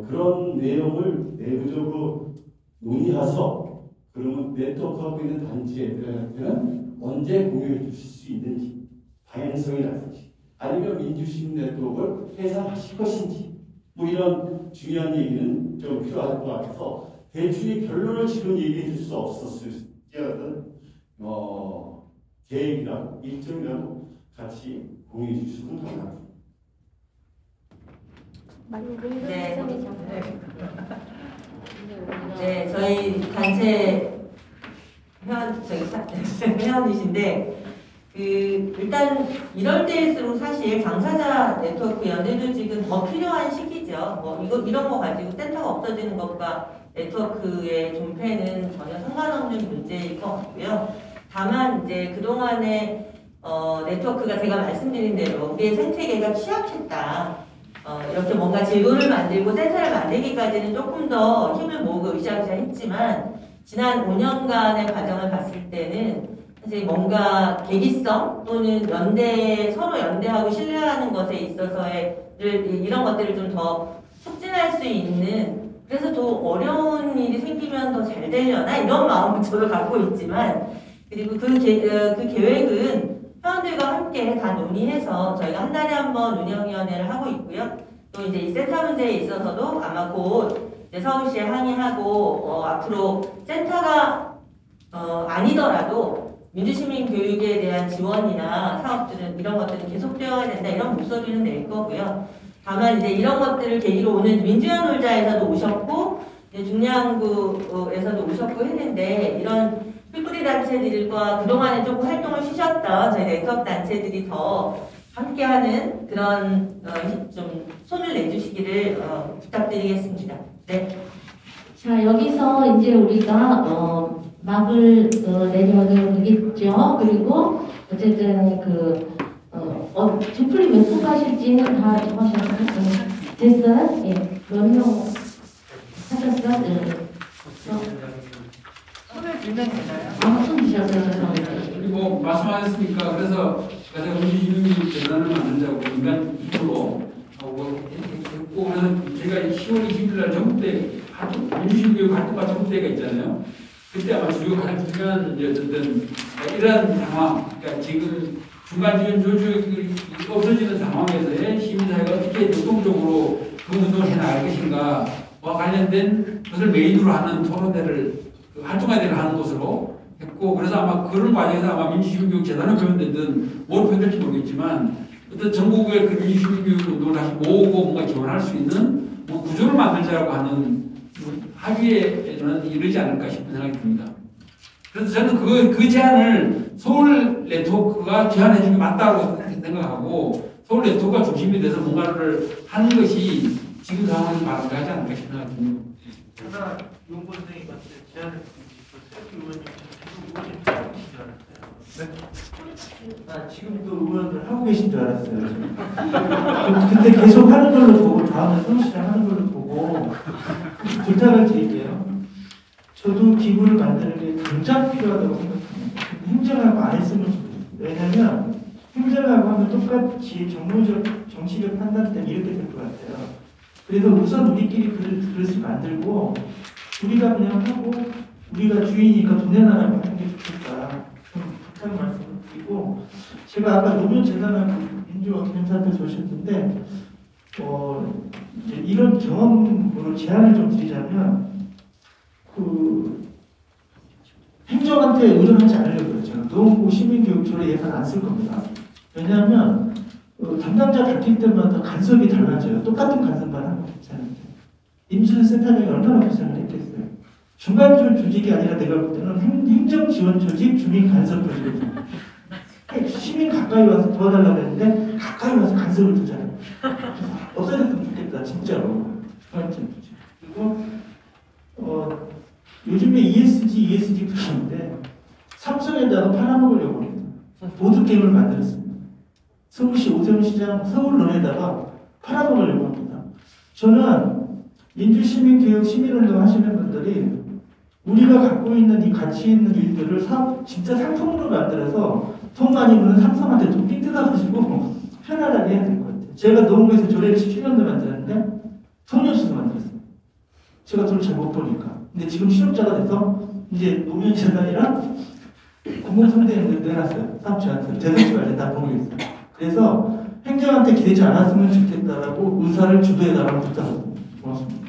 그런 내용을 내부적으로 논의해서 그러면 네트워크하고 있는 단체들한테는 언제 공유해 주실 수 있는지 방향성이라든지 아니면 민주시민 네트워크를 해상하실 것인지 뭐 이런 중요한 얘기는 좀 필요할 것 같아서 대충 결론을 지금 얘기해 줄 수 없었을지라든 계획이나 일정이라도 같이 공유해 주시면 감사합니다. 네, 저희 단체 회원이신데 일단 이럴 때일수록 사실 당사자 네트워크 연대 조직은 더 필요한 시기죠. 뭐 이런 거 가지고 센터가 없어지는 것과 네트워크의 존폐는 전혀 상관없는 문제일 것 같고요. 다만 이제 그동안의 네트워크가 제가 말씀드린 대로 우리의 생태계가 취약했다. 이렇게 뭔가 제도를 만들고 센터를 만들기까지는 조금 더 힘을 모으고 으쌰으쌰 했지만 지난 5년간의 과정을 봤을 때는 사실 뭔가 계기성 또는 서로 연대하고 신뢰하는 것에 있어서의 이런 것들을 좀 더 촉진할 수 있는 그래서 더 어려운 일이 생기면 더 잘 되려나 이런 마음을 저도 갖고 있지만 그리고 그 계획은 회원들과 함께 다 논의해서 저희가 한 달에 한 번 운영위원회를 하고 있고요. 또 이제 이 센터 문제에 있어서도 아마 곧 이제 서울시에 항의하고 앞으로 센터가 아니더라도 민주시민 교육에 대한 지원이나 사업들은 이런 것들은 계속되어야 된다 이런 목소리는 낼 거고요. 다만 이제 이런 것들을 계기로 오늘 민주연 홀자에서도 오셨고 중량구에서도 오셨고 했는데 이런 풀뿌리 단체들과 그동안에 조금 활동을 쉬셨던 저희 네트워크 단체들이 더 함께하는 그런 좀 손을 내주시기를 부탁드리겠습니다. 네. 자, 여기서 이제 우리가 막을 내려야 되겠죠. 그리고 어쨌든 뒤풀이 몇 분 가실지는 다 정하셨어요? 됐어요? 예. 몇 명 하셨어요? 네. 손을 들면 되나요? 손 드셨어요. 뭐 말씀하셨으니까 그래서 제가 민주주의 재단을 만들자고 인간 2% 하고 했고 그래서 제가 10월 20일 날 전국대 민주주의 활동가 전국대가 있잖아요. 그때 아마 주요 가장 중요한 어쨌든 이런 상황, 그러니까 지금 중간지원 조직이 없어지는 상황에서의 시민사회가 어떻게 능동적으로 그 운동을 해나갈 것인가와 관련된 것을 메인으로 하는 토론회를 활동화대를 하는 것으로 했고, 그래서 아마 그런 과정에서 아마 민주시민교육재단을 표현되든 뭘 표현될지 모르겠지만 어떤 전국의 그 민주시민교육 운동을 다시 모으고 뭔가 지원할 수 있는 뭐 구조를 만들자라고 하는 합의에는 이르지 않을까 싶은 생각이 듭니다. 그래서 저는 그 제안을 서울 네트워크가 제안해 주는 게 맞다고 생각하고, 서울 네트워크가 중심이 돼서 뭔가를 하는 것이 지금 상황에서 바람직하지 않을까 싶은 생각이 듭니다. 하나 용건생이 봤을 때 제안을 새로 의원님 계속 의원님 하고 계신 줄 알았어요. 네? 지금도 의원을 하고 계신 줄 알았어요. 근데 계속 하는 걸로 보고 다음에 성실히 하는 걸로 보고 부탁을 드릴게요. 저도 기구를 만드는 게 당장 필요하다고 생각합니다. 행정하고 안 했으면 좋겠어요. 왜냐면 행정하고 하면 똑같이 정무적, 정치적 판단 때문에 이렇게 될 것 같아요. 그래서 우선 우리끼리 그릇을 만들고 우리가 그냥 하고 우리가 주인이니까 돈 내놔라고 하는 게 좋겠다. 좀 부탁 말씀을 드리고, 제가 아까 노무현재단하고 민주화 기념사한테 오셨는데 이제 이런 경험으로 제안을 좀 드리자면, 행정한테 의존하지 않으려고요. 제가 노원구 시민교육처럼 예산 안 쓸 겁니다. 왜냐하면 담당자 바뀔 때마다 간섭이 달라져요. 똑같은 간섭만 하면 괜찮은데 임수센터장이 얼마나 고생을 했겠어요. 중간지원 조직이 아니라 내가 볼 때는 행정지원 조직, 주민 간섭 조직이거든요. 시민 가까이 와서 도와달라고 했는데 가까이 와서 간섭을 두잖아요. 없어졌으면 좋겠다, 진짜로. 그리고 요즘에 ESG 그러는데 삼성에다가 팔아먹으려고 합니다. 보드게임을 만들었습니다. 서울시 오세훈시장 서울론에다가 팔아먹으려고 합니다. 저는 민주시민교육 시민운동 하시는 분들이 우리가 갖고 있는 이 가치 있는 일들을 진짜 상품으로 만들어서 돈 많이 버는 삼성한테 돈 삐뜯어가지고 편안하게 해야 될 것 같아요. 제가 노원구에서 조례를 17년도 만들었는데 소녀시도 만들었어요. 제가 돈을 잘 못 버니까. 근데 지금 실업자가 돼서 이제 노무현재단이랑 공공성대행을 내놨어요. 사업주한테. 재정치관리 다 보고 있어요. 그래서 행정한테 기대지 않았으면 좋겠다라고 의사를 주도해달라고 부탁합니다. 고맙습니다.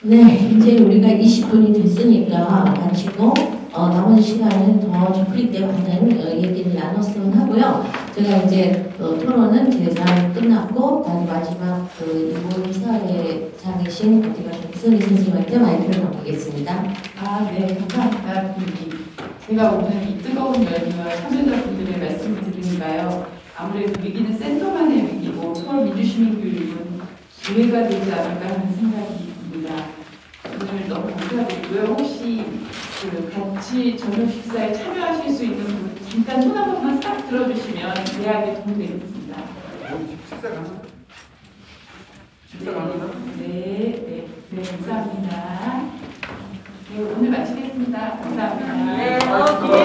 네, 이제 우리가 20분이 됐으니까 마치고 남은 시간은 더 깊게 많은 얘기를 나눴으면 하고요. 제가 이제 토론은 제3 끝났고 마지막 이번 사회장이신 어디가 이선희 선생님한테 마이크를 넘기겠습니다. 네, 감사합니다. 제가 오늘 이 뜨거운 열기와 참여자분들의 말씀을 들으니까요. 아무래도 위기는 센터만의 위기고 서울 민주시민교육은 기회가 되지 않을까 하는 생각이 듭니다. 오늘 너무 감사드리고요. 혹시 같이 저녁 식사에 참여하실 수 있는 분 잠깐 손 한 번만 싹 들어주시면 대학에 도움이 되겠습니다. 식사 가능하나? 네, 감사합니다. 네, 오늘 마치겠습니다. 감사합니다.